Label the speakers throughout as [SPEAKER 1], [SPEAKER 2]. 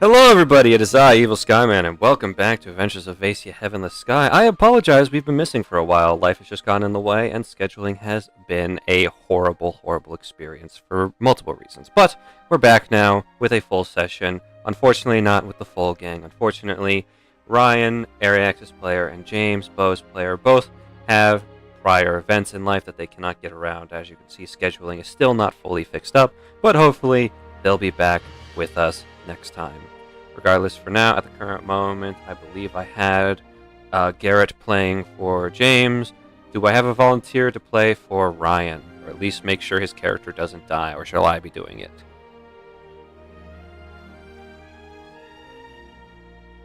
[SPEAKER 1] Hello everybody, it is I, Evil Skyman, and welcome back to Adventures of Avacia, Heavenless Sky. I apologize, we've been missing for a while. Life has just gotten in the way, and scheduling has been a horrible, horrible experience for multiple reasons. But we're back now with a full session. Unfortunately, not with the full gang. Unfortunately, Ryan, Ariax's player, and James, Bo's player, both have prior events in life that they cannot get around. As you can see, scheduling is still not fully fixed up, but hopefully they'll be back with us next time. Regardless, for now, at the current moment, I believe I had Garrett playing for James. Do I have a volunteer to play for Ryan? Or at least make sure his character doesn't die, or shall I be doing it?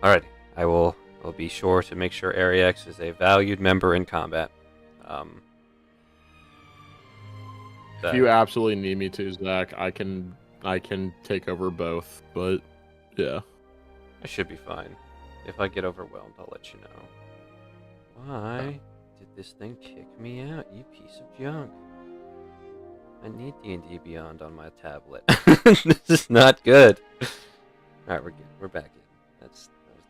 [SPEAKER 1] Alrighty, I'll be sure to make sure Ariax is a valued member in combat.
[SPEAKER 2] If you absolutely need me to, Zach, I can take over both, but yeah.
[SPEAKER 1] I should be fine. If I get overwhelmed, I'll let you know. Why did this thing kick me out, you piece of junk? I need D&D Beyond on my tablet. This is not good. Alright, we're good. We're back in. That was dumb.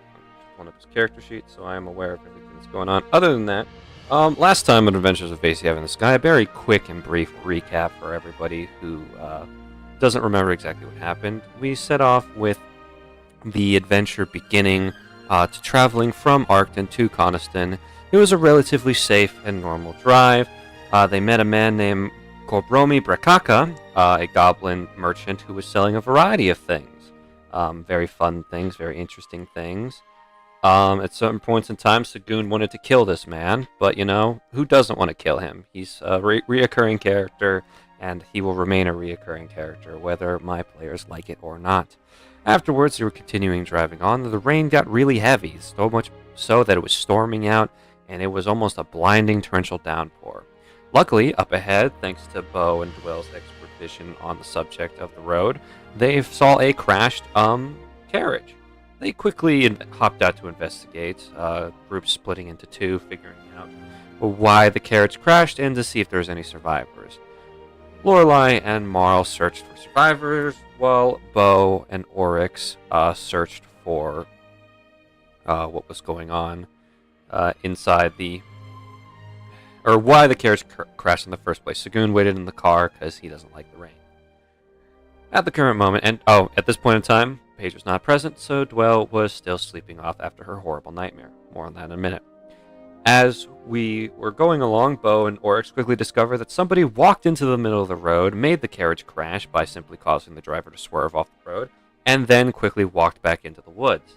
[SPEAKER 1] Just pulling up his character sheet, so I am aware of everything that's going on. Other than that, last time on Adventures of Avacia, Heavenless Sky, a very quick and brief recap for everybody who doesn't remember exactly what happened. We set off with the adventure beginning to traveling from Arcton to Coniston. It was a relatively safe and normal drive. They met a man named Kobromi Brakaka, a goblin merchant who was selling a variety of things. Very fun things, very interesting things. At certain points in time, Sagoon wanted to kill this man, but, you know, who doesn't want to kill him? He's a reoccurring character, and he will remain a reoccurring character, whether my players like it or not. Afterwards, they were continuing driving on. The rain got really heavy, so much so that it was storming out, and it was almost a blinding torrential downpour. Luckily, up ahead, thanks to Bo and Dwell's expert vision on the subject of the road, they saw a crashed carriage. They quickly hopped out to investigate, groups splitting into two, figuring out why the carriage crashed and to see if there was any survivors. Lorelei and Marl searched for survivors, while Bo and Oryx searched for what was going on inside or why the carriage crashed in the first place. Sagoon waited in the car because he doesn't like the rain. At the current moment, at this point in time, Paige was not present, so Dwell was still sleeping off after her horrible nightmare. More on that in a minute. As we were going along, Bo and Oryx quickly discovered that somebody walked into the middle of the road, made the carriage crash by simply causing the driver to swerve off the road, and then quickly walked back into the woods.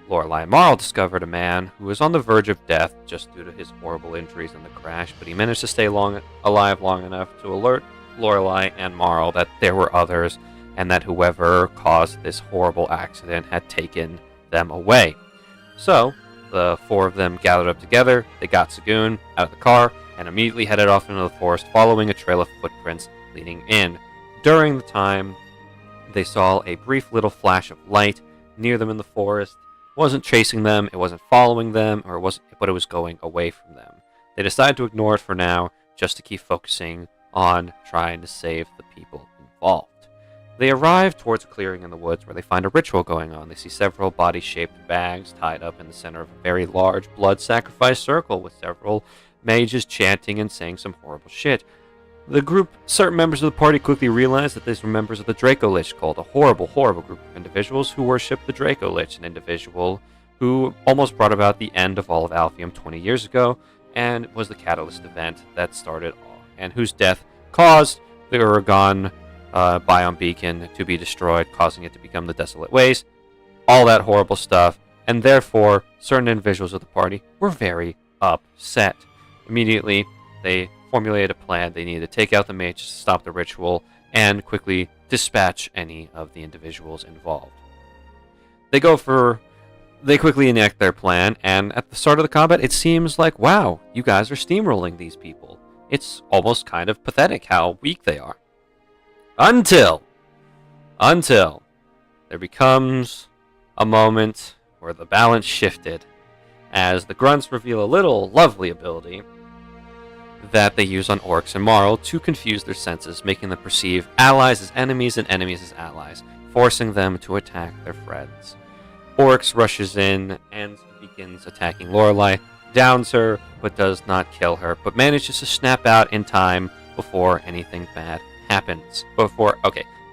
[SPEAKER 1] Lorelei and Marl discovered a man who was on the verge of death just due to his horrible injuries in the crash, but he managed to stay alive long enough to alert Lorelei and Marl that there were others, and that whoever caused this horrible accident had taken them away. So, the four of them gathered up together, they got Sagoon out of the car, and immediately headed off into the forest following a trail of footprints leading in. During the time, they saw a brief little flash of light near them in the forest. It wasn't chasing them, it wasn't following them, but it was going away from them. They decided to ignore it for now, just to keep focusing on trying to save the people involved. They arrive towards a clearing in the woods where they find a ritual going on. They see several body-shaped bags tied up in the center of a very large blood sacrifice circle with several mages chanting and saying some horrible shit. Certain members of the party quickly realize that these were members of the Draco-Lich Cult, a horrible, horrible group of individuals who worship the Draco-Lich, an individual who almost brought about the end of all of Alpheum 20 years ago and was the catalyst event that started all, and whose death caused the Uragan biome beacon to be destroyed, causing it to become the Desolate Waste, all that horrible stuff, and therefore certain individuals of the party were very upset. Immediately, they formulated a plan. They needed to take out the mages to stop the ritual and quickly dispatch any of the individuals involved. They quickly enact their plan, and at the start of the combat, it seems like, wow, you guys are steamrolling these people. It's almost kind of pathetic how weak they are. Until there becomes a moment where the balance shifted as the grunts reveal a little lovely ability. that they use on orcs and Marl to confuse their senses, making them perceive allies as enemies and enemies as allies, forcing them to attack their friends. Orcs rushes in and begins attacking Lorelei, downs her, but does not kill her, but manages to snap out in time before anything bad happens.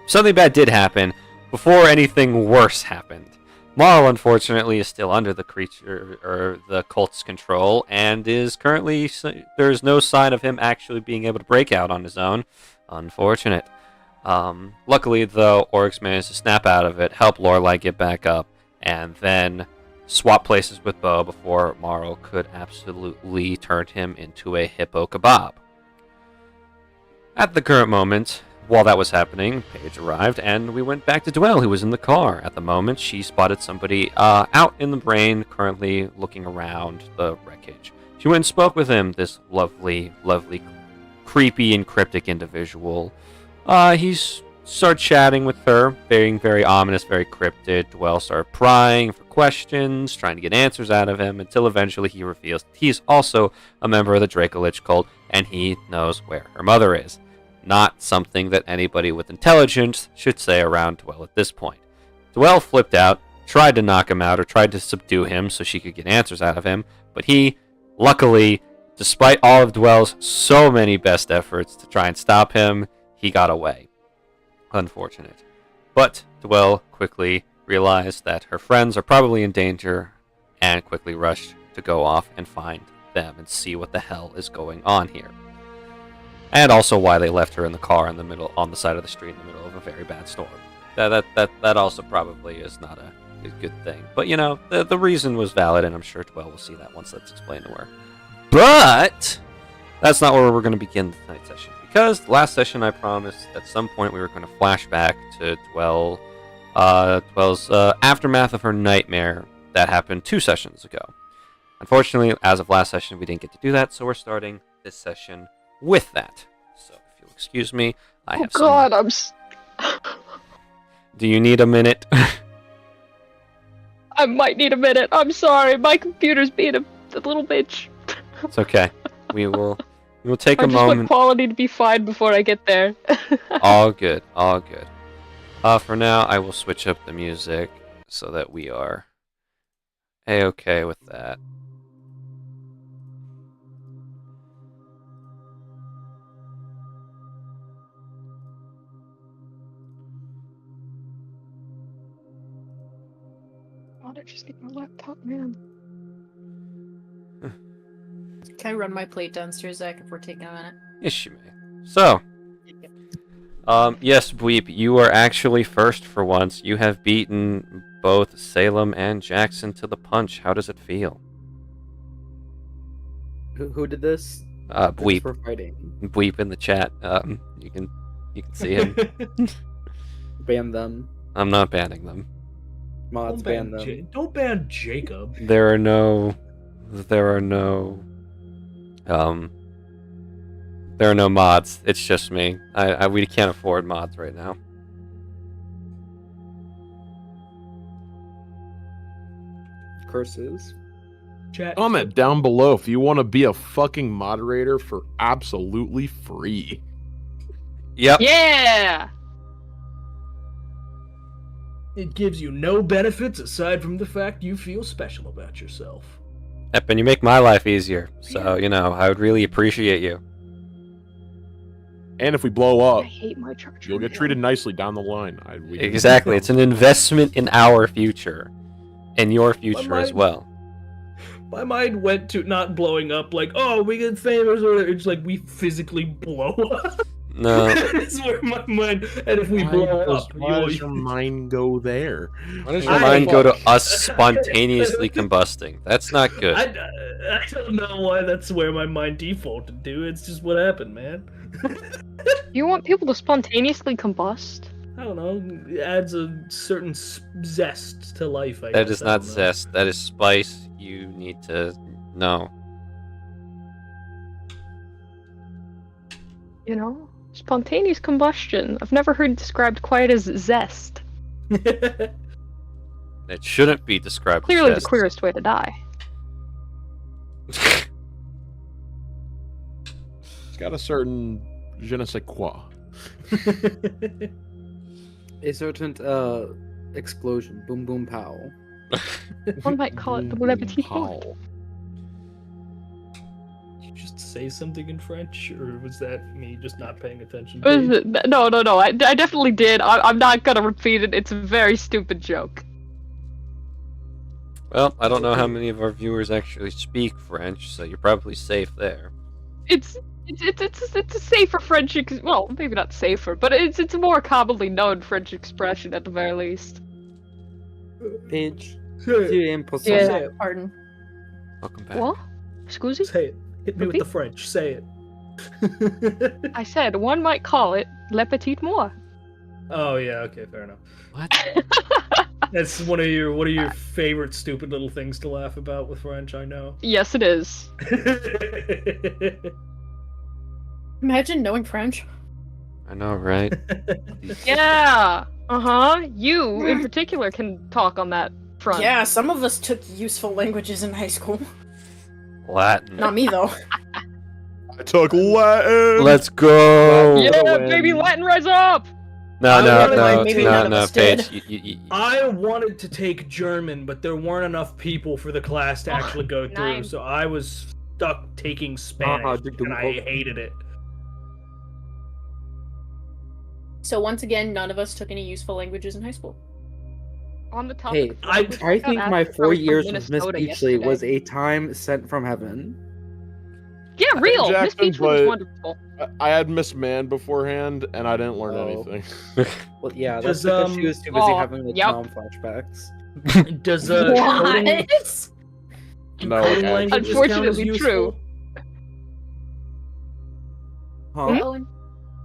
[SPEAKER 1] Something bad did happen before anything worse happened. Marl, unfortunately, is still under the creature or the cult's control, and is currently there's no sign of him actually being able to break out on his own. Unfortunate. Luckily, though, orcs managed to snap out of it, help Lorelei get back up, and then swap places with Bo before Marl could absolutely turn him into a hippo kebab. At the current moment, while that was happening, Paige arrived, and we went back to Dwell, who was in the car. At the moment, she spotted somebody out in the rain, currently looking around the wreckage. She went and spoke with him, this lovely, lovely, creepy and cryptic individual. He started chatting with her, being very ominous, very cryptic. Dwell started prying for questions, trying to get answers out of him, until eventually he reveals he's also a member of the Draco-Lich Cult, and he knows where her mother is. Not something that anybody with intelligence should say around Dwell at this point. Dwell flipped out, tried to knock him out or tried to subdue him so she could get answers out of him, but he, luckily, despite all of Dwell's so many best efforts to try and stop him, he got away. Unfortunate. But Dwell quickly realized that her friends are probably in danger and quickly rushed to go off and find them and see what the hell is going on here. And also why they left her in the car on the side of the street in the middle of a very bad storm. That also probably is not a good thing. But the reason was valid, and I'm sure Dwell will see that once that's explained to her. But that's not where we're going to begin tonight's session, because last session I promised at some point we were going to flash back to Dwell's aftermath of her nightmare that happened 2 sessions ago. Unfortunately, as of last session, we didn't get to do that, so we're starting this session with that. So, if you'll excuse me, I have Do you need a minute?
[SPEAKER 3] I might need a minute. I'm sorry. My computer's being a little bitch.
[SPEAKER 1] It's okay. We will take a moment.
[SPEAKER 3] I just want quality to be fine before I get there.
[SPEAKER 1] All good. All good. For now, I will switch up the music so that we are A-okay with that.
[SPEAKER 3] I just need my laptop, man.
[SPEAKER 4] Can I run my plate downstairs, Zach, if we're taking a minute?
[SPEAKER 1] Yes, you may. So, yes, Bweep, you are actually first for once. You have beaten both Salem and Jackson to the punch. How does it feel?
[SPEAKER 5] Who did this?
[SPEAKER 1] Bweep.
[SPEAKER 5] For fighting.
[SPEAKER 1] Bweep in the chat. You can see him.
[SPEAKER 5] Ban them.
[SPEAKER 1] I'm not banning them.
[SPEAKER 5] Mods ban them.
[SPEAKER 6] Don't ban Jacob.
[SPEAKER 1] There are no mods. It's just me. We can't afford mods right now.
[SPEAKER 5] Curses.
[SPEAKER 6] Chat.
[SPEAKER 2] Comment down below if you want to be a fucking moderator for absolutely free.
[SPEAKER 1] Yep.
[SPEAKER 3] Yeah!
[SPEAKER 6] It gives you no benefits aside from the fact you feel special about yourself.
[SPEAKER 1] Yep, and you make my life easier. So, I would really appreciate you.
[SPEAKER 2] And if we blow
[SPEAKER 3] I
[SPEAKER 2] up,
[SPEAKER 3] hate my charger.
[SPEAKER 2] you'll get treated nicely down the line.
[SPEAKER 1] Exactly. It's an investment in our future. And your future as well.
[SPEAKER 6] My mind went to not blowing up like, oh, we get famous, or it's like we physically blow up.
[SPEAKER 1] No.
[SPEAKER 6] That's where my mind. And if we blow up,
[SPEAKER 2] why does your mind go there?
[SPEAKER 1] Why does your mind go to us spontaneously combusting? That's not good.
[SPEAKER 6] I don't know why that's where my mind defaulted to. It's just what happened, man.
[SPEAKER 3] You want people to spontaneously combust?
[SPEAKER 6] I don't know. It adds a certain zest to life, I guess.
[SPEAKER 1] That is not zest. That is spice. You need to know.
[SPEAKER 3] Spontaneous combustion. I've never heard it described quite as zest.
[SPEAKER 1] It shouldn't be described
[SPEAKER 3] Clearly
[SPEAKER 1] as
[SPEAKER 3] the clearest way to die.
[SPEAKER 2] It's got a certain je ne sais quoi.
[SPEAKER 5] A certain explosion. Boom boom pow.
[SPEAKER 3] One might call it the Bon Appetit
[SPEAKER 2] Pow.
[SPEAKER 6] Did you just say something in French, or was that me just not paying attention?
[SPEAKER 3] No. I definitely did. I'm not gonna repeat it. It's a very stupid joke.
[SPEAKER 1] Well, I don't know how many of our viewers actually speak French, so you're probably safe there.
[SPEAKER 3] It's a safer French. Well, maybe not safer, but it's a more commonly known French expression at the very least.
[SPEAKER 5] Page.
[SPEAKER 3] Yeah.
[SPEAKER 6] Say it.
[SPEAKER 4] Pardon.
[SPEAKER 1] Welcome back.
[SPEAKER 3] What? Excuse me?
[SPEAKER 6] Say it. Hit me with the French. Say it.
[SPEAKER 3] I said one might call it le petit mort.
[SPEAKER 6] Oh yeah. Okay. Fair enough.
[SPEAKER 1] What?
[SPEAKER 6] That's one of your favorite stupid little things to laugh about with French. I know.
[SPEAKER 3] Yes, it is.
[SPEAKER 4] Imagine knowing French.
[SPEAKER 1] I know, right?
[SPEAKER 3] Yeah. You in particular can talk on that front.
[SPEAKER 4] Yeah, some of us took useful languages in high school.
[SPEAKER 1] Latin.
[SPEAKER 4] Not me though.
[SPEAKER 2] I took Latin.
[SPEAKER 1] Let's go.
[SPEAKER 3] Yeah, baby, Latin, rise up!
[SPEAKER 1] No, Paige.
[SPEAKER 6] I wanted to take German, but there weren't enough people for the class to actually go through,
[SPEAKER 3] Nine.
[SPEAKER 6] so I was stuck taking Spanish, and I hated it.
[SPEAKER 4] So once again, none of us took any useful languages in high school.
[SPEAKER 3] On the topic.
[SPEAKER 5] Hey,
[SPEAKER 3] of
[SPEAKER 5] I think my 4 years with Miss
[SPEAKER 3] Minnesota
[SPEAKER 5] Beachley
[SPEAKER 3] yesterday.
[SPEAKER 5] was a time sent from heaven.
[SPEAKER 3] Yeah, real. Miss
[SPEAKER 2] Jackson,
[SPEAKER 3] Beachley was
[SPEAKER 2] but-
[SPEAKER 3] wonderful.
[SPEAKER 2] I had Miss Man beforehand, and I didn't learn
[SPEAKER 5] Oh.
[SPEAKER 2] anything.
[SPEAKER 5] Well, yeah, that's
[SPEAKER 6] Does,
[SPEAKER 5] because she was too busy
[SPEAKER 3] oh,
[SPEAKER 5] having the
[SPEAKER 3] yep.
[SPEAKER 5] Tom flashbacks.
[SPEAKER 6] Does coding,
[SPEAKER 4] What?
[SPEAKER 2] No,
[SPEAKER 6] coding
[SPEAKER 2] okay.
[SPEAKER 6] languages count as
[SPEAKER 3] Unfortunately
[SPEAKER 6] useful?
[SPEAKER 3] true.
[SPEAKER 5] Huh?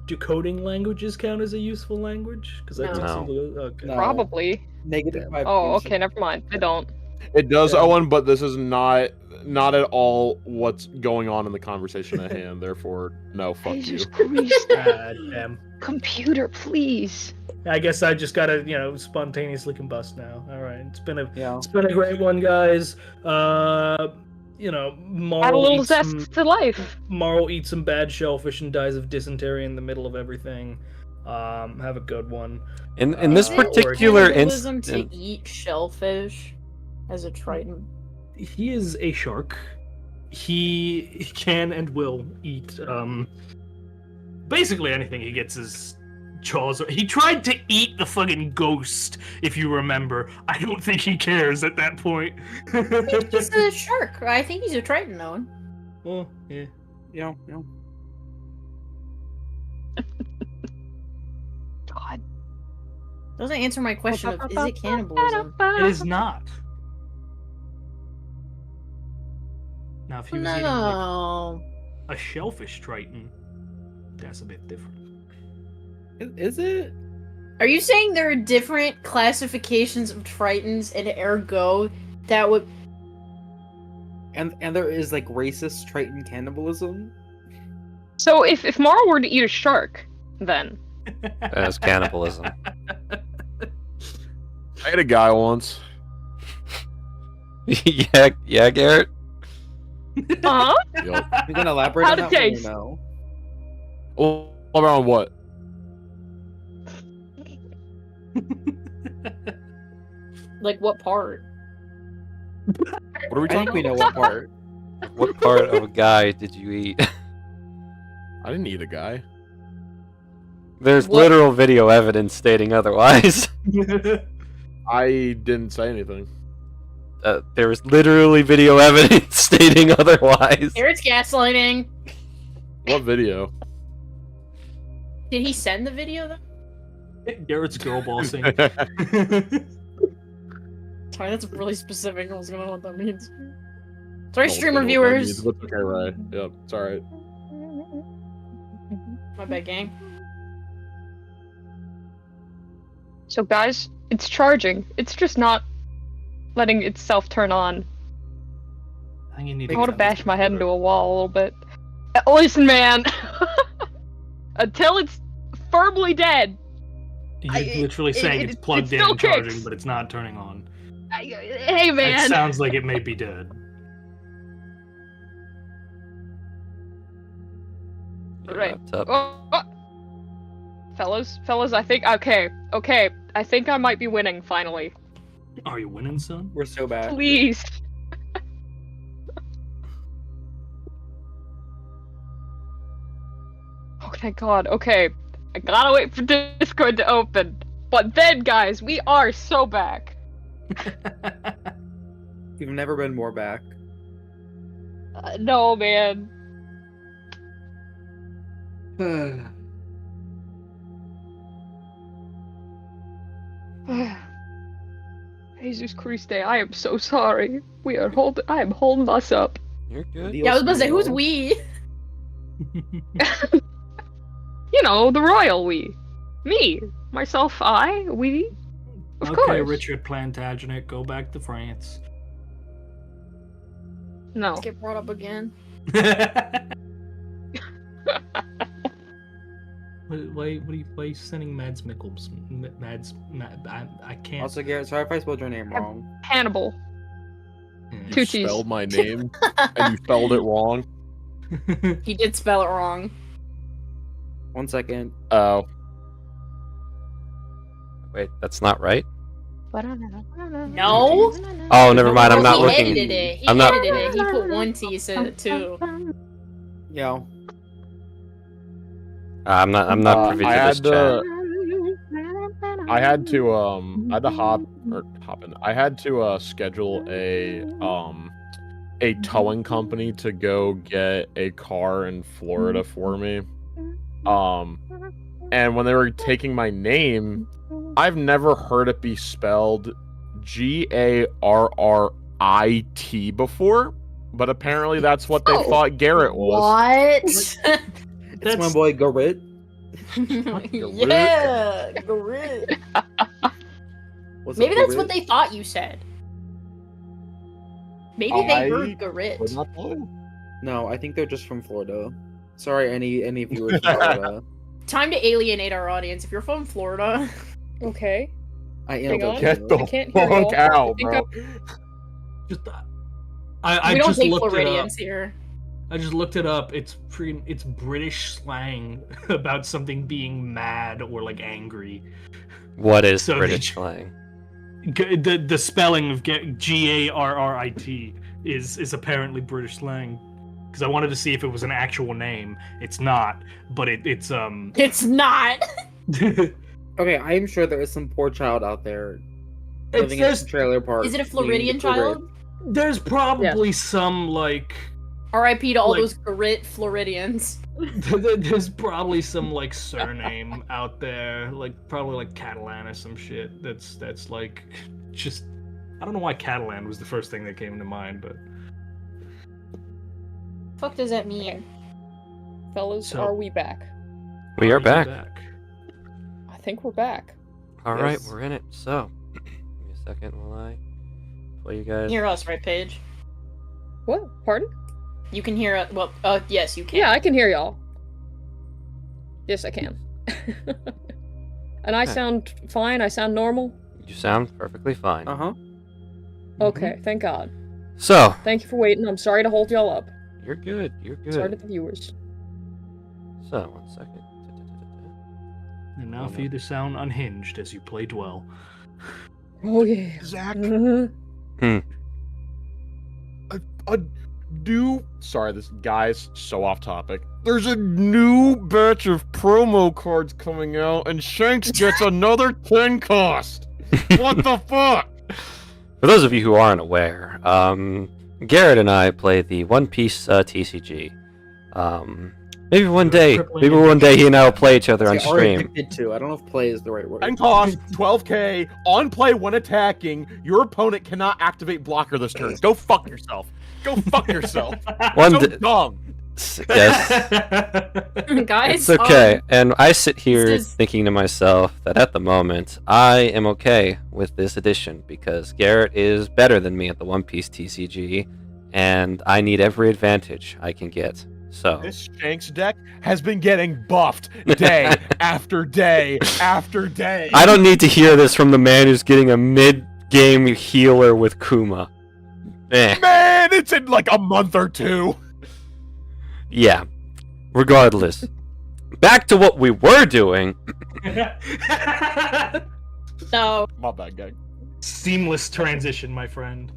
[SPEAKER 6] Do coding languages count as a useful language? Because I
[SPEAKER 4] No.
[SPEAKER 6] took
[SPEAKER 1] No.
[SPEAKER 6] some of those. Okay.
[SPEAKER 5] No.
[SPEAKER 3] Probably.
[SPEAKER 5] Negative 5
[SPEAKER 3] Oh,
[SPEAKER 5] points.
[SPEAKER 3] okay, never mind. They don't.
[SPEAKER 2] It does,
[SPEAKER 5] Yeah.
[SPEAKER 2] Owen, but this is not at all what's going on in the conversation at hand. Therefore, no, fuck you.
[SPEAKER 3] Jesus Christ.
[SPEAKER 6] God damn.
[SPEAKER 3] Computer, please.
[SPEAKER 6] I guess I just gotta, spontaneously combust now. All right, it's been a
[SPEAKER 5] Yeah.
[SPEAKER 6] great one, guys.
[SPEAKER 3] Add a
[SPEAKER 6] Marl
[SPEAKER 3] little
[SPEAKER 6] eats
[SPEAKER 3] zest
[SPEAKER 6] some,
[SPEAKER 3] to life.
[SPEAKER 6] Marl eats some bad shellfish and dies of dysentery in the middle of everything. Have a good one.
[SPEAKER 1] In this
[SPEAKER 6] Is it
[SPEAKER 1] particular
[SPEAKER 4] Cannibalism
[SPEAKER 1] instance,
[SPEAKER 4] to eat shellfish as a triton.
[SPEAKER 6] He is a shark. He can and will eat basically anything he gets his jaws. He tried to eat the fucking ghost, if you remember. I don't think he cares at that point.
[SPEAKER 4] He's a shark. I think he's a triton, though.
[SPEAKER 6] Well, yeah.
[SPEAKER 5] Yeah.
[SPEAKER 3] God.
[SPEAKER 4] Doesn't answer my question of is it cannibalism?
[SPEAKER 6] It is not. Now, if he was eating like,
[SPEAKER 4] No.
[SPEAKER 6] a shellfish triton, that's a bit different.
[SPEAKER 5] Is it?
[SPEAKER 4] Are you saying there are different classifications of tritons and ergo that would
[SPEAKER 5] And there is like racist Triton cannibalism.
[SPEAKER 3] So if Marl were to eat a shark, then
[SPEAKER 1] as cannibalism.
[SPEAKER 2] I had a guy once.
[SPEAKER 1] yeah, Garrett.
[SPEAKER 3] uh-huh.
[SPEAKER 2] Yup.
[SPEAKER 5] You gonna elaborate
[SPEAKER 3] How'd
[SPEAKER 5] on
[SPEAKER 3] it
[SPEAKER 5] that one or
[SPEAKER 3] taste?
[SPEAKER 5] no?
[SPEAKER 2] Well, around what?
[SPEAKER 4] like what part?
[SPEAKER 2] What are we
[SPEAKER 5] I think
[SPEAKER 2] talking
[SPEAKER 5] we
[SPEAKER 2] about?
[SPEAKER 5] know what part.
[SPEAKER 1] What part of a guy did you eat?
[SPEAKER 2] I didn't eat a guy.
[SPEAKER 1] There's
[SPEAKER 4] What?
[SPEAKER 1] literal video evidence stating otherwise.
[SPEAKER 2] I didn't say anything.
[SPEAKER 1] There was literally video evidence stating otherwise.
[SPEAKER 4] Eric's gaslighting.
[SPEAKER 2] What video?
[SPEAKER 4] Did he send the video though?
[SPEAKER 6] Garrett's girl bossing.
[SPEAKER 4] Sorry, that's really specific. I was gonna know what that means. Sorry,
[SPEAKER 2] No,
[SPEAKER 4] streamer
[SPEAKER 2] I don't know what that
[SPEAKER 4] viewers.
[SPEAKER 2] means, but it's okay, right? Yep, it's alright.
[SPEAKER 4] My bad, gang.
[SPEAKER 3] So guys, it's charging. It's just not letting itself turn on.
[SPEAKER 6] I think you need
[SPEAKER 3] I want to bash my head into a wall a little bit. Listen, man. Until it's firmly dead.
[SPEAKER 6] You're
[SPEAKER 3] I-
[SPEAKER 6] literally
[SPEAKER 3] it-
[SPEAKER 6] saying
[SPEAKER 3] it-
[SPEAKER 6] it's plugged
[SPEAKER 3] it
[SPEAKER 6] in
[SPEAKER 3] still
[SPEAKER 6] and charging,
[SPEAKER 3] kicks.
[SPEAKER 6] but it's not turning on.
[SPEAKER 3] Hey,
[SPEAKER 6] It
[SPEAKER 3] man.
[SPEAKER 6] sounds like it may be dead.
[SPEAKER 1] Your
[SPEAKER 3] Right.
[SPEAKER 1] laptop.
[SPEAKER 3] Oh. Fellas, I think okay. I think I might be winning finally.
[SPEAKER 6] Are you winning, son?
[SPEAKER 5] We're so bad.
[SPEAKER 3] Please. Oh, thank God. Okay, I gotta wait for Discord to open. But then, guys, we are so back.
[SPEAKER 5] We've never been more back.
[SPEAKER 3] No, man. Jesus Christ, I am so sorry. I am holding us up.
[SPEAKER 1] You're good.
[SPEAKER 4] Yeah, I was about to say, who's we?
[SPEAKER 3] You know, the royal we. Me. Myself, we. Of
[SPEAKER 6] Okay,
[SPEAKER 3] course.
[SPEAKER 6] Richard Plantagenet, go back to France.
[SPEAKER 3] No.
[SPEAKER 4] Let's get brought up again.
[SPEAKER 6] Why are you sending Mads Mikkels? I can't.
[SPEAKER 5] Also, Garrett, sorry if I spelled your name wrong.
[SPEAKER 3] Hannibal.
[SPEAKER 6] Yeah.
[SPEAKER 3] Two
[SPEAKER 2] You
[SPEAKER 3] cheese.
[SPEAKER 2] spelled my name, and you spelled it wrong.
[SPEAKER 4] He did spell it wrong.
[SPEAKER 5] 1 second.
[SPEAKER 2] Oh.
[SPEAKER 1] Wait, that's not right.
[SPEAKER 4] No.
[SPEAKER 1] Oh, never mind. I'm not
[SPEAKER 4] he
[SPEAKER 1] looking.
[SPEAKER 4] edited it. He
[SPEAKER 1] I'm not-
[SPEAKER 4] edited it. He put one T, said it too.
[SPEAKER 5] Yo.
[SPEAKER 1] I'm not privy to
[SPEAKER 2] I
[SPEAKER 1] this
[SPEAKER 2] had
[SPEAKER 1] chat.
[SPEAKER 2] I had to hop in. I had to schedule a towing company to go get a car in Florida for me. And when they were taking my name, I've never heard it be spelled Garrit before, but apparently that's what they
[SPEAKER 4] Oh,
[SPEAKER 2] thought Garrett was.
[SPEAKER 4] What?
[SPEAKER 5] It's my boy Garrett.
[SPEAKER 4] Yeah, Garrett.
[SPEAKER 5] What's
[SPEAKER 4] Maybe
[SPEAKER 5] up,
[SPEAKER 4] that's
[SPEAKER 5] Garrett?
[SPEAKER 4] what they thought you said. Maybe
[SPEAKER 2] I
[SPEAKER 4] they heard Garrett.
[SPEAKER 2] Would not know.
[SPEAKER 5] No, I think they're just from Florida. Sorry, any viewers from Florida.
[SPEAKER 4] Time to alienate our audience. If you're from Florida,
[SPEAKER 3] Okay.
[SPEAKER 5] I am.
[SPEAKER 3] Hang on.
[SPEAKER 2] Get
[SPEAKER 3] I
[SPEAKER 2] the
[SPEAKER 3] can't hear
[SPEAKER 2] fuck
[SPEAKER 3] y'all.
[SPEAKER 2] out,
[SPEAKER 3] I think
[SPEAKER 2] bro.
[SPEAKER 6] Just, I
[SPEAKER 4] we don't
[SPEAKER 6] just
[SPEAKER 4] take
[SPEAKER 6] looked it up.
[SPEAKER 4] Floridians here.
[SPEAKER 6] I just looked it up. It's British slang about something being mad or like angry.
[SPEAKER 1] What is
[SPEAKER 6] So
[SPEAKER 1] British
[SPEAKER 6] they-
[SPEAKER 1] slang?
[SPEAKER 6] The spelling of Garrit is apparently British slang. Because I wanted to see if it was an actual name. It's not, but it's
[SPEAKER 4] It's not.
[SPEAKER 5] Okay, I am sure there is some poor child out there
[SPEAKER 6] It's
[SPEAKER 5] living in a
[SPEAKER 6] just-
[SPEAKER 5] trailer park.
[SPEAKER 4] Is it a
[SPEAKER 5] named
[SPEAKER 4] Floridian
[SPEAKER 5] Garrett.
[SPEAKER 4] child?
[SPEAKER 6] There's probably some like
[SPEAKER 4] R.I.P. to all
[SPEAKER 6] Like-
[SPEAKER 4] those Garrett Floridians.
[SPEAKER 6] there's probably some like surname out there, like probably like Catalan or some shit. That's like just I don't know why Catalan was the first thing that came to mind, but
[SPEAKER 4] Fuck does that mean?
[SPEAKER 3] Fellas,
[SPEAKER 6] So-
[SPEAKER 3] are we back?
[SPEAKER 1] We are back.
[SPEAKER 3] I think we're back.
[SPEAKER 1] All right,
[SPEAKER 5] Yes.
[SPEAKER 1] we're in it. So, give me a second while I play you guys.
[SPEAKER 4] Hear us, right, Paige?
[SPEAKER 3] What? Pardon?
[SPEAKER 4] You can hear us. Well, yes, you can.
[SPEAKER 3] Yeah, I can hear y'all. Yes, I can. And I
[SPEAKER 1] Okay.
[SPEAKER 3] sound fine? I sound normal?
[SPEAKER 1] You sound perfectly fine.
[SPEAKER 5] Uh-huh.
[SPEAKER 3] Okay, thank God.
[SPEAKER 1] So,
[SPEAKER 3] Thank you for waiting. I'm sorry to hold y'all up.
[SPEAKER 1] you're good. You're
[SPEAKER 3] Sorry to
[SPEAKER 1] good.
[SPEAKER 3] the viewers.
[SPEAKER 1] So, 1 second.
[SPEAKER 6] and now for you to sound unhinged as you play Dwell.
[SPEAKER 3] Oh, yeah.
[SPEAKER 2] Zach,
[SPEAKER 1] Hmm.
[SPEAKER 2] sorry, this guy's so off topic. There's a new batch of promo cards coming out, and Shanks gets another 10 cost. What the fuck?
[SPEAKER 1] For those of you who aren't aware, Garrett and I play the One Piece TCG. Maybe one day, he and I will play each other on
[SPEAKER 5] See, already
[SPEAKER 1] stream.
[SPEAKER 5] addicted to. I don't know if play is the right word.
[SPEAKER 2] 10 cost, 12k, on play when attacking. Your opponent cannot activate blocker this turn. Go fuck yourself. Go fuck yourself.
[SPEAKER 1] One
[SPEAKER 2] So
[SPEAKER 1] d-
[SPEAKER 2] dumb.
[SPEAKER 1] Yes,
[SPEAKER 4] Guys,
[SPEAKER 1] it's okay. And I sit here
[SPEAKER 4] this is-
[SPEAKER 1] thinking to myself that at the moment, I am okay with this edition because Garrett is better than me at the One Piece TCG, and I need every advantage I can get. So,
[SPEAKER 2] This Shanks deck has been getting buffed day after day after day.
[SPEAKER 1] I don't need to hear this from the man who's getting a mid-game healer with Kuma. Eh.
[SPEAKER 2] Man, it's in like a month or two.
[SPEAKER 1] Yeah. Regardless, back to what we were doing.
[SPEAKER 4] No.
[SPEAKER 2] My bad, gang.
[SPEAKER 6] Seamless transition, my friend.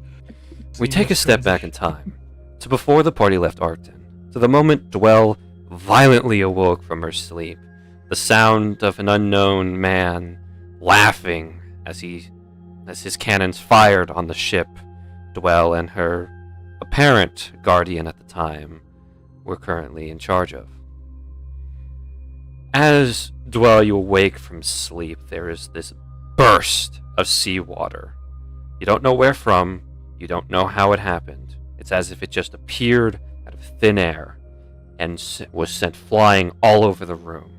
[SPEAKER 1] We take a
[SPEAKER 6] Seamless
[SPEAKER 1] step back in
[SPEAKER 6] transition.
[SPEAKER 1] time to before the party left Arcton, to the moment Dwell violently awoke from her sleep. The sound of an unknown man laughing as his cannons fired on the ship Dwell and her apparent guardian at the time were currently in charge of. As Dwell, you awake from sleep, there is this burst of seawater. You don't know where from, you don't know how it happened. It's as if it just appeared out of thin air and was sent flying all over the room.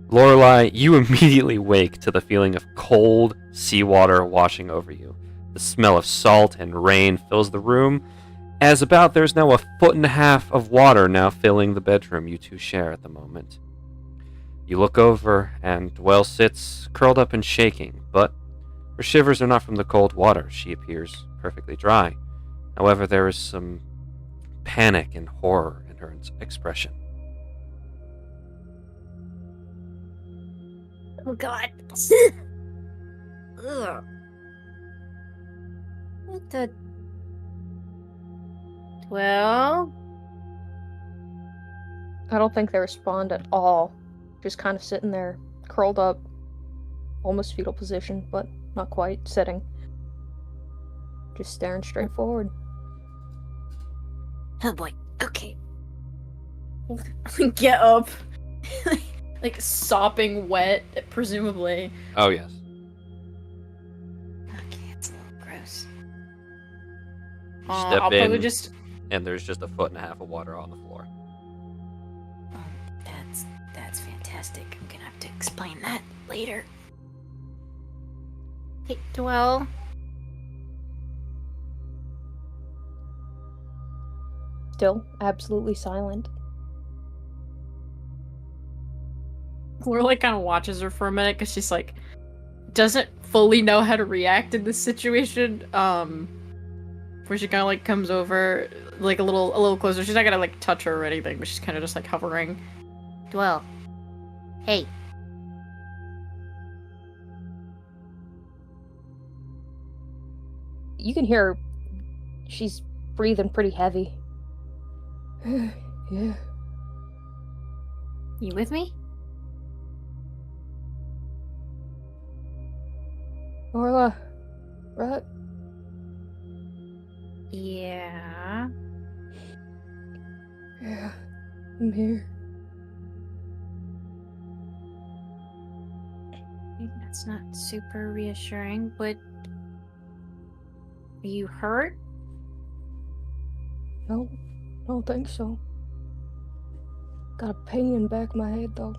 [SPEAKER 1] Lorelei, you immediately wake to the feeling of cold seawater washing over you. The smell of salt and rain fills the room, as about there's now 1.5 feet of water now filling the bedroom you two share at the moment. You look over, and Dwell sits curled up and shaking, but her shivers are not from the cold water. She appears perfectly dry. However, there is some panic and horror in her expression.
[SPEAKER 4] Oh God. Ugh. What the? Well,
[SPEAKER 3] I don't think they respond at all. Just kind of sitting there, curled up, almost fetal position, but not quite, sitting. Just staring straight forward.
[SPEAKER 4] oh boy. Okay. Get up. Like sopping wet, presumably.
[SPEAKER 1] Oh, yes.
[SPEAKER 4] Okay, it's a little gross.
[SPEAKER 1] Step
[SPEAKER 4] I'll
[SPEAKER 1] in,
[SPEAKER 4] probably just.
[SPEAKER 1] and there's just 1.5 feet of water on the floor.
[SPEAKER 4] Oh, that's fantastic. I'm gonna have to explain that later. Hey, Dwell.
[SPEAKER 3] Still absolutely silent.
[SPEAKER 4] Lorelai kind of watches her for a minute because she's like, doesn't fully know how to react in this situation. Where she kind of like comes over like a little closer. She's not gonna like touch her or anything, but she's kind of just like hovering. Dwell. Hey.
[SPEAKER 3] You can hear her. She's breathing pretty heavy. Yeah.
[SPEAKER 4] You with me?
[SPEAKER 3] Orla, right?
[SPEAKER 4] Yeah.
[SPEAKER 3] Yeah, I'm here.
[SPEAKER 4] That's not super reassuring, but are you hurt?
[SPEAKER 3] No, don't think so. Got a pain in the back of my head, though.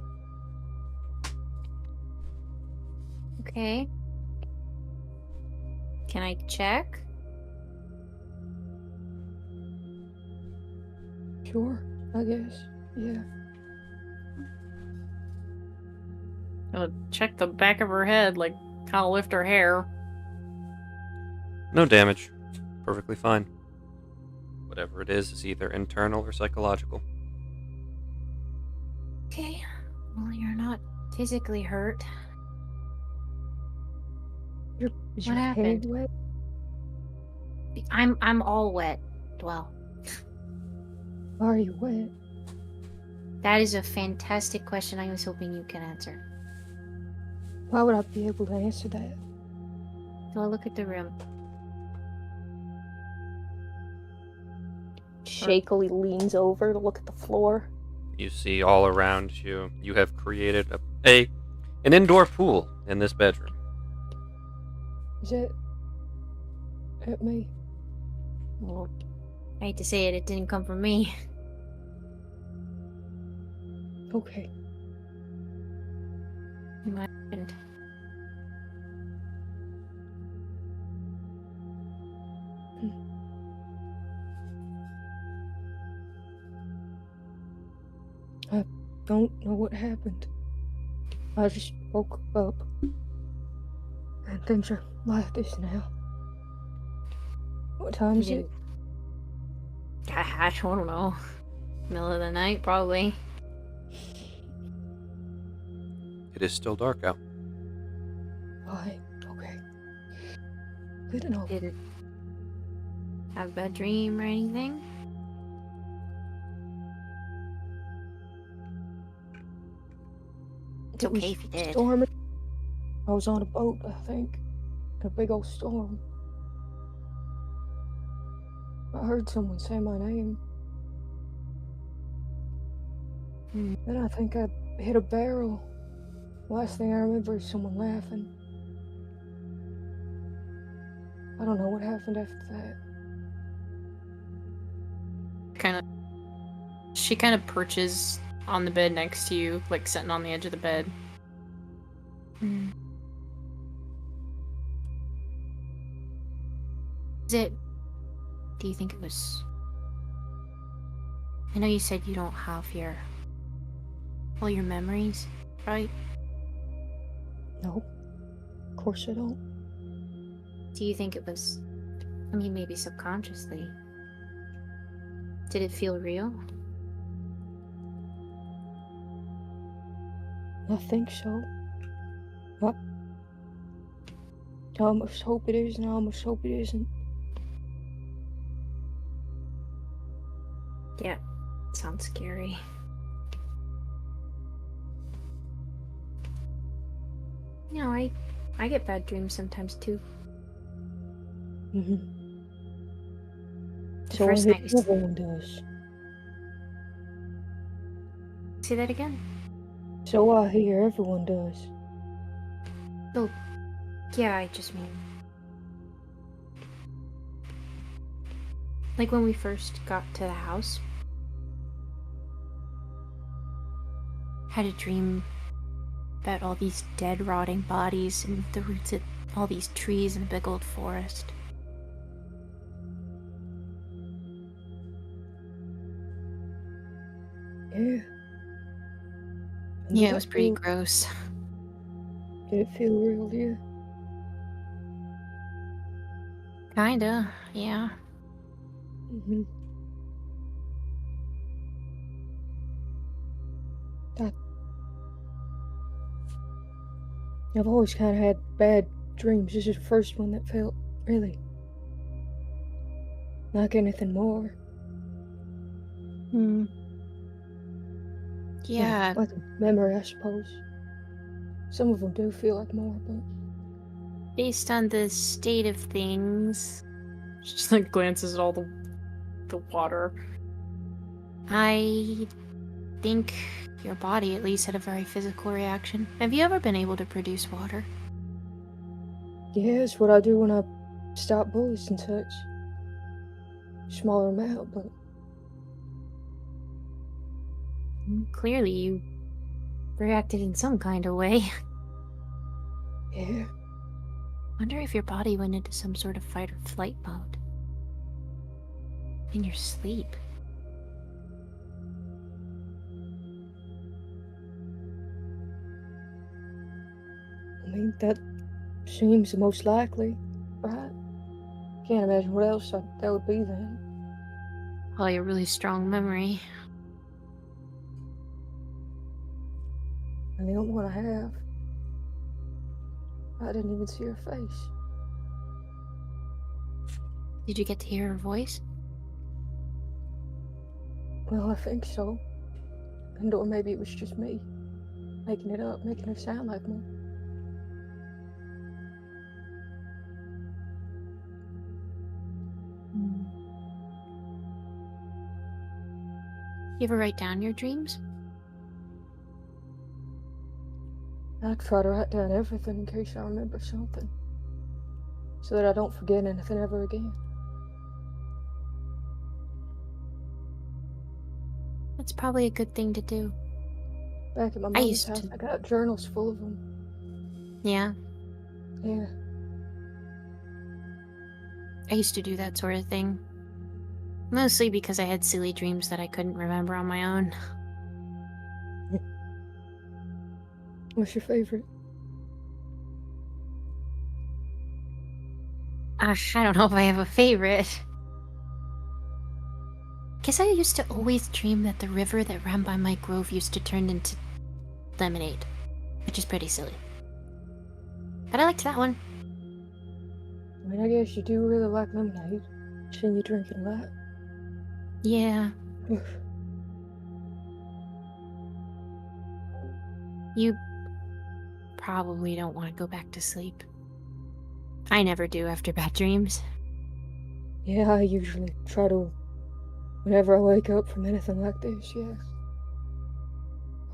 [SPEAKER 4] Okay. Can I check?
[SPEAKER 3] Sure, I guess. Yeah.
[SPEAKER 4] I'll check the back of her head, like, kind of lift her hair.
[SPEAKER 1] No damage. Perfectly fine. Whatever it is either internal or psychological.
[SPEAKER 4] Okay. Well, you're not physically hurt.
[SPEAKER 3] Is
[SPEAKER 4] What
[SPEAKER 3] your
[SPEAKER 4] happened?
[SPEAKER 3] head wet?
[SPEAKER 4] I'm all wet, Dwell.
[SPEAKER 3] Why are you wet?
[SPEAKER 4] That is a fantastic question I was hoping you can answer.
[SPEAKER 3] Why would I be able to answer that?
[SPEAKER 4] Go look at the room.
[SPEAKER 3] Shakily leans over to look at the floor.
[SPEAKER 1] You see all around you, you have created an indoor pool in this bedroom.
[SPEAKER 3] Is it at me?
[SPEAKER 4] Well, I hate to say it, it didn't come from me.
[SPEAKER 3] Okay.
[SPEAKER 4] What happened?
[SPEAKER 3] I don't know what happened. I just woke up. And things are like this now. What time is it?
[SPEAKER 4] I don't know. Middle of the night, probably.
[SPEAKER 1] It is still dark out.
[SPEAKER 3] Right. Okay. Good enough.
[SPEAKER 4] Didn't have a bad dream or anything? It's
[SPEAKER 3] It was
[SPEAKER 4] okay if you did.
[SPEAKER 3] storming. I was on a boat, I think. In a big old storm. I heard someone say my name. Then I think I hit a barrel. Last thing I remember is someone laughing. I don't know what happened after that.
[SPEAKER 4] She kind of perches on the bed next to you, like sitting on the edge of the bed. Do you think it was... I know you said you don't have all your memories, right?
[SPEAKER 3] No. Of course I don't.
[SPEAKER 4] Do you think it was... I mean, maybe subconsciously. Did it feel real?
[SPEAKER 3] I think so. What? I almost hope it is, and I almost hope it isn't.
[SPEAKER 4] Yeah, sounds scary. You know, I get bad dreams sometimes too. The
[SPEAKER 3] So
[SPEAKER 4] first
[SPEAKER 3] I
[SPEAKER 4] night
[SPEAKER 3] think
[SPEAKER 4] was...
[SPEAKER 3] everyone does.
[SPEAKER 4] Say that again?
[SPEAKER 3] So I hear everyone does.
[SPEAKER 4] Oh, yeah, I just mean... Like when we first got to the house. Had a dream about all these dead, rotting bodies and the roots of all these trees in a big old forest.
[SPEAKER 3] Yeah. And
[SPEAKER 4] Yeah,
[SPEAKER 3] did
[SPEAKER 4] it was pretty
[SPEAKER 3] feel-
[SPEAKER 4] gross.
[SPEAKER 3] Did it feel real to you?
[SPEAKER 4] Kinda, yeah.
[SPEAKER 3] I've always kind of had bad dreams. This is the first one that felt really like anything more.
[SPEAKER 4] Yeah,
[SPEAKER 3] Like a memory, I suppose. Some of them do feel like more, but
[SPEAKER 4] based on the state of things. She just like glances at all the water. I think your body at least had a very physical reaction. Have you ever been able to produce water?
[SPEAKER 3] yeah, it's what I do when I stop bullets and such. Smaller amount, but
[SPEAKER 4] Clearly you reacted in some kind of way.
[SPEAKER 3] yeah.
[SPEAKER 4] Wonder if your body went into some sort of fight or flight mode. In your sleep.
[SPEAKER 3] I mean, that seems the most likely, right? Can't imagine what else that would be then.
[SPEAKER 4] Probably a really strong memory.
[SPEAKER 3] And the only one I have, I didn't even see her face.
[SPEAKER 4] Did you get to hear her voice?
[SPEAKER 3] Well, I think so. And or maybe it was just me making it up, making her sound like me.
[SPEAKER 4] You ever write down your dreams?
[SPEAKER 3] I try to write down everything in case I remember something, so that I don't forget anything ever again.
[SPEAKER 4] That's probably a good thing to do.
[SPEAKER 3] Back at my
[SPEAKER 4] I
[SPEAKER 3] mama's
[SPEAKER 4] used
[SPEAKER 3] house,
[SPEAKER 4] to-
[SPEAKER 3] I got journals full of them.
[SPEAKER 4] Yeah,
[SPEAKER 3] Yeah.
[SPEAKER 4] I used to do that sort of thing. Mostly because I had silly dreams that I couldn't remember on my own.
[SPEAKER 3] What's your favorite?
[SPEAKER 4] I don't know if I have a favorite.
[SPEAKER 7] guess I used to always dream that the river that ran by my grove used to turn into lemonade, which is pretty silly. But I liked that one.
[SPEAKER 3] I mean, I guess you do really like lemonade. Seen you drinking that.
[SPEAKER 7] Yeah. You probably don't want to go back to sleep. I never do after bad dreams.
[SPEAKER 3] Yeah, I usually try to, whenever I wake up from anything like this, yeah.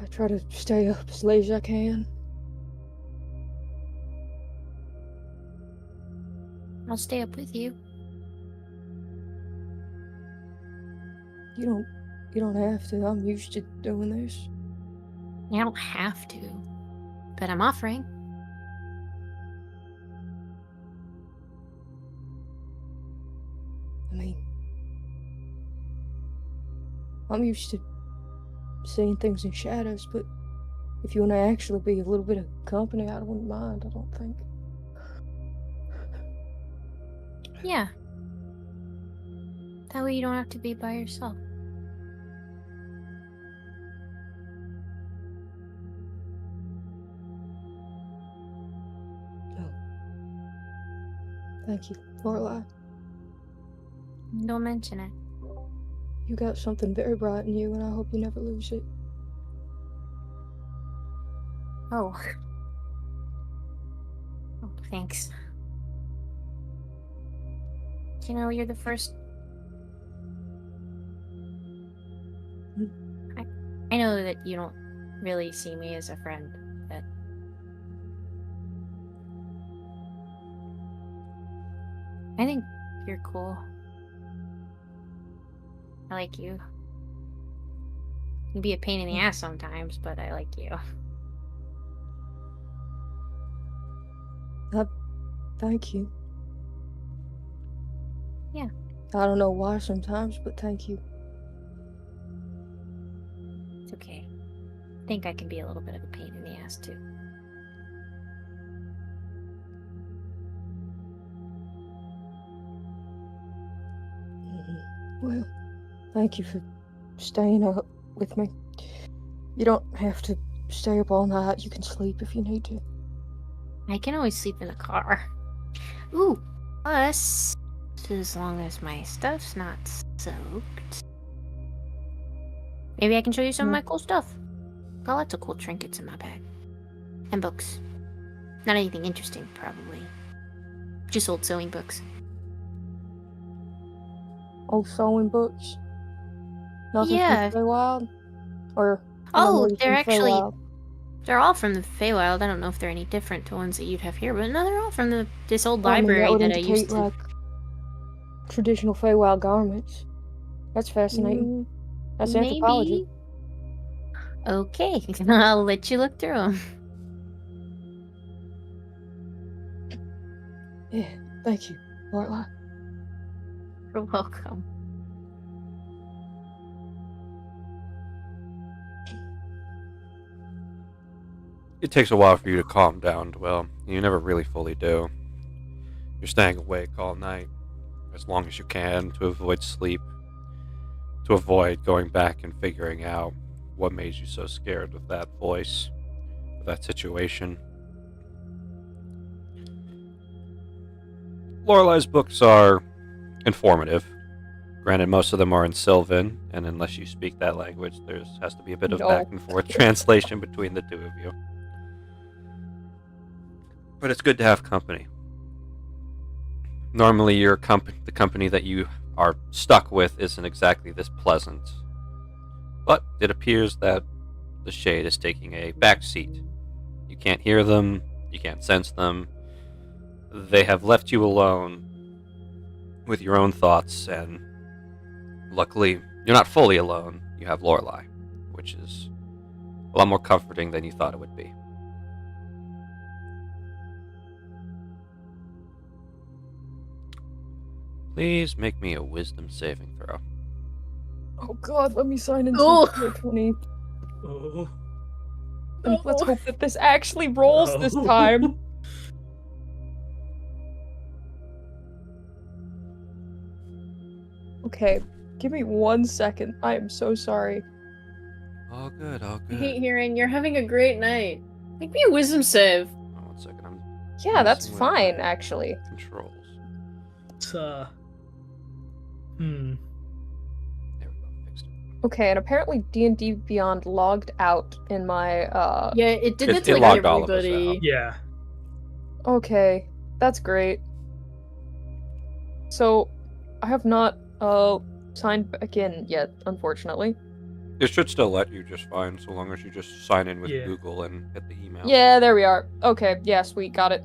[SPEAKER 3] I try to stay up as late as I can.
[SPEAKER 7] I'll stay up with you.
[SPEAKER 3] You don't have to. I'm used to doing this.
[SPEAKER 7] I don't have to, but I'm offering.
[SPEAKER 3] I mean, I'm used to seeing things in shadows, but if you want to actually be a little bit of company, I wouldn't mind, I don't think.
[SPEAKER 7] Yeah. That way you don't have to be by yourself.
[SPEAKER 3] Oh. Thank you, Lorelai.
[SPEAKER 7] Don't mention it.
[SPEAKER 3] You got something very bright in you, and I hope you never lose it.
[SPEAKER 7] Oh. Oh, thanks. You know, you're the first... I know that you don't really see me as a friend, but... I think you're cool. I like you. You can be a pain in the ass sometimes, but I like you.
[SPEAKER 3] Thank you.
[SPEAKER 7] Yeah.
[SPEAKER 3] I don't know why sometimes, but thank you.
[SPEAKER 7] It's okay. I think I can be a little bit of a pain in the ass, too.
[SPEAKER 3] Well, thank you for staying up with me. You don't have to stay up all night. You can sleep if you need to.
[SPEAKER 7] I can always sleep in the car. Ooh, plus, as long as my stuff's not soaked. Maybe I can show you some of my cool stuff. Got lots of cool trinkets in my bag. And books. Not anything interesting, probably. Just old sewing books.
[SPEAKER 3] Old sewing books? Nothing
[SPEAKER 7] Yeah.
[SPEAKER 3] from Feywild? Or
[SPEAKER 7] Oh,
[SPEAKER 3] memories
[SPEAKER 7] they're
[SPEAKER 3] from
[SPEAKER 7] actually...
[SPEAKER 3] Feywild?
[SPEAKER 7] They're all from the Feywild. I don't know if they're any different to ones that you'd have here, but no, they're all from this old
[SPEAKER 3] Well, I mean,
[SPEAKER 7] library
[SPEAKER 3] would
[SPEAKER 7] that I
[SPEAKER 3] indicate,
[SPEAKER 7] used to...
[SPEAKER 3] like, traditional Feywild garments. That's fascinating. That's anthropology.
[SPEAKER 7] Maybe. Okay, I'll let you look through them.
[SPEAKER 3] Yeah, thank you, Lorelai.
[SPEAKER 7] You're welcome.
[SPEAKER 1] It takes a while for you to calm down, well, you never really fully do. You're staying awake all night, as long as you can, to avoid sleep, to avoid going back and figuring out what made you so scared of that voice, of that situation. Lorelai's books are informative. Granted, most of them are in Sylvan, and unless you speak that language, there has to be a bit of
[SPEAKER 3] No.
[SPEAKER 1] back and forth translation between the two of you. But it's good to have company. Normally, the company that you are stuck with isn't exactly this pleasant. But it appears that the shade is taking a back seat. You can't hear them, you can't sense them. They have left you alone with your own thoughts, and luckily, you're not fully alone. You have Lorelai, which is a lot more comforting than you thought it would be. Please make me a wisdom saving throw.
[SPEAKER 3] Oh god, let me sign into
[SPEAKER 7] Oh.
[SPEAKER 3] 20.
[SPEAKER 6] Oh.
[SPEAKER 3] And let's hope that this actually rolls this time. Okay. Give me 1 second. I am so sorry.
[SPEAKER 1] All good, all
[SPEAKER 4] I
[SPEAKER 1] good.
[SPEAKER 4] hate hearing you're having a great night. Make me a wisdom save.
[SPEAKER 1] Oh, 1 second. I'm
[SPEAKER 3] Yeah, that's
[SPEAKER 1] messing with
[SPEAKER 3] fine,
[SPEAKER 1] my
[SPEAKER 3] actually.
[SPEAKER 1] controls.
[SPEAKER 6] It's
[SPEAKER 1] There we go. Fixed it.
[SPEAKER 3] Okay, and apparently D&D Beyond logged out in my,
[SPEAKER 4] Yeah, it did that to
[SPEAKER 1] It
[SPEAKER 4] like
[SPEAKER 1] logged all of us
[SPEAKER 4] everybody.
[SPEAKER 1] out.
[SPEAKER 6] yeah.
[SPEAKER 3] Okay, that's great. So, I have not, signed back in yet, unfortunately.
[SPEAKER 1] It should still let you just fine, so long as you just sign in with
[SPEAKER 6] Yeah.
[SPEAKER 1] Google and hit the email.
[SPEAKER 3] Yeah, there we are. Okay, yeah, sweet, got it.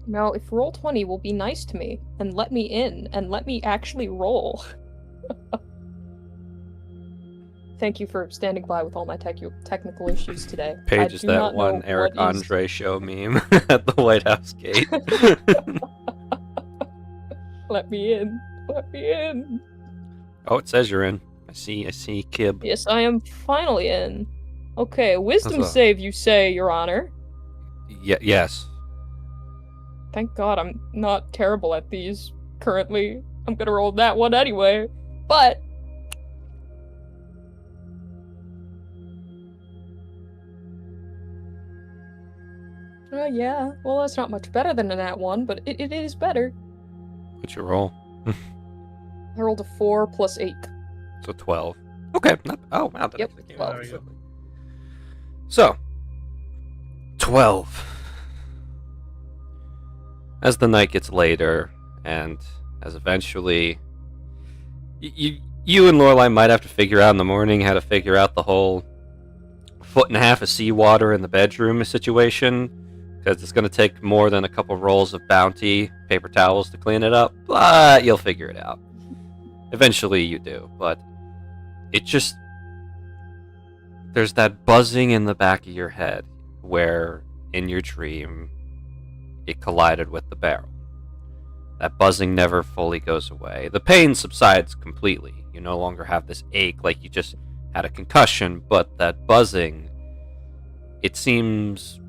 [SPEAKER 3] Now, if Roll20 will be nice to me, and let me in, and let me actually roll. Thank you for standing by with all my technical issues today.
[SPEAKER 1] Paige
[SPEAKER 3] I
[SPEAKER 1] is
[SPEAKER 3] do
[SPEAKER 1] that
[SPEAKER 3] not know
[SPEAKER 1] one Eric
[SPEAKER 3] what is-
[SPEAKER 1] Andre show meme at the White House gate.
[SPEAKER 3] Let me in. Let me in.
[SPEAKER 1] Oh, it says you're in. I see Kib.
[SPEAKER 3] Yes, I am finally in. Okay, wisdom
[SPEAKER 1] Huzzah.
[SPEAKER 3] save, you say, Your Honor.
[SPEAKER 1] Yes.
[SPEAKER 3] Thank God I'm not terrible at these currently. I'm gonna roll that one anyway. But yeah, well, that's not much better than a nat 1, but it is better.
[SPEAKER 1] What's your roll?
[SPEAKER 3] I rolled a 4 plus 8.
[SPEAKER 1] So 12. Okay. Oh, wow. That
[SPEAKER 3] Yep,
[SPEAKER 1] actually came
[SPEAKER 3] 12.
[SPEAKER 1] out quickly. So, 12. As the night gets later, and as eventually... You and Lorelai might have to figure out in the morning how to figure out the whole 1.5 of seawater in the bedroom situation, because it's going to take more than a couple rolls of bounty paper towels to clean it up, but you'll figure it out. Eventually you do, but it just... There's that buzzing in the back of your head where, in your dream, it collided with the barrel. That buzzing never fully goes away. The pain subsides completely. You no longer have this ache like you just had a concussion, but that buzzing, it seems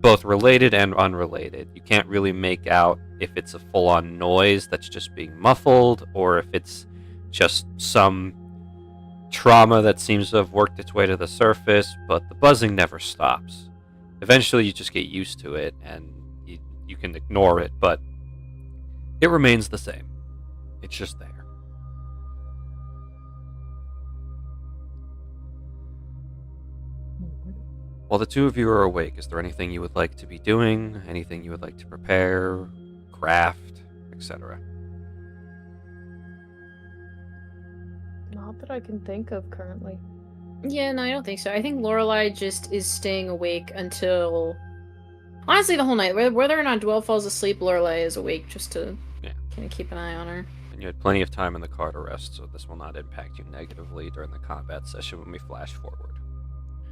[SPEAKER 1] both related and unrelated. You can't really make out if it's a full-on noise that's just being muffled, or if it's just some trauma that seems to have worked its way to the surface, but the buzzing never stops. Eventually you just get used to it, and you can ignore it, but it remains the same. It's just there. While the two of you are awake, is there anything you would like to be doing? Anything you would like to prepare, craft, etc.?
[SPEAKER 3] Not that I can think of currently.
[SPEAKER 4] Yeah, no, I don't think so. I think Lorelai just is staying awake until... Honestly, the whole night. Whether or not Dwell falls asleep, Lorelai is awake just to kind of keep an eye on her.
[SPEAKER 1] And you had plenty of time in the car to rest, so this will not impact you negatively during the combat session when we flash forward.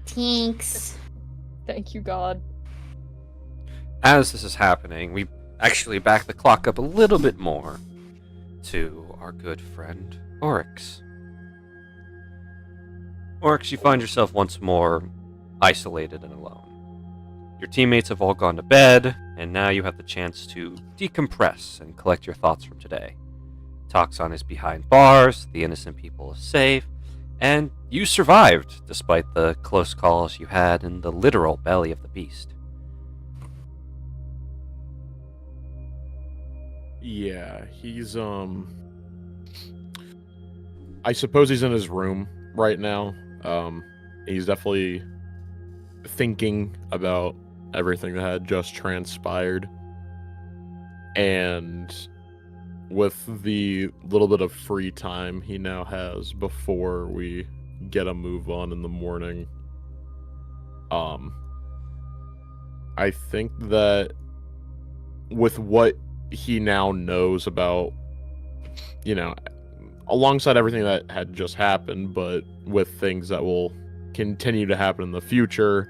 [SPEAKER 7] Thanks.
[SPEAKER 3] Thank you, God.
[SPEAKER 1] As this is happening, we actually back the clock up a little bit more to our good friend, Oryx. Oryx, you find yourself once more isolated and alone. Your teammates have all gone to bed, and now you have the chance to decompress and collect your thoughts from today. Toxon is behind bars, the innocent people is safe, and you survived despite the close calls you had in the literal belly of the beast.
[SPEAKER 2] Yeah, he's I suppose he's in his room right now. He's definitely thinking about everything that had just transpired. And with the little bit of free time he now has before we get a move on in the morning, I think that with what he now knows about, alongside everything that had just happened, but with things that will continue to happen in the future,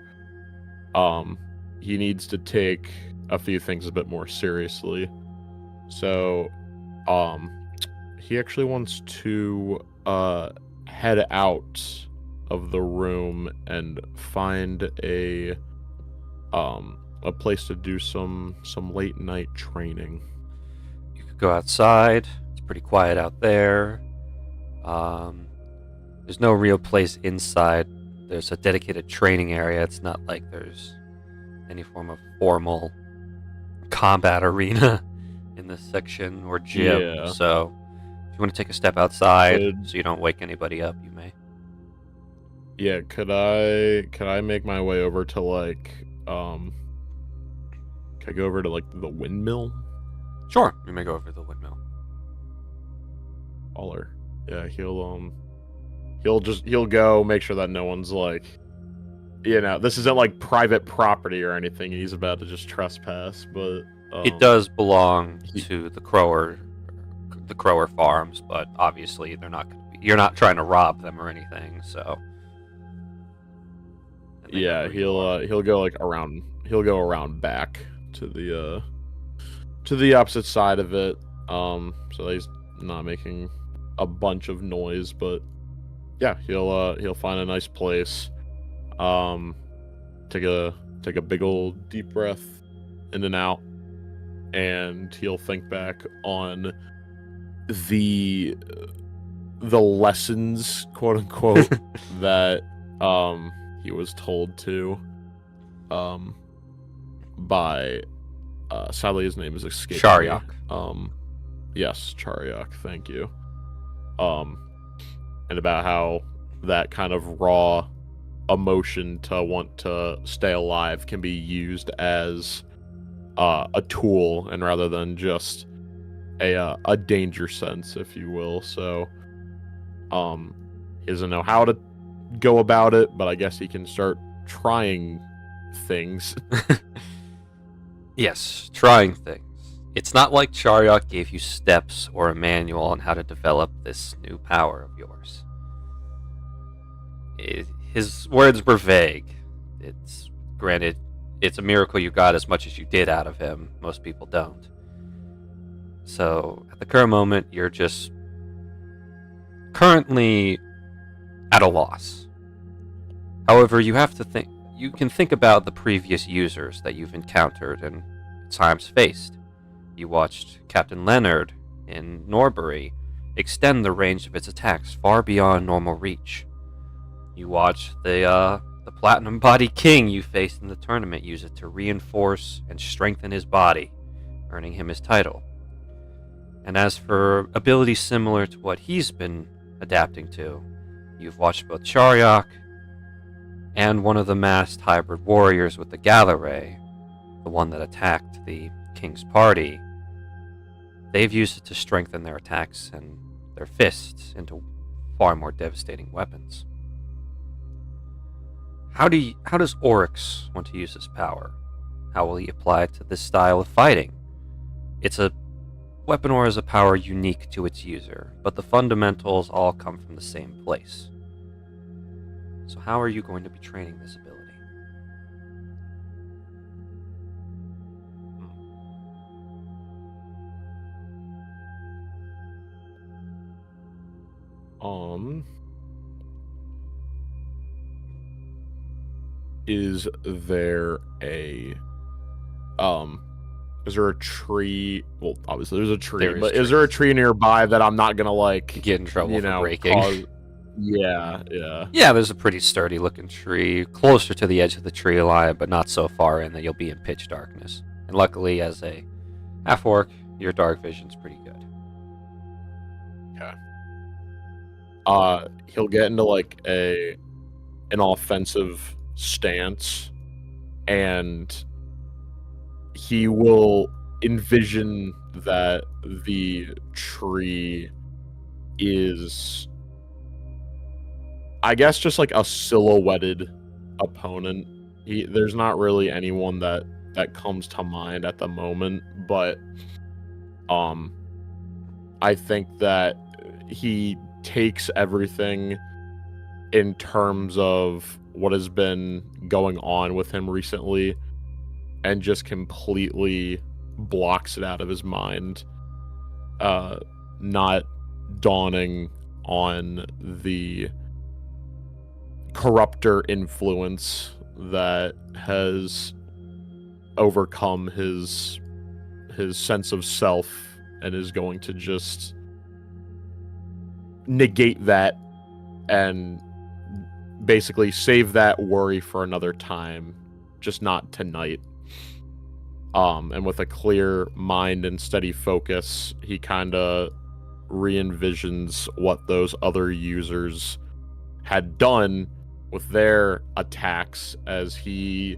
[SPEAKER 2] he needs to take a few things a bit more seriously. So, he actually wants to head out of the room and find a place to do some late night training.
[SPEAKER 1] You could go outside. It's pretty quiet out there. There's no real place inside. There's a dedicated training area. It's not like there's any form of formal combat arena in this section or gym.
[SPEAKER 2] Yeah.
[SPEAKER 1] So if you want to take a step outside
[SPEAKER 2] Could-
[SPEAKER 1] so you don't wake anybody up, you may.
[SPEAKER 2] Yeah, could I make my way over to like could I go over to like the windmill?
[SPEAKER 1] Sure, you may go over to the windmill.
[SPEAKER 2] Baller. Yeah, he'll go make sure that no one's like, this isn't like private property or anything he's about to just trespass, but
[SPEAKER 1] It does belong to the Crower farms, but obviously they're not gonna be, you're not trying to rob them or anything, so and they know
[SPEAKER 2] Yeah,
[SPEAKER 1] who you are.
[SPEAKER 2] he'll go like around. He'll go around back to the opposite side of it. So that he's not making a bunch of noise, but yeah, he'll find a nice place. Take a big old deep breath in and out, and he'll think back on the lessons, quote unquote, that he was told to by sadly his name is escaping me.
[SPEAKER 1] Sharyak.
[SPEAKER 2] Yes, Charyak, thank you. And about how that kind of raw emotion to want to stay alive can be used as a tool, and rather than just a danger sense, if you will. So he doesn't know how to go about it, but I guess he can start trying things.
[SPEAKER 1] Yes, trying things. It's not like Charyak gave you steps or a manual on how to develop this new power of yours. His words were vague. It's granted, it's a miracle you got as much as you did out of him. Most people don't. So, at the current moment, you're just currently at a loss. However, you can think about the previous users that you've encountered and times faced. You watched Captain Leonard in Norbury extend the range of its attacks far beyond normal reach. You watched the Platinum Body King you faced in the tournament use it to reinforce and strengthen his body, earning him his title. And as for abilities similar to what he's been adapting to, you've watched both Charyak and one of the masked hybrid warriors with the Galaray, the one that attacked the King's party. They've used it to strengthen their attacks and their fists into far more devastating weapons. How does Oryx want to use his power? How will he apply it to this style of fighting? Weapon Aura is a power unique to its user, but the fundamentals all come from the same place. So how are you going to be training this ability?
[SPEAKER 2] Is there a tree? Well, obviously there's a tree,
[SPEAKER 1] There is
[SPEAKER 2] but is there a
[SPEAKER 1] trees.
[SPEAKER 2] tree nearby that I'm not gonna like
[SPEAKER 1] Get in trouble for breaking.
[SPEAKER 2] cause- Yeah.
[SPEAKER 1] Yeah, there's a pretty sturdy looking tree, closer to the edge of the tree line, but not so far in that you'll be in pitch darkness. And luckily, as a half-orc, your dark vision's pretty good.
[SPEAKER 2] He'll get into like an offensive stance, and he will envision that the tree is, I guess, just like a silhouetted opponent. There's not really anyone that comes to mind at the moment, but I think that he takes everything in terms of what has been going on with him recently and just completely blocks it out of his mind. Not dawning on the corrupter influence that has overcome his sense of self and is going to just negate that and basically save that worry for another time, just not tonight. And with a clear mind and steady focus, he kind of re-envisions what those other users had done with their attacks as he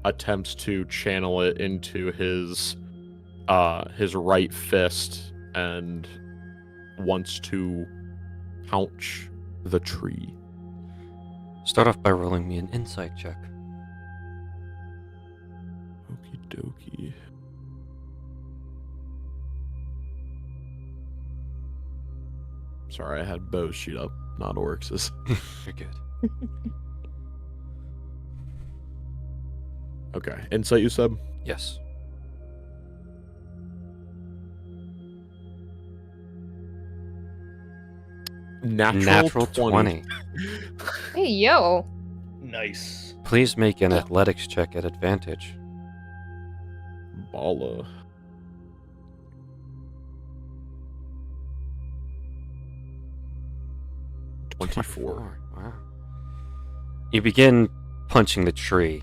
[SPEAKER 2] attempts to channel it into his right fist and wants to pounce the tree.
[SPEAKER 1] Start off by rolling me an insight check.
[SPEAKER 2] Okie dokie. Sorry, I had Bo's sheet up, not Oryx's.
[SPEAKER 1] You're good.
[SPEAKER 2] Okay, insight you said?
[SPEAKER 1] Yes.
[SPEAKER 2] Natural
[SPEAKER 1] 20.
[SPEAKER 3] Hey, yo.
[SPEAKER 6] Nice.
[SPEAKER 1] Please make an athletics check at advantage.
[SPEAKER 2] Balla. $24.
[SPEAKER 1] Wow. You begin punching the tree.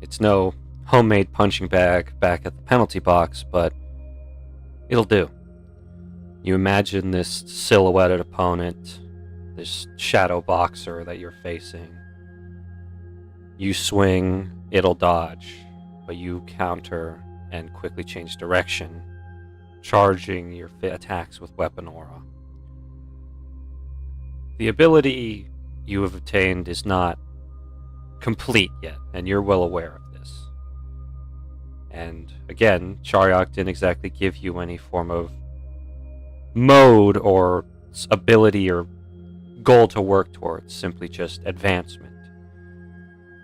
[SPEAKER 1] It's no homemade punching bag back at the penalty box, but it'll do. You imagine this silhouetted opponent, this shadow boxer that you're facing. You swing, it'll dodge, but you counter and quickly change direction, charging your attacks with weapon aura. The ability you have obtained is not complete yet, and you're well aware of this. And again, Chariok didn't exactly give you any form of mode or ability or goal to work towards, simply just advancement.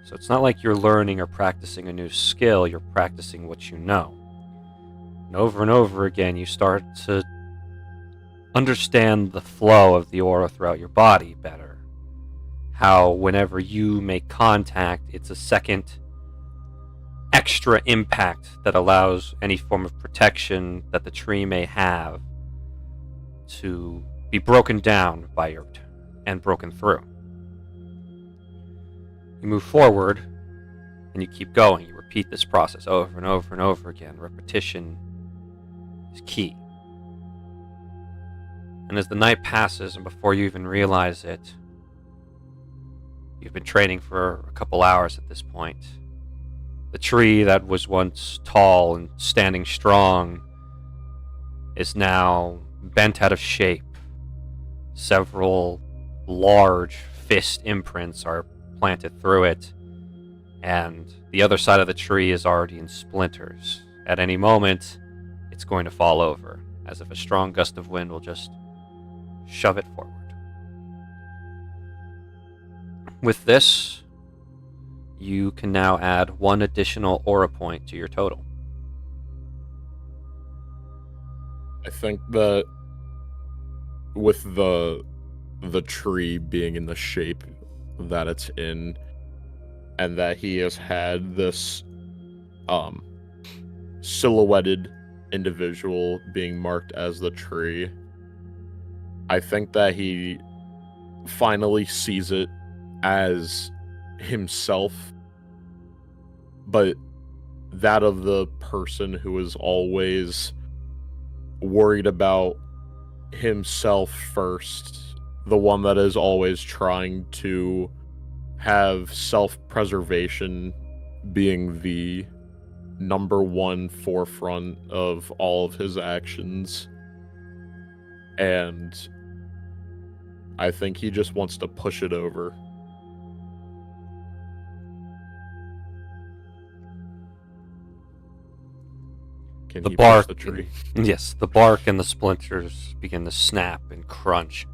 [SPEAKER 1] So it's not like you're learning or practicing a new skill, you're practicing what you know. And over again, you start to understand the flow of the aura throughout your body better. How whenever you make contact, it's a second extra impact that allows any form of protection that the tree may have to be broken down by your and broken through. You move forward and you keep going. You repeat this process over and over again. Repetition is key. And as the night passes and before you even realize it, you've been training for a couple hours at this point. The tree that was once tall and standing strong is now bent out of shape. Several large fist imprints are planted through it, and the other side of the tree is already in splinters. At any moment, it's going to fall over, as if a strong gust of wind will just shove it forward. With this, you can now add one additional aura point to your total.
[SPEAKER 2] I think that with the tree being in the shape that it's in, and that he has had this silhouetted individual being marked as the tree, I think that he finally sees it as himself, but that of the person who is always worried about himself first, the one that is always trying to have self-preservation being the number one forefront of all of his actions. And I think he just wants to push it over. Can
[SPEAKER 1] The
[SPEAKER 2] he
[SPEAKER 1] bark,
[SPEAKER 2] push the tree?
[SPEAKER 1] Yes, the bark and the splinters begin to snap and crunch,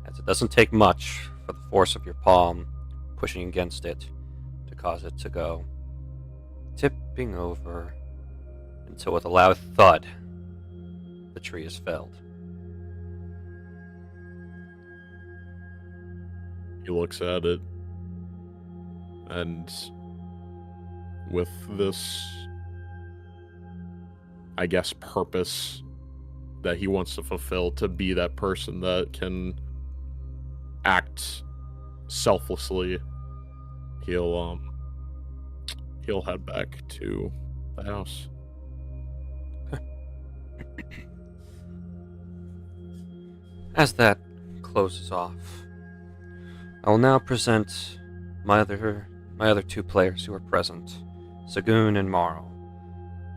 [SPEAKER 1] as it doesn't take much for the force of your palm pushing against it to cause it to go tipping over until with a loud thud, the tree is felled.
[SPEAKER 2] He looks at it, and with this, I guess, purpose that he wants to fulfill, to be that person that can act selflessly, he'll head back to the house.
[SPEAKER 1] As that closes off, I will now present my other two players who are present, Sagoon and Marl.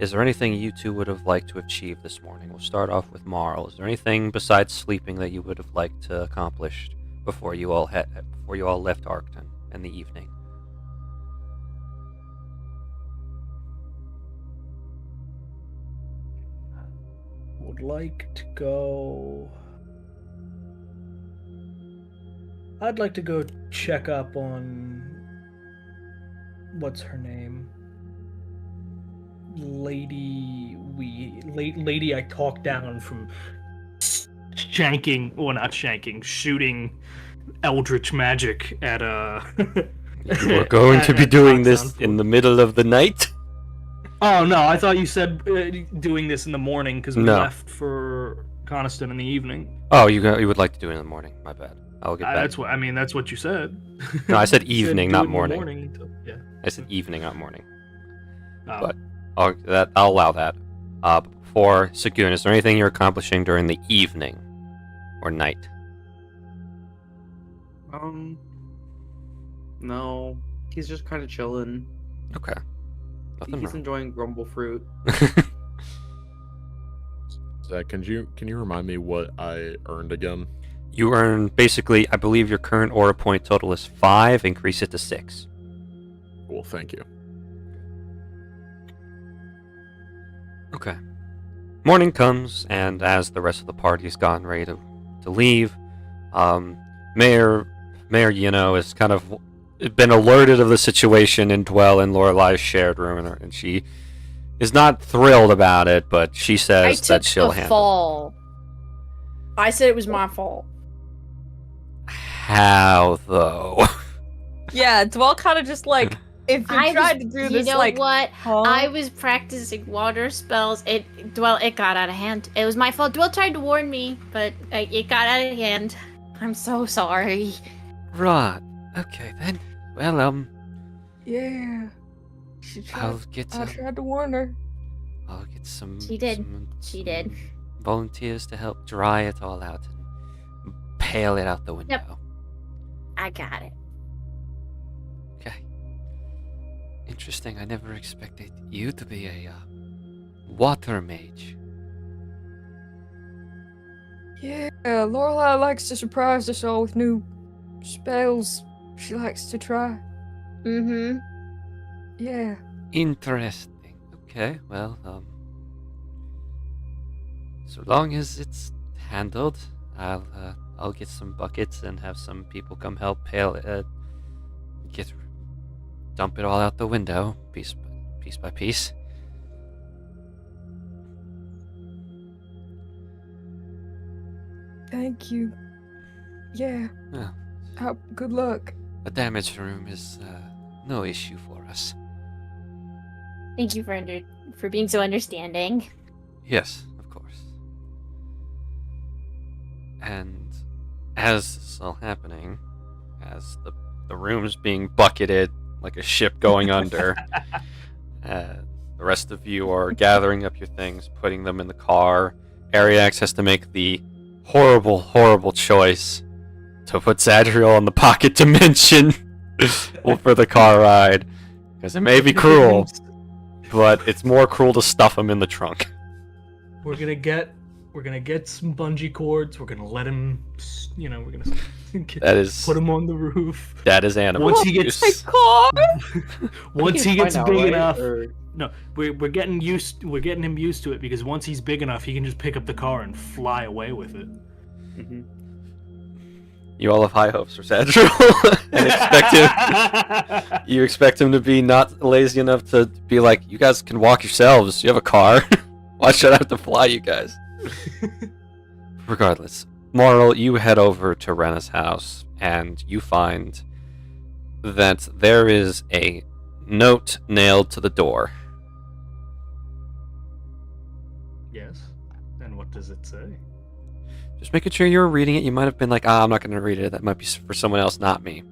[SPEAKER 1] Is there anything you two would have liked to achieve this morning? We'll start off with Marl. Is there anything besides sleeping that you would have liked to accomplish before you all left Arcton in the evening?
[SPEAKER 6] Would like to go. I'd like to go check up on what's her name? Lady I talked down from shooting eldritch magic at
[SPEAKER 1] You are going to be doing this in the middle of the night?
[SPEAKER 6] Oh no, I thought you said doing this in the morning because we left for Coniston in the evening.
[SPEAKER 1] Oh, you would like to do it in the morning. My bad. I'll get back.
[SPEAKER 6] That's what you said.
[SPEAKER 1] No, I said
[SPEAKER 6] You
[SPEAKER 1] evening,
[SPEAKER 6] do
[SPEAKER 1] not
[SPEAKER 6] it in the
[SPEAKER 1] morning.
[SPEAKER 6] Yeah.
[SPEAKER 1] I said evening, not morning.
[SPEAKER 6] Oh.
[SPEAKER 1] But I'll allow that. For Sagoon, is there anything you're accomplishing during the evening or night?
[SPEAKER 5] No. He's just kind of chilling.
[SPEAKER 1] Okay. Nothing
[SPEAKER 5] He's
[SPEAKER 1] wrong.
[SPEAKER 5] enjoying grumble fruit.
[SPEAKER 2] Zach, can you remind me what I earned again?
[SPEAKER 1] You earn, basically, I believe your current aura point total is 5, increase it to 6.
[SPEAKER 2] Cool, thank you.
[SPEAKER 1] Okay. Morning comes, and as the rest of the party's gone ready to leave, Mayor Yino has kind of been alerted of the situation and dwell in Lorelai's shared room, and she is not thrilled about it, but she says that she'll handle
[SPEAKER 4] fall. I said it was my fault.
[SPEAKER 1] it. How, though?
[SPEAKER 3] Yeah, Dwell kind of just like, if you tried to do this,
[SPEAKER 7] you know
[SPEAKER 3] like,
[SPEAKER 7] what?
[SPEAKER 3] huh?
[SPEAKER 7] I was practicing water spells. It got out of hand. It was my fault. Dwell tried to warn me, but it got out of hand. I'm so sorry.
[SPEAKER 1] Right. Okay, then. Well,
[SPEAKER 3] Yeah.
[SPEAKER 1] I'll get
[SPEAKER 3] I tried to warn her.
[SPEAKER 1] I'll get some...
[SPEAKER 7] She did.
[SPEAKER 1] some
[SPEAKER 7] did.
[SPEAKER 1] volunteers to help dry it all out and pale it out the window.
[SPEAKER 7] Yep. I got it.
[SPEAKER 1] Okay. Interesting. I never expected you to be a water mage.
[SPEAKER 3] Yeah, Lorelai likes to surprise us all with new spells she likes to try.
[SPEAKER 7] Mm-hmm.
[SPEAKER 3] Yeah.
[SPEAKER 1] Interesting. Okay, well, so long as it's handled, I'll get some buckets and have some people come help dump it all out the window, piece by piece.
[SPEAKER 3] Thank you. Yeah.
[SPEAKER 1] Yeah.
[SPEAKER 3] Good luck.
[SPEAKER 1] A damaged room is no issue for us.
[SPEAKER 7] Thank you for being so understanding.
[SPEAKER 1] Yes, of course. And as this is all happening, as the room's being bucketed like a ship going under, the rest of you are gathering up your things, putting them in the car. Ariax has to make the horrible, horrible choice to put Zadriel on the pocket dimension for the car ride. Because it may be cruel, but it's more cruel to stuff him in the trunk.
[SPEAKER 6] We're gonna get some bungee cords. We're gonna let him, we're gonna put him on the roof.
[SPEAKER 1] That is animal
[SPEAKER 6] Once he
[SPEAKER 1] abuse.
[SPEAKER 6] gets once he gets big enough.
[SPEAKER 5] Or...
[SPEAKER 6] No, we're getting him used to it, because once he's big enough, he can just pick up the car and fly away with it.
[SPEAKER 5] Mm-hmm.
[SPEAKER 1] You all have high hopes for Zadriel, and you expect him to be not lazy enough to be like, you guys can walk yourselves. You have a car. Why should I have to fly you guys? Regardless, Marl, you head over to Rena's house, and you find that there is a note nailed to the door.
[SPEAKER 6] Yes. And what does it say?
[SPEAKER 1] Just making sure you were reading it. You might have been like, I'm not going to read it. That might be for someone else, not me.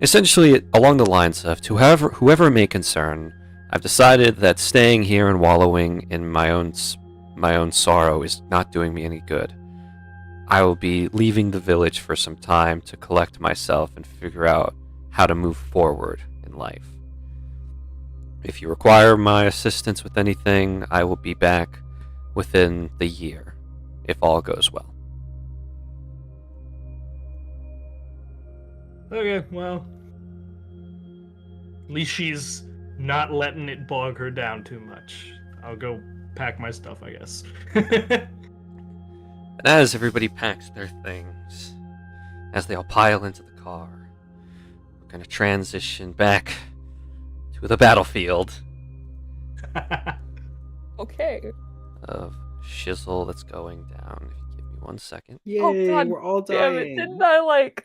[SPEAKER 1] Essentially, along the lines of, to whoever it may concern, I've decided that staying here and wallowing in my own sorrow is not doing me any good. I will be leaving the village for some time to collect myself and figure out how to move forward in life. If you require my assistance with anything, I will be back within the year, if all goes well.
[SPEAKER 6] Okay, well. At least she's not letting it bog her down too much. I'll go pack my stuff, I guess.
[SPEAKER 1] And as everybody packs their things, as they all pile into the car, we're going to transition back to the battlefield
[SPEAKER 3] Okay.
[SPEAKER 1] of shizzle that's going down. If you give me 1 second.
[SPEAKER 5] Yay,
[SPEAKER 3] Oh, God
[SPEAKER 5] we're all
[SPEAKER 3] Damn
[SPEAKER 5] dying.
[SPEAKER 3] it!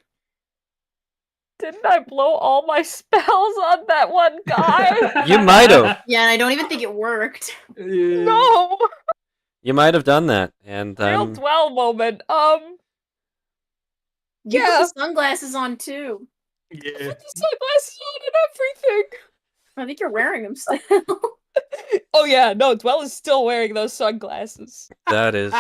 [SPEAKER 3] Didn't I blow all my spells on that one guy?
[SPEAKER 1] You might have.
[SPEAKER 7] Yeah, and I don't even think it worked.
[SPEAKER 3] No.
[SPEAKER 1] You might have done that. And
[SPEAKER 3] Real dwell moment.
[SPEAKER 7] You
[SPEAKER 3] Yeah.
[SPEAKER 7] put the sunglasses on too.
[SPEAKER 6] Yeah.
[SPEAKER 3] Put the sunglasses on and everything.
[SPEAKER 7] I think you're wearing them still.
[SPEAKER 3] Oh yeah, no, Dwell is still wearing those sunglasses.
[SPEAKER 1] that is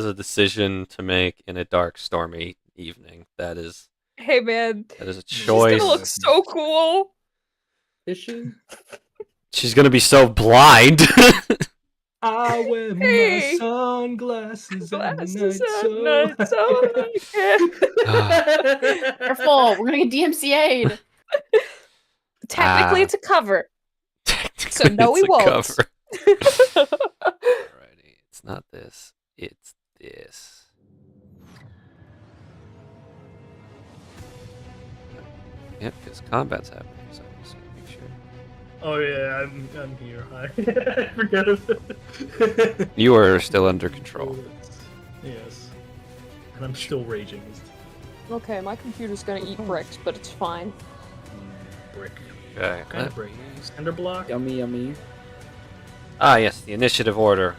[SPEAKER 1] a decision to make in a dark, stormy evening. That is
[SPEAKER 3] Hey man,
[SPEAKER 1] a
[SPEAKER 3] she's
[SPEAKER 1] choice.
[SPEAKER 3] gonna look so cool.
[SPEAKER 5] Is she?
[SPEAKER 1] She's gonna be so blind.
[SPEAKER 6] I wear
[SPEAKER 3] Hey.
[SPEAKER 6] my sunglasses
[SPEAKER 3] Glasses
[SPEAKER 6] at
[SPEAKER 3] at
[SPEAKER 6] night,
[SPEAKER 3] night, so I
[SPEAKER 7] Careful, we're gonna get DMCA'd.
[SPEAKER 3] Technically,
[SPEAKER 1] Ah.
[SPEAKER 3] it's a cover.
[SPEAKER 1] Technically,
[SPEAKER 3] no, we
[SPEAKER 1] it's a
[SPEAKER 3] won't.
[SPEAKER 1] cover. Alrighty, it's not this. It's this. Yep, because combat's happening. So I'm just gonna make sure.
[SPEAKER 6] Oh yeah, I'm here. Hi. I forgot of it.
[SPEAKER 1] You are still under control.
[SPEAKER 6] Yes. And I'm still raging.
[SPEAKER 3] Okay, my computer's gonna eat bricks, but it's fine.
[SPEAKER 6] Brick.
[SPEAKER 1] Okay.
[SPEAKER 6] What kind of brick? Cinder block?
[SPEAKER 5] Yummy, yummy.
[SPEAKER 1] Ah, yes, the initiative order.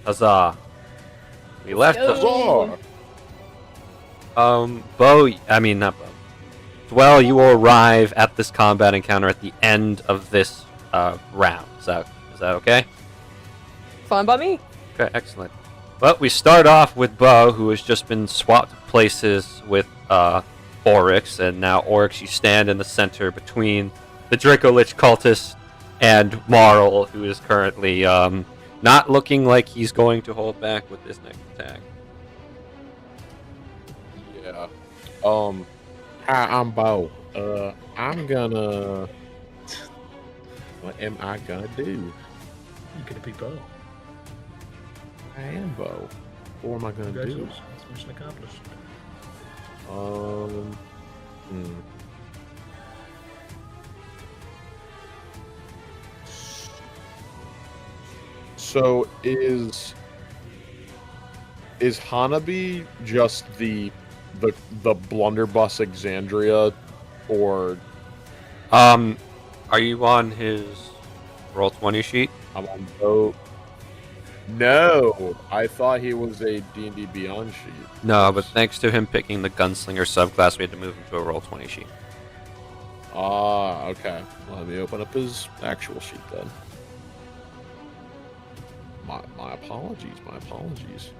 [SPEAKER 1] Huzzah! We left the
[SPEAKER 3] go.
[SPEAKER 1] not Bo. Well, you will arrive at this combat encounter at the end of this round. Is that okay?
[SPEAKER 3] Fine by me.
[SPEAKER 1] Okay, excellent. Well, we start off with Bo, who has just been swapped places with Oryx, and now Oryx, you stand in the center between the Draco-Lich cultist and Marl, who is currently not looking like he's going to hold back with this next attack.
[SPEAKER 2] Yeah. Hi, I'm Bo. I'm gonna. What am I gonna do?
[SPEAKER 6] You're gonna be Bo.
[SPEAKER 2] I am Bo. What am I gonna do?
[SPEAKER 6] Congratulations. Mission accomplished.
[SPEAKER 2] Hmm. So is Hanabi just the blunderbuss Exandria, or
[SPEAKER 1] Are you on his roll 20 sheet?
[SPEAKER 2] I'm on Bo? No, I thought he was a D&D Beyond sheet.
[SPEAKER 1] No, but thanks to him picking the gunslinger subclass, we had to move him to a roll 20 sheet.
[SPEAKER 2] Ah, okay. Let me open up his actual sheet then. My apologies. My apologies.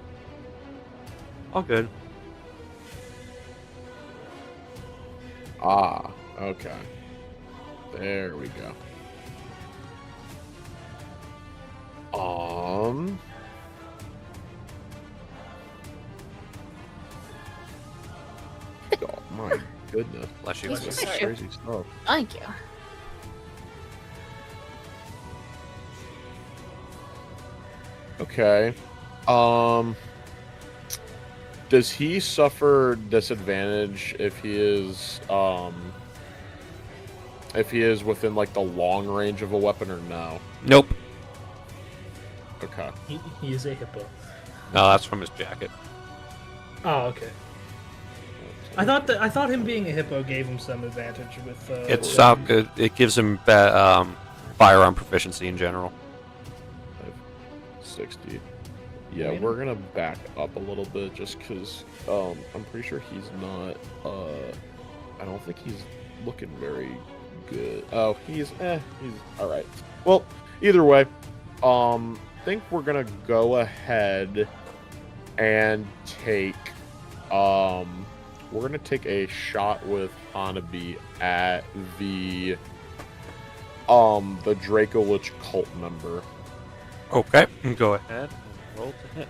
[SPEAKER 1] All good.
[SPEAKER 2] Ah, okay. There we go. Oh my goodness.
[SPEAKER 1] Bless you.
[SPEAKER 7] Bless
[SPEAKER 2] That's
[SPEAKER 7] you.
[SPEAKER 2] crazy stuff.
[SPEAKER 7] Thank you.
[SPEAKER 2] Okay. Does he suffer disadvantage if he is within like the long range of a weapon, or no?
[SPEAKER 1] Nope.
[SPEAKER 2] Okay.
[SPEAKER 6] He is a hippo.
[SPEAKER 1] No, that's from his jacket.
[SPEAKER 6] Oh, okay. I thought him being a hippo gave him some advantage with.
[SPEAKER 1] It's good. It gives him firearm proficiency in general.
[SPEAKER 2] 60. Yeah, we're gonna back up a little bit just because I'm pretty sure he's not. I don't think he's looking very good. Oh, he's all right. Well, either way, think we're gonna go ahead and take we're gonna take a shot with Hanabi at the Draco-Lich Cult member.
[SPEAKER 1] Okay, go ahead and roll to hit.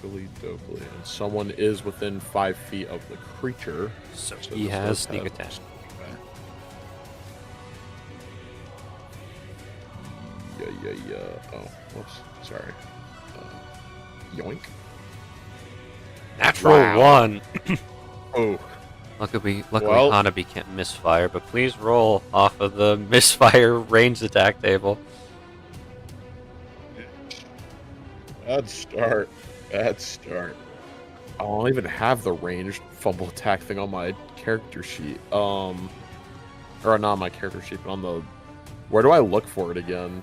[SPEAKER 2] Dokily, and someone is within 5 feet of the creature.
[SPEAKER 1] So
[SPEAKER 2] So
[SPEAKER 1] he
[SPEAKER 2] this
[SPEAKER 1] has
[SPEAKER 2] does
[SPEAKER 1] sneak
[SPEAKER 2] have
[SPEAKER 1] attack.
[SPEAKER 2] Yeah. Oh, whoops. Sorry. Yoink.
[SPEAKER 1] Natural
[SPEAKER 2] Wow.
[SPEAKER 1] 1.
[SPEAKER 2] Oh.
[SPEAKER 1] Luckily,
[SPEAKER 2] Well-
[SPEAKER 1] Hanabi can't misfire, but please roll off of the misfire ranged attack table.
[SPEAKER 2] Bad start. I don't even have the ranged fumble attack thing on my character sheet. Or not on my character sheet, but on the. Where do I look for it again?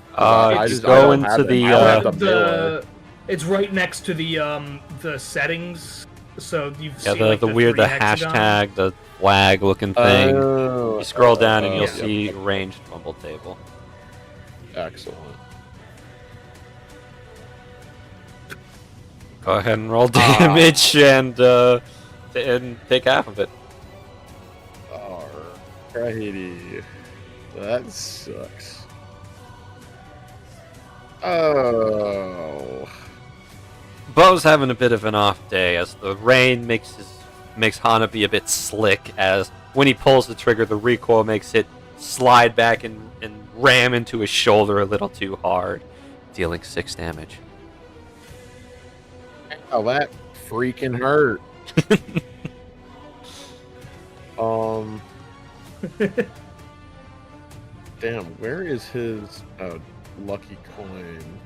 [SPEAKER 1] Just go
[SPEAKER 2] don't have
[SPEAKER 1] into
[SPEAKER 2] it.
[SPEAKER 1] the,
[SPEAKER 2] I don't have the melee.
[SPEAKER 6] It's right next to the settings. So you've
[SPEAKER 1] Yeah,
[SPEAKER 6] seen like,
[SPEAKER 1] the weird,
[SPEAKER 6] three
[SPEAKER 1] the
[SPEAKER 6] hexagons.
[SPEAKER 1] hashtag, the flag looking thing. You scroll down and you'll
[SPEAKER 2] yeah.
[SPEAKER 1] see ranged fumble table.
[SPEAKER 2] Excellent.
[SPEAKER 1] Go ahead and roll damage and take half of it.
[SPEAKER 2] Alrighty. That sucks. Oh.
[SPEAKER 1] Bo's having a bit of an off day as the rain makes Hanabi a bit slick, as when he pulls the trigger, the recoil makes it slide back and ram into his shoulder a little too hard, dealing 6 damage.
[SPEAKER 2] Oh, that freaking hurt. Damn, where is his lucky coin?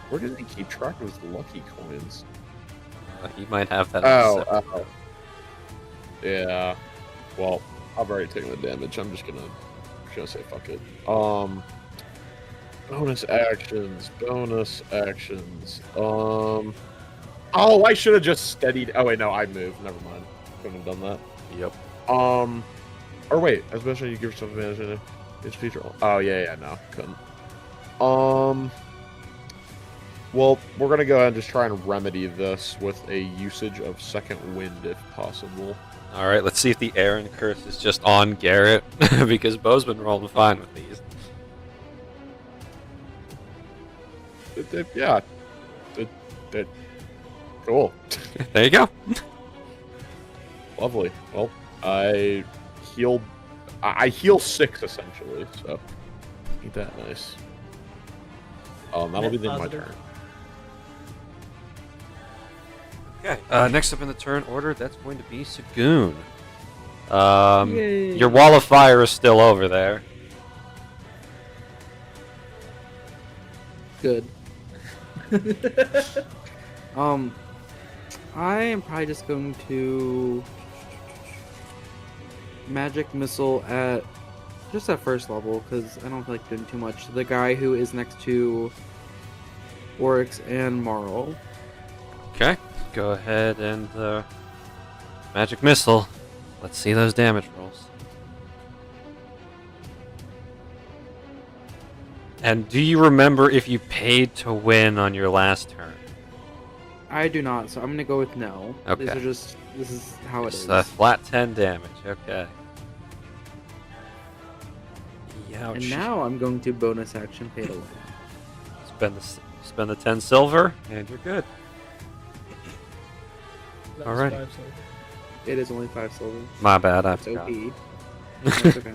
[SPEAKER 2] Where does he keep track of his lucky coins?
[SPEAKER 1] You might have that.
[SPEAKER 2] Oh. Yeah. Well, I've already taken the damage. I'm just gonna say fuck it. Bonus actions. Oh, I should have just steadied. Oh wait, no, I moved. Never mind. Couldn't have done that.
[SPEAKER 1] Yep.
[SPEAKER 2] Or wait, especially you give yourself advantage in it's feature. Oh yeah, no, couldn't. Well, we're gonna go ahead and just try and remedy this with a usage of second wind, if possible.
[SPEAKER 1] All right, let's see if the Aaron curse is just on Garrett, because Bo's been rolling fine with these.
[SPEAKER 2] Yeah. Cool.
[SPEAKER 1] There you go.
[SPEAKER 2] Lovely. Well, I heal 6 essentially, so ain't that nice. That'll be the end of my
[SPEAKER 6] Positive.
[SPEAKER 2] turn.
[SPEAKER 1] Okay. Next up in the turn order, that's going to be Sagoon.
[SPEAKER 5] Yay.
[SPEAKER 1] Your wall of fire is still over there.
[SPEAKER 5] Good. I am probably just going to magic missile at first level because I don't feel like doing too much. The guy who is next to Oryx and Marl.
[SPEAKER 1] Okay. Go ahead and magic missile. Let's see those damage rolls. And do you remember if you paid to win on your last turn?
[SPEAKER 5] I do not, so I'm gonna go with no.
[SPEAKER 1] Okay.
[SPEAKER 5] This is how it
[SPEAKER 1] It's
[SPEAKER 5] is.
[SPEAKER 1] flat 10 damage. Okay. Ouch.
[SPEAKER 5] And now I'm going to bonus action pay to win.
[SPEAKER 1] Spend the 10 silver, and you're good.
[SPEAKER 6] That was
[SPEAKER 1] Alrighty.
[SPEAKER 6] 5 silver.
[SPEAKER 5] It is only 5 silver.
[SPEAKER 1] My bad, I
[SPEAKER 5] It's
[SPEAKER 1] forgot.
[SPEAKER 5] OP. That's okay.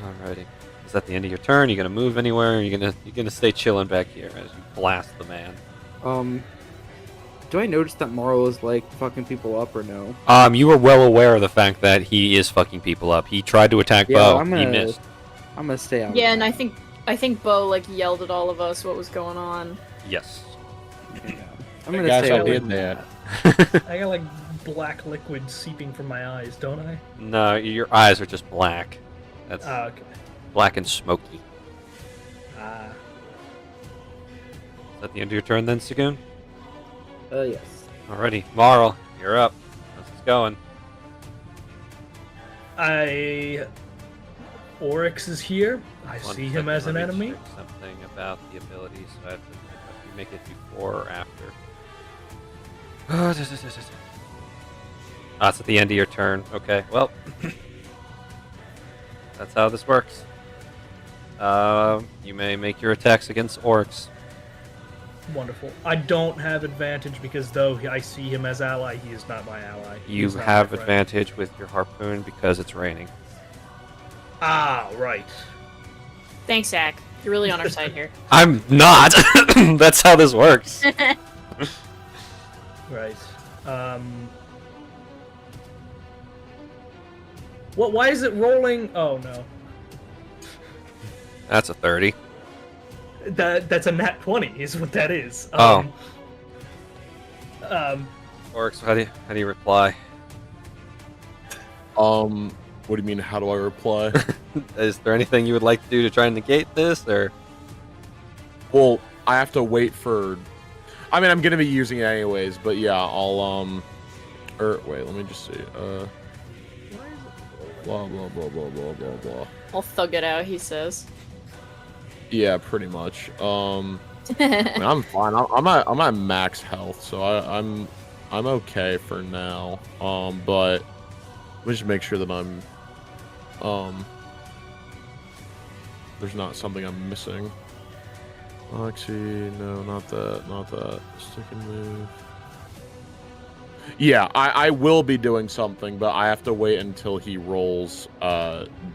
[SPEAKER 1] Alrighty. Is that the end of your turn? You gonna move anywhere? Or you gonna stay chilling back here as you blast the man?
[SPEAKER 5] Do I notice that Marl is like fucking people up or no?
[SPEAKER 1] You were well aware of the fact that he is fucking people up. He tried to attack
[SPEAKER 5] Yeah,
[SPEAKER 1] Bo.
[SPEAKER 5] I'm
[SPEAKER 1] He
[SPEAKER 5] gonna-
[SPEAKER 1] missed.
[SPEAKER 5] I'm gonna stay out.
[SPEAKER 4] Yeah,
[SPEAKER 5] of
[SPEAKER 4] and
[SPEAKER 5] that.
[SPEAKER 4] I think Bo like yelled at all of us what was going on.
[SPEAKER 1] Yes.
[SPEAKER 5] I'm gonna
[SPEAKER 2] Guess
[SPEAKER 5] say
[SPEAKER 2] I
[SPEAKER 5] I
[SPEAKER 2] did
[SPEAKER 5] wouldn't.
[SPEAKER 2] that.
[SPEAKER 8] I got like black liquid seeping from my eyes, don't I?
[SPEAKER 1] No, your eyes are just black. That's
[SPEAKER 8] Okay.
[SPEAKER 1] black and smoky.
[SPEAKER 8] Ah.
[SPEAKER 1] Is that the end of your turn then, Sagoon?
[SPEAKER 5] Yes.
[SPEAKER 1] Alrighty, Marl, you're up. How's this going?
[SPEAKER 8] Oryx is here. I
[SPEAKER 1] One
[SPEAKER 8] see him
[SPEAKER 1] second,
[SPEAKER 8] as an
[SPEAKER 1] let me
[SPEAKER 8] enemy.
[SPEAKER 1] check something about the abilities. So I have to think if you make it before or after. It's at the end of your turn. Okay, well, that's how this works. You may make your attacks against Oryx.
[SPEAKER 8] Wonderful. I don't have advantage because though I see him as ally, he is not my ally.
[SPEAKER 1] You
[SPEAKER 8] He's not
[SPEAKER 1] have
[SPEAKER 8] my friend.
[SPEAKER 1] advantage with your harpoon because it's raining.
[SPEAKER 8] Ah, right.
[SPEAKER 4] Thanks, Zach. You're really on our side here.
[SPEAKER 1] I'm not. That's how this works.
[SPEAKER 8] Right. What? Why is it rolling? Oh no.
[SPEAKER 1] That's a 30.
[SPEAKER 8] That's a nat 20 is what that is.
[SPEAKER 1] Oryx, how do you reply?
[SPEAKER 2] What do you mean? How do I reply?
[SPEAKER 1] Is there anything you would like to do to try and negate this, or?
[SPEAKER 2] Well, I have to wait for. I mean, I'm gonna be using it anyways, but yeah, I'll wait, let me just see. Blah blah blah blah blah blah blah.
[SPEAKER 4] I'll thug it out, he says.
[SPEAKER 2] Yeah, pretty much. I mean, I'm fine. I'm at max health, so I'm okay for now. But let me just make sure that I'm there's not something I'm missing. Actually, no, not that. Stick and move. Yeah, I will be doing something, but I have to wait until he rolls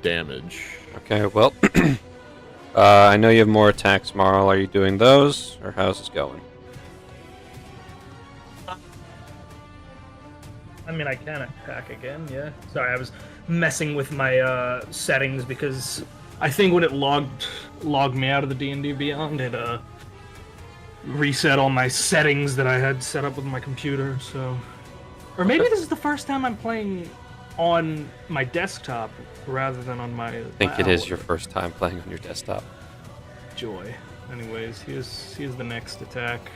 [SPEAKER 2] damage.
[SPEAKER 1] Okay, well, I know you have more attacks, Marl. Are you doing those, or how's this going?
[SPEAKER 8] I mean, I can attack again. Yeah. Sorry, I was messing with my settings because I think when it logged me out of the D&D Beyond, it reset all my settings that I had set up with my computer. So, or maybe this is the first time I'm playing on my desktop rather than on my.
[SPEAKER 1] I think it is your first time playing on your desktop.
[SPEAKER 8] Joy. Anyways, here's the next attack.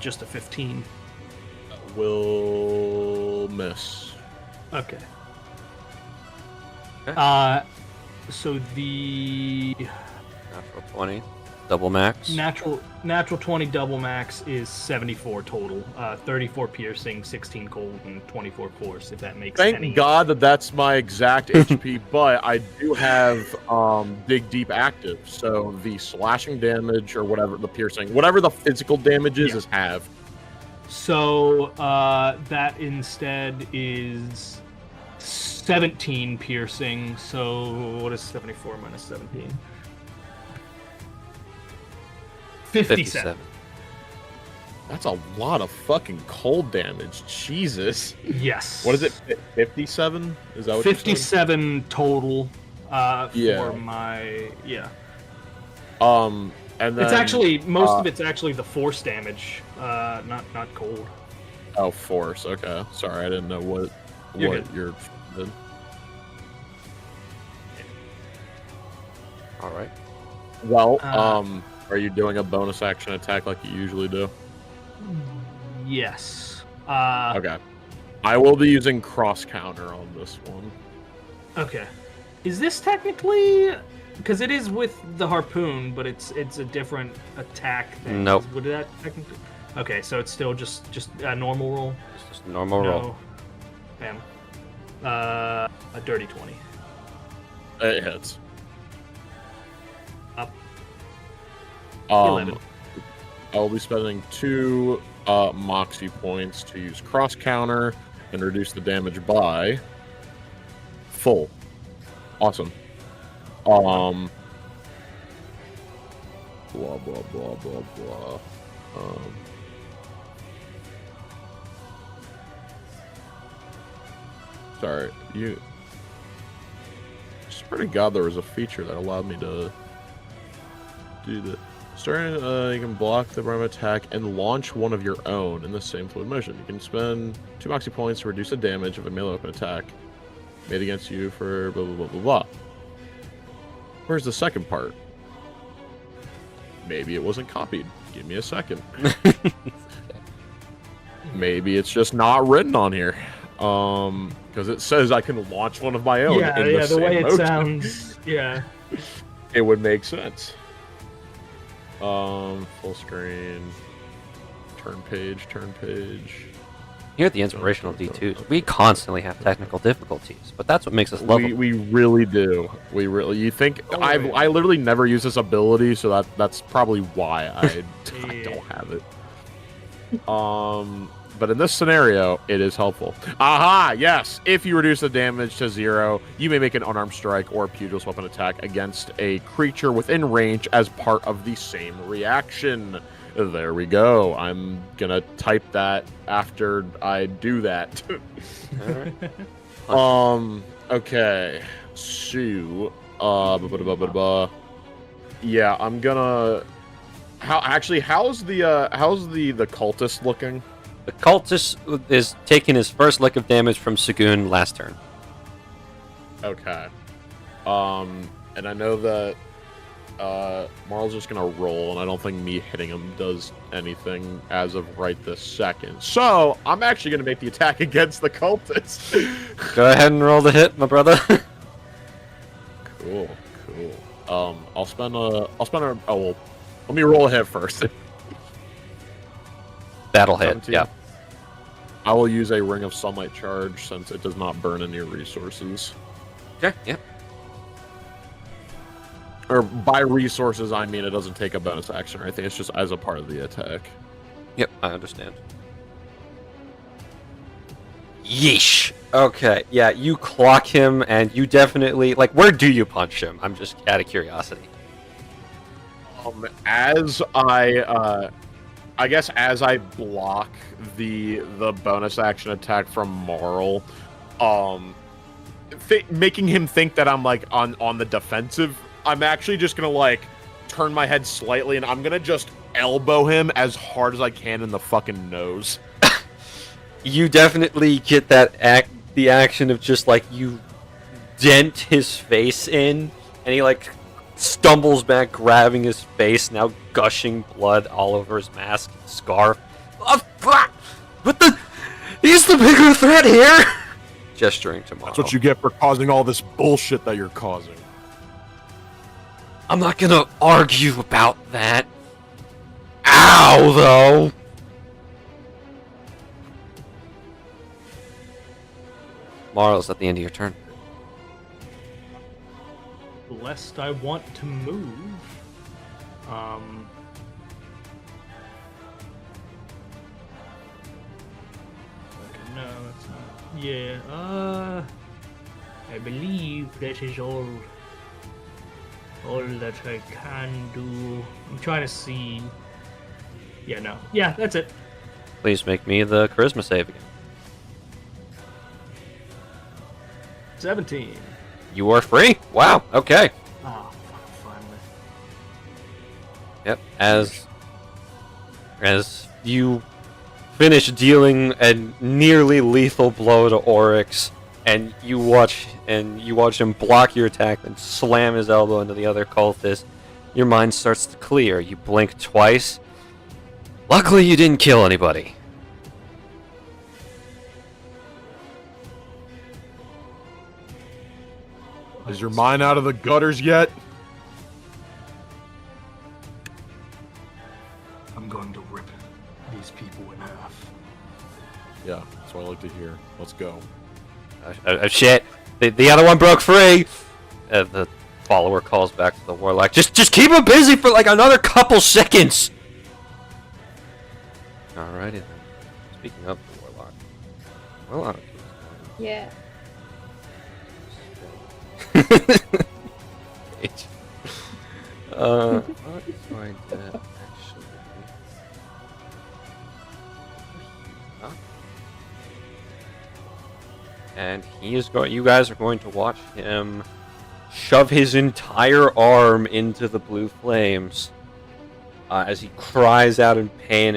[SPEAKER 8] Just a 15.
[SPEAKER 2] Will miss.
[SPEAKER 8] Okay.
[SPEAKER 1] Okay.
[SPEAKER 8] So the
[SPEAKER 1] Natural 20, double max.
[SPEAKER 8] natural 20 double max is 74 total. 34 piercing, 16 cold, and 24 force. If that makes
[SPEAKER 2] Thank
[SPEAKER 8] any.
[SPEAKER 2] God that's my exact HP, but I do have dig deep active, so the slashing damage or whatever the piercing, whatever the physical damage is half.
[SPEAKER 8] So that instead is 17 piercing. So what is 74 minus 17? 57.
[SPEAKER 2] That's a lot of fucking cold damage. Jesus.
[SPEAKER 8] Yes.
[SPEAKER 2] What is it? 57? Is that what you said?
[SPEAKER 8] 57 total.
[SPEAKER 2] Yeah.
[SPEAKER 8] For my
[SPEAKER 2] And then,
[SPEAKER 8] it's actually most of it's actually the force damage, not cold.
[SPEAKER 2] Oh, force. Okay. Sorry, I didn't know what
[SPEAKER 8] You're
[SPEAKER 2] your did.
[SPEAKER 1] All right.
[SPEAKER 2] Well, are you doing a bonus action attack like you usually do?
[SPEAKER 8] Yes.
[SPEAKER 2] Okay. I will be using cross counter on this one.
[SPEAKER 8] Okay. Is this technically because it is with the harpoon, but it's a different attack thing?
[SPEAKER 1] Nope.
[SPEAKER 8] Would that technically? Okay, so it's still just a normal roll.
[SPEAKER 1] It's just a normal roll.
[SPEAKER 8] Bam. A dirty 20.
[SPEAKER 2] It hits.
[SPEAKER 8] Up.
[SPEAKER 2] 11. I will be spending 2 Moxie points to use cross counter and reduce the damage by full. Awesome. Blah blah blah blah blah. Sorry, you. I swear to God, there was a feature that allowed me to do that. You can block the random attack and launch one of your own in the same fluid motion. You can spend 2 Moxie points to reduce the damage of a melee weapon attack made against you for blah blah blah blah blah. Where's the second part? Maybe it wasn't copied. Give me a second. Maybe it's just not written on here. Because it says I can launch one of my own.
[SPEAKER 8] Yeah, the way it
[SPEAKER 2] motion.
[SPEAKER 8] sounds. Yeah.
[SPEAKER 2] It would make sense. Full screen. Turn page.
[SPEAKER 1] Here at the Inspirational D2s, we constantly have technical difficulties, but that's what makes us lovable.
[SPEAKER 2] We really do. You think I literally never use this ability, so that's probably why I don't have it. But in this scenario, it is helpful. Aha! Yes! If you reduce the damage to 0, you may make an unarmed strike or pugilist weapon attack against a creature within range as part of the same reaction. There we go. I'm gonna type that after I do that. Okay. So, yeah, I'm gonna. How's the cultist looking?
[SPEAKER 1] The cultist is taking his first lick of damage from Sagoon last turn.
[SPEAKER 2] Okay. And I know that Marl's just gonna roll, and I don't think me hitting him does anything as of right this second. So I'm actually gonna make the attack against the cultist.
[SPEAKER 1] Go ahead and roll the hit, my brother.
[SPEAKER 2] Cool. I'll spend a. Oh, well, let me roll a hit first.
[SPEAKER 1] That'll hit.
[SPEAKER 2] 17.
[SPEAKER 1] Yeah.
[SPEAKER 2] I will use a Ring of Sunlight charge since it does not burn any resources.
[SPEAKER 1] Okay. Yep.
[SPEAKER 2] Or by resources, I mean it doesn't take a bonus action or anything. It's just as a part of the attack.
[SPEAKER 1] Yep. I understand. Yeesh. Okay. Yeah. You clock him, and you definitely where do you punch him? I'm just out of curiosity.
[SPEAKER 2] As I guess as I block the bonus action attack from Marl, making him think that I'm on the defensive, I'm actually just gonna turn my head slightly, and I'm gonna just elbow him as hard as I can in the fucking nose.
[SPEAKER 1] You definitely get the action of just you dent his face in, and he stumbles back, grabbing his face, now gushing blood all over his mask and scarf. He's the bigger threat here! Gesturing to Marl.
[SPEAKER 2] That's what you get for causing all this bullshit that you're causing.
[SPEAKER 1] I'm not gonna argue about that. Ow, though! Marl, is at the end of your turn.
[SPEAKER 8] Lest I want to move. Okay, no, that's not. Yeah. I believe that is all that I can do. I'm trying to see. Yeah, no. Yeah, that's it.
[SPEAKER 1] Please make me the charisma save again.
[SPEAKER 8] 17.
[SPEAKER 1] You are free? Wow, okay.
[SPEAKER 8] Oh, fuck, finally.
[SPEAKER 1] Yep, as you finish dealing a nearly lethal blow to Oryx, and you watch him block your attack and slam his elbow into the other cultist, your mind starts to clear. You blink twice. Luckily you didn't kill anybody.
[SPEAKER 2] Is your mind out of the gutters yet?
[SPEAKER 6] I'm going to rip these people in half.
[SPEAKER 2] Yeah, that's what I like to hear. Let's go.
[SPEAKER 1] Shit. The other one broke free. The follower calls back to the warlock. Just keep him busy for another couple seconds. Alrighty then. Speaking of the warlock.
[SPEAKER 3] Yeah.
[SPEAKER 1] What is going to actually... And he is going. You guys are going to watch him shove his entire arm into the blue flames. as he cries out in pain.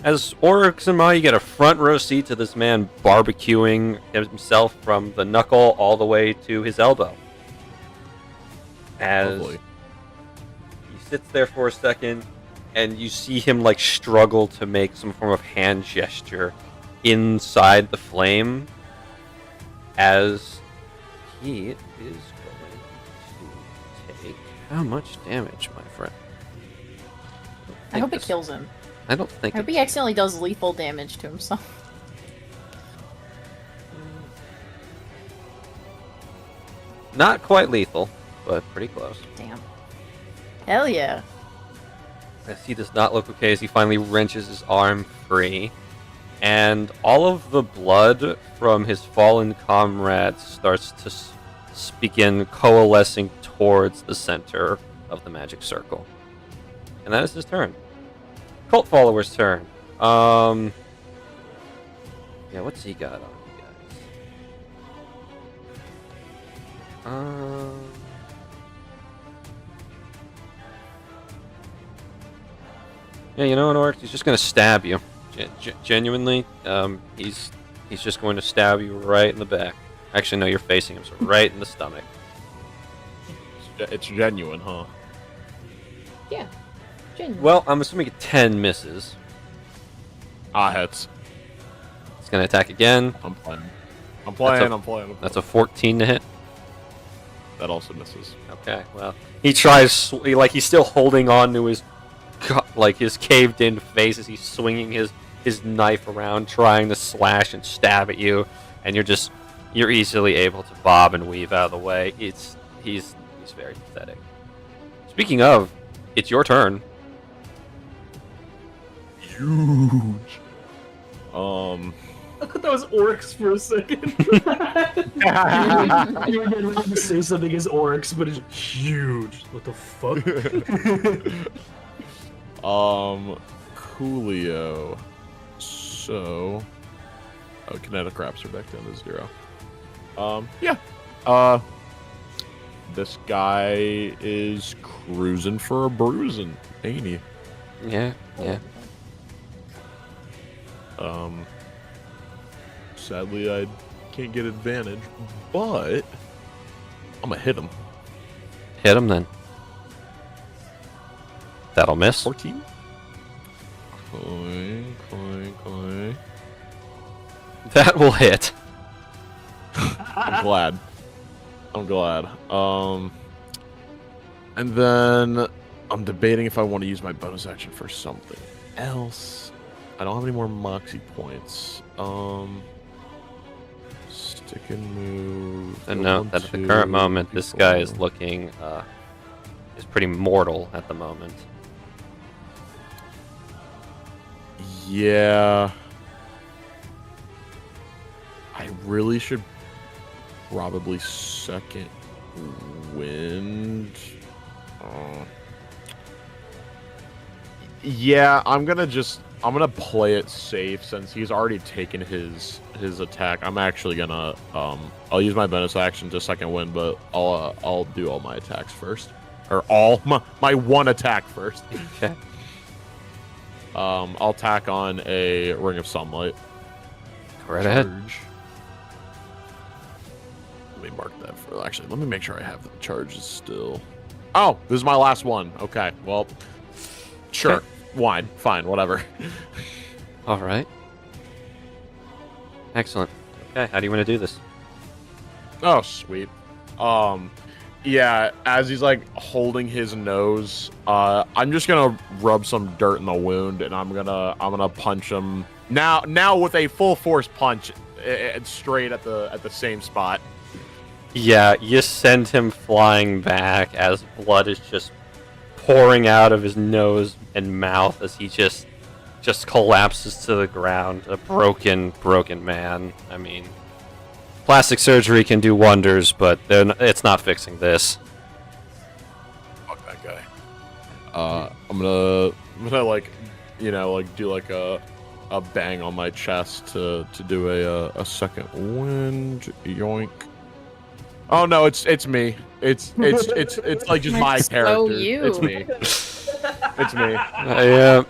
[SPEAKER 1] As Oryx and Ma, you get a front row seat to this man barbecuing himself from the knuckle all the way to his elbow. As
[SPEAKER 2] Lovely.
[SPEAKER 1] he sits there for a second, and you see him like struggle to make some form of hand gesture inside the flame, as he is going to take how much damage, my friend?
[SPEAKER 4] I hope it kills him.
[SPEAKER 1] I don't think.
[SPEAKER 4] I hope he accidentally does lethal damage to himself.
[SPEAKER 1] Not quite lethal, but pretty close.
[SPEAKER 4] Damn. Hell yeah.
[SPEAKER 1] As he does not look okay, as he finally wrenches his arm free, and all of the blood from his fallen comrades starts to begin coalescing towards the center of the magic circle. And that is his turn. Cult follower's turn. Yeah, what's he got on you guys? Yeah, you know what, Orc? He's just gonna stab you. Genuinely, he's just going to stab you right in the back. Actually, no, you're facing him, so right in the stomach.
[SPEAKER 2] It's genuine, huh?
[SPEAKER 3] Yeah. Genuine.
[SPEAKER 1] Well, I'm assuming 10 misses.
[SPEAKER 2] Hits.
[SPEAKER 1] He's gonna attack again.
[SPEAKER 2] I'm playing.
[SPEAKER 1] That's a 14 to hit.
[SPEAKER 2] That also misses.
[SPEAKER 1] Okay, well, he tries, he's still holding on to his, his caved-in face as he's swinging his knife around, trying to slash and stab at you, and you're easily able to bob and weave out of the way. He's very pathetic. Speaking of, it's your turn.
[SPEAKER 2] Huge.
[SPEAKER 8] I thought that was Oryx for a second. You were getting ready to say something as Oryx, but it's huge. What the fuck?
[SPEAKER 2] Coolio. So, kinetic wraps are back down to 0. Yeah. This guy is cruising for a bruising, ain't he?
[SPEAKER 1] Yeah.
[SPEAKER 2] Sadly, I can't get advantage, but I'm gonna hit him.
[SPEAKER 1] Hit him then. That'll miss.
[SPEAKER 2] 14. Coin.
[SPEAKER 1] That will hit.
[SPEAKER 2] I'm glad. And then I'm debating if I want to use my bonus action for something else. I don't have any more Moxie points. Stick and move.
[SPEAKER 1] And note that at the current moment, this guy is looking, is pretty mortal at the moment.
[SPEAKER 2] Yeah. I really should probably second wind. Yeah, I'm gonna play it safe since he's already taken his attack. I'm actually gonna I'll use my bonus action to second wind, but I'll do all my attacks first, or all my one attack first.
[SPEAKER 1] Okay.
[SPEAKER 2] I'll tack on a Ring of Sunlight.
[SPEAKER 1] Go right ahead.
[SPEAKER 2] Let me mark that for. Actually, let me make sure I have the charges still. Oh, this is my last one. Okay, well, sure.
[SPEAKER 1] Okay.
[SPEAKER 2] Fine, whatever.
[SPEAKER 1] All right. Excellent. Okay, how do you want to do this?
[SPEAKER 2] Oh, sweet. Yeah, as he's like holding his nose, I'm just gonna rub some dirt in the wound, and I'm gonna punch him now with a full force punch, straight at the same spot.
[SPEAKER 1] Yeah, you send him flying back as blood is just pouring out of his nose and mouth as he just collapses to the ground. A broken man. I mean, plastic surgery can do wonders, but it's not fixing this.
[SPEAKER 2] Fuck that guy. I'm gonna like, do like a bang on my chest to do a second wind. Yoink. Oh no, it's me. It's like just my
[SPEAKER 4] So
[SPEAKER 2] character.
[SPEAKER 4] you.
[SPEAKER 2] It's me. It's me.
[SPEAKER 1] Yeah.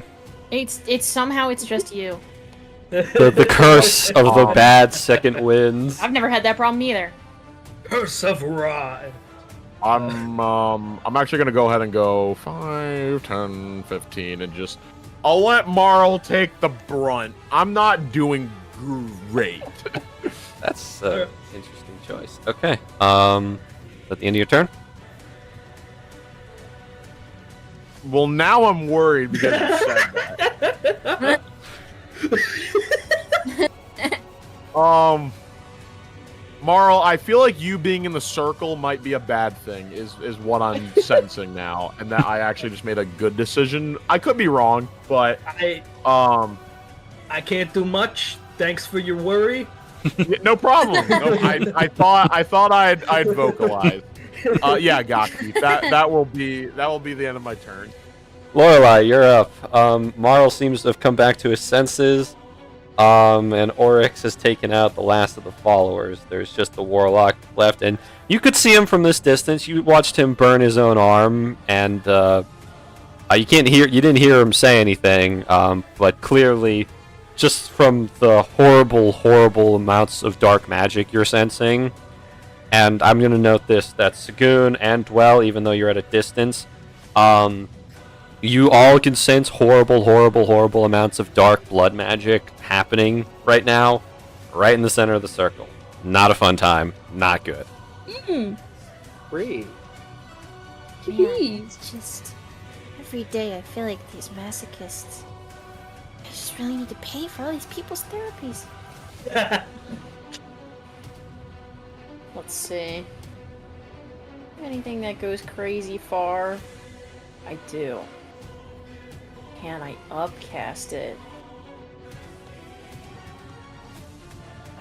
[SPEAKER 7] It's somehow it's just you.
[SPEAKER 1] The curse of the bad second wins.
[SPEAKER 7] I've never had that problem either.
[SPEAKER 8] Curse of Rye.
[SPEAKER 2] I'm actually gonna go ahead and go 5, 10, 15, and just I'll let Marl take the brunt. I'm not doing great.
[SPEAKER 1] That's an interesting choice. Okay. Is that the end of your turn?
[SPEAKER 2] Well, now I'm worried because you said that. Marl, I feel like you being in the circle might be a bad thing, is what I'm sensing now, and that I actually just made a good decision. I could be wrong, but
[SPEAKER 8] I can't do much. Thanks for your worry.
[SPEAKER 2] no problem. No, I thought I'd vocalize. Yeah, Gaki. That will be the end of my turn.
[SPEAKER 1] Lorelei, you're up. Marl seems to have come back to his senses. And Oryx has taken out the last of the followers. There's just the warlock left, and you could see him from this distance. You watched him burn his own arm, and you didn't hear him say anything, but clearly, just from the horrible amounts of dark magic you're sensing, and I'm gonna note this: that Sagoon and Dwell, even though you're at a distance, you all can sense horrible amounts of dark blood magic happening right now, right in the center of the circle. Not a fun time. Not good.
[SPEAKER 5] Great.
[SPEAKER 7] It's just every day I feel like these masochists. I just really need to pay for all these people's therapies.
[SPEAKER 4] Let's see. Anything that goes crazy far? I do. Can I upcast it?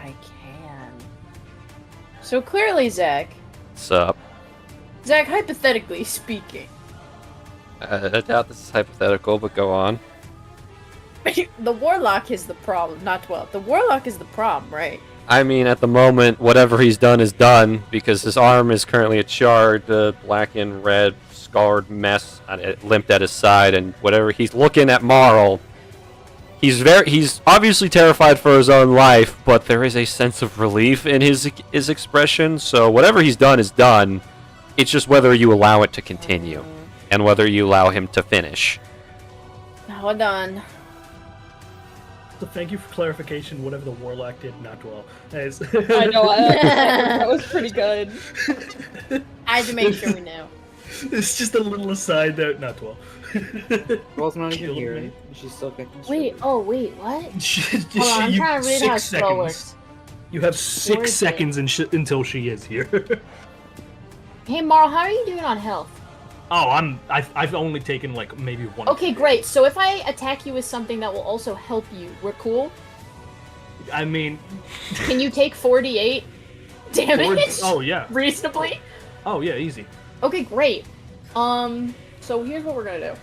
[SPEAKER 4] I can. So clearly, Zach,
[SPEAKER 1] What's up?
[SPEAKER 4] hypothetically speaking,
[SPEAKER 1] I doubt this is hypothetical, but go on.
[SPEAKER 4] the Warlock is the problem, not Dwell. The Warlock is the problem, right?
[SPEAKER 1] I mean, at the moment, whatever he's done is done, because his arm is currently a charred, black and red, scarred mess limped at his side, and whatever he's looking at Marl, he's obviously terrified for his own life, but there is a sense of relief in his expression. So whatever he's done is done. It's just whether you allow it to continue and whether you allow him to finish.
[SPEAKER 4] Now done.
[SPEAKER 8] So thank you for clarification. Whatever the Warlock did, not Dwell.
[SPEAKER 4] I know. That was pretty good. I had to make sure we knew.
[SPEAKER 8] It's just a little aside note, not Dwell.
[SPEAKER 5] Dwell's not even
[SPEAKER 8] Killed
[SPEAKER 5] here.
[SPEAKER 8] me.
[SPEAKER 5] She's still getting
[SPEAKER 7] Wait, what? Hold on, I'm
[SPEAKER 8] You-
[SPEAKER 7] trying to read how
[SPEAKER 8] 6
[SPEAKER 7] spell
[SPEAKER 8] seconds.
[SPEAKER 7] works.
[SPEAKER 8] You have
[SPEAKER 7] Where
[SPEAKER 8] 6
[SPEAKER 7] is
[SPEAKER 8] seconds until she is here.
[SPEAKER 7] Hey, Marl, how are you doing on health?
[SPEAKER 8] Oh, I've only taken like maybe 1.
[SPEAKER 7] Okay, great. So if I attack you with something that will also help you, we're cool?
[SPEAKER 8] I mean,
[SPEAKER 7] Can you take 48 damage?
[SPEAKER 8] oh yeah,
[SPEAKER 7] Reasonably?
[SPEAKER 8] oh yeah, easy.
[SPEAKER 7] Okay, great. So here's what we're gonna do.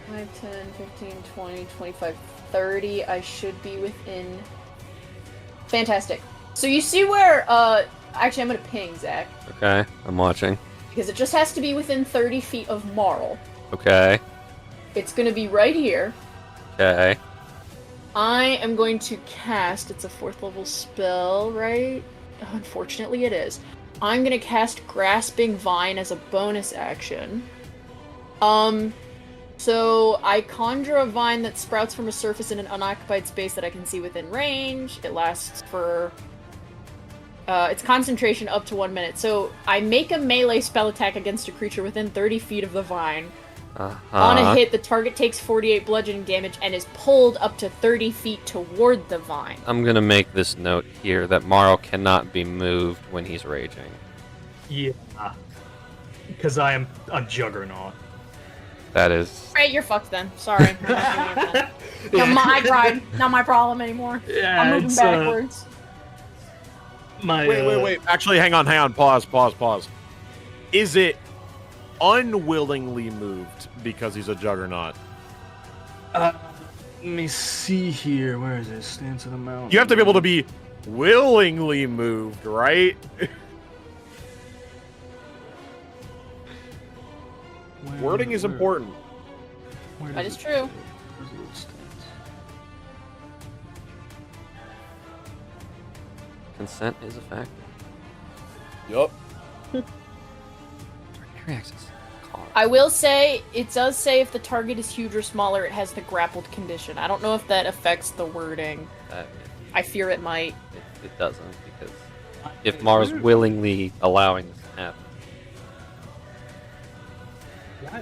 [SPEAKER 7] 5, 10, 15, 20, 25, 30. I should be within... Fantastic. So you see where, actually I'm gonna ping, Zach.
[SPEAKER 1] Okay, I'm watching.
[SPEAKER 7] Because it just has to be within 30 feet of Marl.
[SPEAKER 1] Okay.
[SPEAKER 7] It's gonna be right here.
[SPEAKER 1] Okay.
[SPEAKER 7] I am going to cast, it's a 4th level spell, right? Unfortunately it is. I'm gonna cast Grasping Vine as a bonus action. So I conjure a vine that sprouts from a surface in an unoccupied space that I can see within range. It lasts for... its concentration up to 1 minute. So I make a melee spell attack against a creature within 30 feet of the vine. On a hit, the target takes 48 bludgeoning damage and is pulled up to 30 feet toward the vine.
[SPEAKER 1] I'm gonna make this note here that Marl cannot be moved when he's raging.
[SPEAKER 8] Yeah, because I am a juggernaut.
[SPEAKER 1] That is...
[SPEAKER 7] Right, you're fucked then. Sorry. Not my problem anymore.
[SPEAKER 8] Yeah,
[SPEAKER 7] I'm moving
[SPEAKER 8] it's,
[SPEAKER 7] backwards.
[SPEAKER 2] Wait. Actually, hang on. Pause. Is it unwillingly moved because he's a juggernaut?
[SPEAKER 8] Let me see here. Where is it? Stance of the mountain.
[SPEAKER 2] You have to be able to be willingly moved, right? Wording is important.
[SPEAKER 7] That is true.
[SPEAKER 1] Consent is a factor.
[SPEAKER 2] Yup.
[SPEAKER 1] Primary access.
[SPEAKER 7] I will say, it does say if the target is huge or smaller, it has the grappled condition. I don't know if that affects the wording. I fear it might.
[SPEAKER 1] It doesn't, because if Marl's willingly allowing this to happen.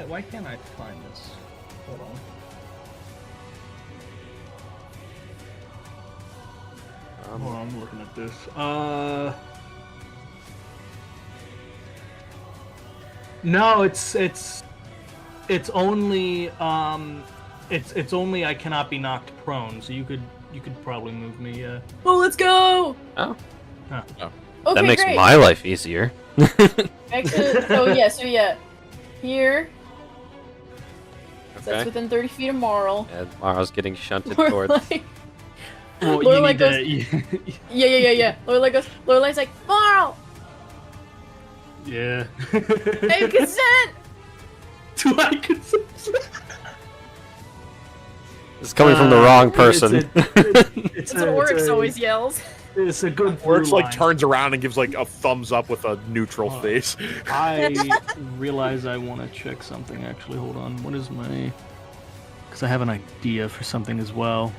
[SPEAKER 6] Why can't I find this? Hold on. Hold on, I'm looking at this. No, it's only it's only I cannot be knocked prone. So you could probably move me.
[SPEAKER 7] Oh, let's go!
[SPEAKER 1] Oh.
[SPEAKER 6] Huh.
[SPEAKER 2] Oh.
[SPEAKER 7] Okay,
[SPEAKER 1] That makes
[SPEAKER 7] great.
[SPEAKER 1] my life easier.
[SPEAKER 7] Back to, so yeah. Here. So that's
[SPEAKER 1] Okay.
[SPEAKER 7] within 30 feet of Marl.
[SPEAKER 1] And Marl's getting shunted
[SPEAKER 7] Lorelai-
[SPEAKER 1] towards.
[SPEAKER 6] Well,
[SPEAKER 7] Lorelai
[SPEAKER 6] you
[SPEAKER 7] goes,
[SPEAKER 6] need to.
[SPEAKER 7] yeah. Lorelai's like, Marl!
[SPEAKER 6] Yeah.
[SPEAKER 7] I have consent!
[SPEAKER 6] Do I consent?
[SPEAKER 1] It's coming from the wrong person.
[SPEAKER 6] It's
[SPEAKER 7] That's what Oryx always yells.
[SPEAKER 6] It's a good
[SPEAKER 2] Oryx
[SPEAKER 6] through
[SPEAKER 2] like
[SPEAKER 6] line.
[SPEAKER 2] turns around and gives like a thumbs up with a neutral face.
[SPEAKER 6] I realize I want to check something. Actually, hold on. What is my? Because I have an idea for something as well.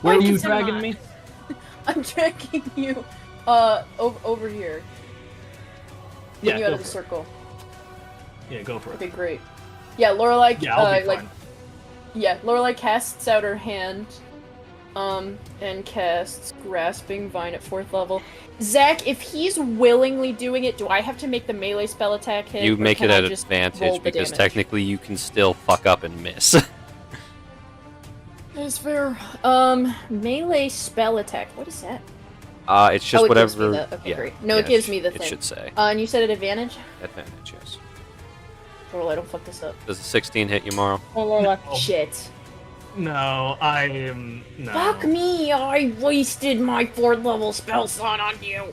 [SPEAKER 6] Where
[SPEAKER 7] Why
[SPEAKER 6] are you
[SPEAKER 7] consent
[SPEAKER 6] dragging
[SPEAKER 7] not?
[SPEAKER 6] me?
[SPEAKER 7] I'm tracking you, over here. Getting you out
[SPEAKER 6] go
[SPEAKER 7] of the
[SPEAKER 6] for it.
[SPEAKER 7] circle.
[SPEAKER 6] Yeah, go for it.
[SPEAKER 7] Okay, great. Yeah, Lorelai,
[SPEAKER 6] Yeah, I'll be
[SPEAKER 7] like,
[SPEAKER 6] fine.
[SPEAKER 7] yeah, Lorelai casts out her hand, and casts Grasping Vine at 4th level. Zach, if he's willingly doing it, do I have to make the melee spell attack hit?
[SPEAKER 1] You
[SPEAKER 7] or
[SPEAKER 1] make
[SPEAKER 7] can
[SPEAKER 1] it
[SPEAKER 7] I
[SPEAKER 1] at
[SPEAKER 7] just roll
[SPEAKER 1] advantage
[SPEAKER 7] the
[SPEAKER 1] because
[SPEAKER 7] damage?
[SPEAKER 1] technically you can still fuck up and miss.
[SPEAKER 7] That's fair. Melee spell attack. What is that?
[SPEAKER 1] It's just
[SPEAKER 7] Oh, it
[SPEAKER 1] whatever.
[SPEAKER 7] gives me that. Okay,
[SPEAKER 1] yeah,
[SPEAKER 7] great. No,
[SPEAKER 1] yeah,
[SPEAKER 7] it gives me the
[SPEAKER 1] It
[SPEAKER 7] thing.
[SPEAKER 1] should say
[SPEAKER 7] And you said at advantage?
[SPEAKER 1] advantage. Yes.
[SPEAKER 7] Lorelai, don't fuck this up.
[SPEAKER 1] Does a 16 hit you, Marl?
[SPEAKER 7] Oh, Lorelai.
[SPEAKER 6] Oh.
[SPEAKER 7] Shit.
[SPEAKER 6] No, I am no.
[SPEAKER 7] Fuck me! I wasted my 4th level spell slot on you.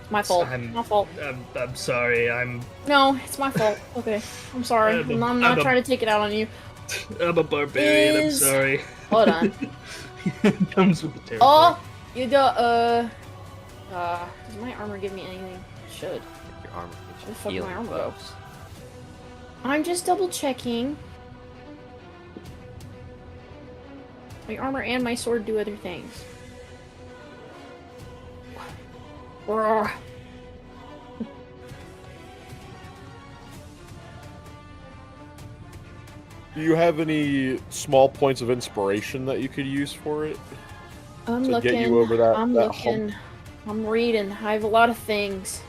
[SPEAKER 7] My fault. My fault.
[SPEAKER 6] I'm sorry.
[SPEAKER 7] No, it's my fault. Okay, I'm sorry. I'm not trying to take it out on you.
[SPEAKER 6] I'm a barbarian.
[SPEAKER 7] Is-
[SPEAKER 6] I'm sorry.
[SPEAKER 7] Hold on.
[SPEAKER 6] It comes with the territory.
[SPEAKER 7] Oh, you got does my armor give me anything? It should.
[SPEAKER 1] Your armor
[SPEAKER 7] Where the
[SPEAKER 1] gives
[SPEAKER 7] fuck
[SPEAKER 1] you
[SPEAKER 7] did my
[SPEAKER 1] healing
[SPEAKER 7] armor go?
[SPEAKER 1] buffs.
[SPEAKER 7] I'm just double checking. My armor and my sword do other things. Ugh.
[SPEAKER 2] Do you have any small points of inspiration that you could use for it?
[SPEAKER 7] I'm
[SPEAKER 2] To
[SPEAKER 7] looking.
[SPEAKER 2] get you over that-
[SPEAKER 7] I'm
[SPEAKER 2] that
[SPEAKER 7] looking. I'm reading. I have a lot of things.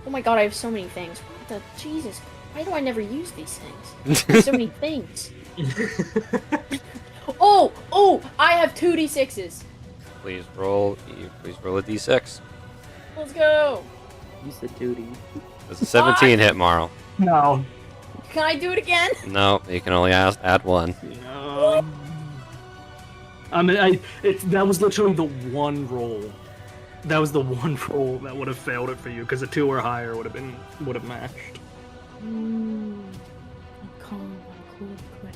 [SPEAKER 7] Oh my god, I have so many things. What the Jesus? Why do I never use these things? I have so many things. Oh! I have 2d6s.
[SPEAKER 1] Please roll a d6.
[SPEAKER 7] Let's go.
[SPEAKER 5] Use the duty.
[SPEAKER 1] Does a 17 hit, Marl?
[SPEAKER 6] No.
[SPEAKER 7] Can I do it again?
[SPEAKER 1] No, you can only add one.
[SPEAKER 6] No. I mean, that was literally the one roll. That was the one roll that would have failed it for you, because a 2 or higher would have matched.
[SPEAKER 7] I'm calm. I'm cool.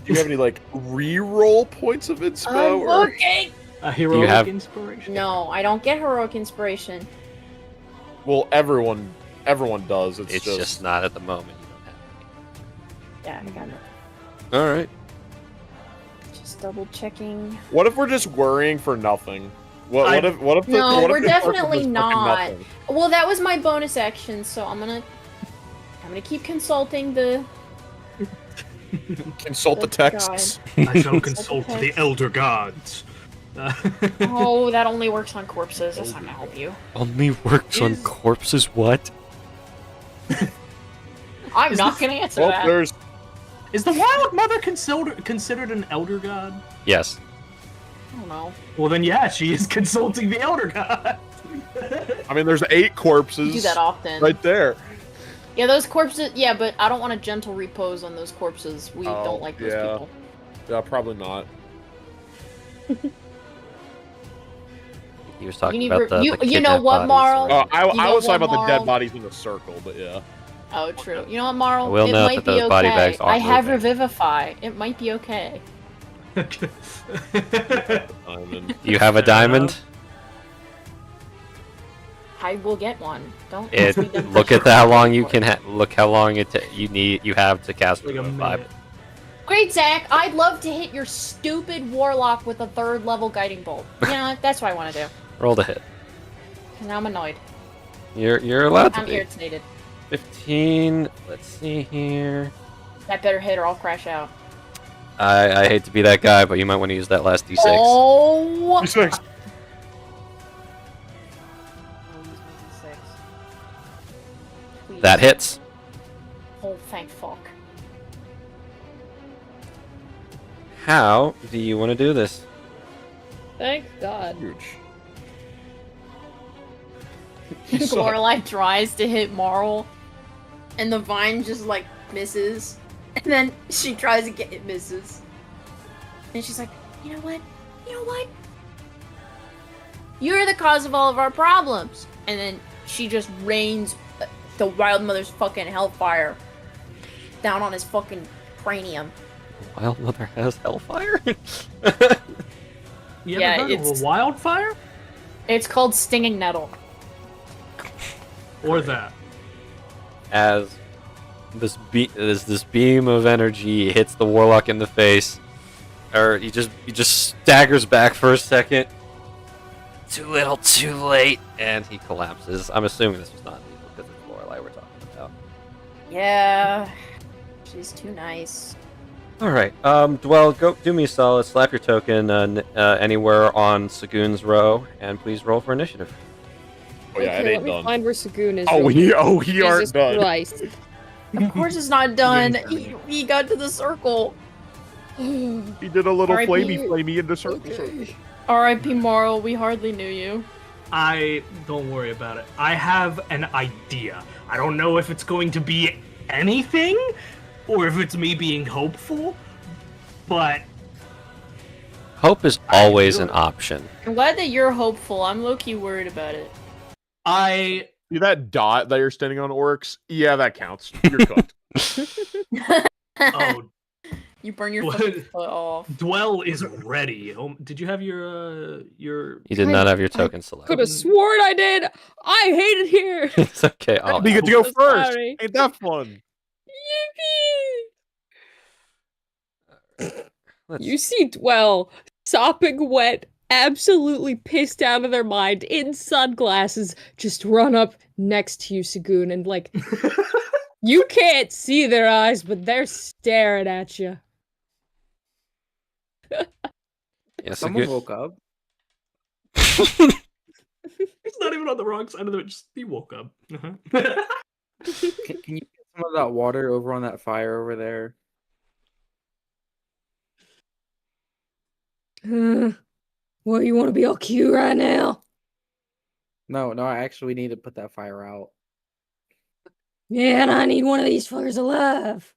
[SPEAKER 2] Do you have any like re-roll points of inspo?
[SPEAKER 7] I'm
[SPEAKER 2] Or...
[SPEAKER 7] looking.
[SPEAKER 6] A heroic
[SPEAKER 1] have-
[SPEAKER 6] inspiration.
[SPEAKER 7] No, I don't get heroic inspiration.
[SPEAKER 2] Well, everyone does.
[SPEAKER 1] It's just not at the moment. You don't have
[SPEAKER 7] Yeah, I got it.
[SPEAKER 1] any. All right.
[SPEAKER 7] Just double checking.
[SPEAKER 2] What if we're just worrying for nothing? What if the,
[SPEAKER 7] No,
[SPEAKER 2] what if
[SPEAKER 7] we're
[SPEAKER 2] the circle
[SPEAKER 7] definitely
[SPEAKER 2] does fucking
[SPEAKER 7] not.
[SPEAKER 2] nothing?
[SPEAKER 7] Well, that was my bonus action, so I'm gonna keep consulting the.
[SPEAKER 2] Consult the
[SPEAKER 7] That's
[SPEAKER 2] texts.
[SPEAKER 6] I shall consult the elder gods.
[SPEAKER 7] Oh, that only works on corpses. That's not gonna help you.
[SPEAKER 1] Only works on
[SPEAKER 6] Is-
[SPEAKER 1] corpses. What?
[SPEAKER 7] I'm
[SPEAKER 6] Is
[SPEAKER 7] not
[SPEAKER 6] the-
[SPEAKER 7] gonna answer
[SPEAKER 2] Well,
[SPEAKER 7] that.
[SPEAKER 2] there's
[SPEAKER 6] Is the Wild Mother considered an elder god?
[SPEAKER 1] Yes.
[SPEAKER 7] I don't know.
[SPEAKER 6] Well, then yeah, she is consulting the elder god.
[SPEAKER 2] I mean, there's 8 corpses
[SPEAKER 7] You do that often.
[SPEAKER 2] right there.
[SPEAKER 7] Yeah, those corpses. Yeah, but I don't want a gentle repose on those corpses. We
[SPEAKER 2] Oh,
[SPEAKER 7] don't like those
[SPEAKER 2] yeah.
[SPEAKER 7] people.
[SPEAKER 2] Yeah, probably not.
[SPEAKER 1] He was talking
[SPEAKER 7] You need
[SPEAKER 1] about the
[SPEAKER 7] you know
[SPEAKER 1] kidnapped
[SPEAKER 7] what,
[SPEAKER 1] bodies,
[SPEAKER 7] Marl?
[SPEAKER 1] right?
[SPEAKER 2] I
[SPEAKER 7] You know
[SPEAKER 2] was talking
[SPEAKER 7] what,
[SPEAKER 2] about the dead
[SPEAKER 7] Marl?
[SPEAKER 2] bodies in the circle, but yeah.
[SPEAKER 7] Oh, true. You know what, Marl?
[SPEAKER 1] I will
[SPEAKER 7] it
[SPEAKER 1] note
[SPEAKER 7] might
[SPEAKER 1] that
[SPEAKER 7] be
[SPEAKER 1] those
[SPEAKER 7] okay.
[SPEAKER 1] body bags are
[SPEAKER 7] I have
[SPEAKER 1] moving.
[SPEAKER 7] Revivify. It might be okay.
[SPEAKER 2] Diamond.
[SPEAKER 1] You have a
[SPEAKER 6] Fair
[SPEAKER 1] diamond?
[SPEAKER 6] enough.
[SPEAKER 7] I will get one. Don't
[SPEAKER 1] It,
[SPEAKER 7] ask me them
[SPEAKER 1] look at
[SPEAKER 7] questions.
[SPEAKER 1] how long you can look how long you have to cast
[SPEAKER 6] Like a
[SPEAKER 1] Revivify.
[SPEAKER 6] minute.
[SPEAKER 7] Great, Zach. I'd love to hit your stupid warlock with a 3rd level guiding bolt. You know what? That's what I want to do.
[SPEAKER 1] Roll to hit.
[SPEAKER 7] Because now I'm annoyed.
[SPEAKER 1] You're allowed to
[SPEAKER 7] I'm
[SPEAKER 1] be.
[SPEAKER 7] irritated.
[SPEAKER 1] 15. Let's see here.
[SPEAKER 7] That better hit or I'll crash out.
[SPEAKER 1] I hate to be that guy, but you might want to use that last d6.
[SPEAKER 7] Oh!
[SPEAKER 2] D6.
[SPEAKER 7] Please.
[SPEAKER 1] That hits.
[SPEAKER 7] Oh, thank fuck.
[SPEAKER 1] How do you want to do this?
[SPEAKER 3] Thank God.
[SPEAKER 2] Huge.
[SPEAKER 7] Lorelei tries to hit Marl, and the vine just like misses, and then she tries again, it misses, and she's like, you know what? You're the cause of all of our problems, and then she just rains the Wild Mother's fucking hellfire down on his fucking cranium.
[SPEAKER 1] Wild Mother has Hellfire?
[SPEAKER 6] You
[SPEAKER 7] Yeah,
[SPEAKER 6] ever heard of
[SPEAKER 7] it's-
[SPEAKER 6] a wildfire?
[SPEAKER 7] It's called Stinging Nettle.
[SPEAKER 6] Or that?
[SPEAKER 1] As this beam of energy hits the warlock in the face, or he just staggers back for a second. Too little, too late, and he collapses. I'm assuming this was not lethal because it's Lorelei we're talking about.
[SPEAKER 7] Yeah, she's too nice.
[SPEAKER 1] All right, Dwell, go do me a solid. Slap your token anywhere on Sagoon's row, and please roll for initiative.
[SPEAKER 2] Oh yeah,
[SPEAKER 3] Okay,
[SPEAKER 2] it
[SPEAKER 3] let
[SPEAKER 2] ain't
[SPEAKER 3] me
[SPEAKER 2] done.
[SPEAKER 3] find where Sagoon is.
[SPEAKER 2] Oh,
[SPEAKER 3] real
[SPEAKER 2] we
[SPEAKER 3] quick.
[SPEAKER 2] aren't
[SPEAKER 3] Jesus
[SPEAKER 2] done.
[SPEAKER 3] Christ.
[SPEAKER 7] Of course it's not done.
[SPEAKER 6] Yeah.
[SPEAKER 7] He got to the circle.
[SPEAKER 2] He did a little
[SPEAKER 7] R.I.P.
[SPEAKER 2] flamey in the circle.
[SPEAKER 3] Okay.
[SPEAKER 7] R.I.P. Marl, we hardly knew you.
[SPEAKER 6] Don't worry about it. I have an idea. I don't know if it's going to be anything, or if it's me being hopeful, but
[SPEAKER 1] Hope is always an option.
[SPEAKER 7] I'm glad that you're hopeful. I'm low-key worried about it.
[SPEAKER 6] I
[SPEAKER 2] See that dot that you're standing on, Oryx? Yeah, that counts. You're cooked.
[SPEAKER 6] oh
[SPEAKER 7] You burn your
[SPEAKER 6] What?
[SPEAKER 7] fucking foot off.
[SPEAKER 6] Dwell is ready. Did you have your
[SPEAKER 1] You did not have your token
[SPEAKER 3] Could
[SPEAKER 1] selected.
[SPEAKER 3] have sworn I did. I hate it here.
[SPEAKER 1] It's okay.
[SPEAKER 2] Oh, you get to go
[SPEAKER 3] I'm
[SPEAKER 2] first.
[SPEAKER 3] sorry.
[SPEAKER 2] Ain't that fun?
[SPEAKER 1] Let's
[SPEAKER 3] You see Dwell sopping wet, absolutely pissed out of their mind, in sunglasses, just run up next to you, Sagoon, and like, you can't see their eyes, but they're staring at you.
[SPEAKER 1] Yeah,
[SPEAKER 5] Someone
[SPEAKER 1] Sagoon.
[SPEAKER 5] woke up.
[SPEAKER 6] It's not even on the wrong side of the. Just he woke up.
[SPEAKER 5] Can you get some of that water over on that fire over there?
[SPEAKER 3] Well, you want to be all cute right now?
[SPEAKER 5] No, we need to put that fire out.
[SPEAKER 3] Yeah, and I need one of these fuckers alive.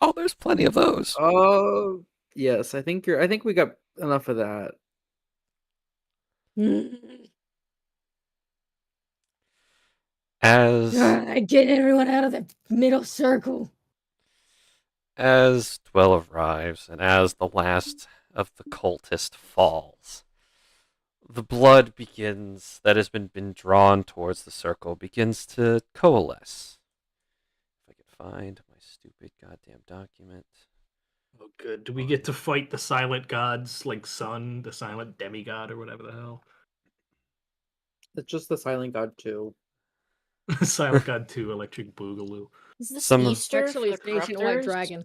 [SPEAKER 1] Oh, there's plenty of those.
[SPEAKER 5] Oh, yes, I think we got enough of that.
[SPEAKER 1] As
[SPEAKER 3] Get everyone out of the middle circle.
[SPEAKER 1] as Dwell arrives, and as the last of the cultist falls, the blood that has been drawn towards the circle begins to coalesce. If I could find my stupid goddamn document.
[SPEAKER 6] Oh, good. Do we get to fight the silent gods, like Sun, the silent demigod, or whatever the hell?
[SPEAKER 5] It's just the Silent God too.
[SPEAKER 6] Silent God 2, Electric Boogaloo.
[SPEAKER 7] Is this
[SPEAKER 1] Some-
[SPEAKER 7] Easter?
[SPEAKER 3] Actually,
[SPEAKER 7] for
[SPEAKER 3] it's
[SPEAKER 7] the
[SPEAKER 3] Ancient White
[SPEAKER 7] corruptors?
[SPEAKER 3] Dragon.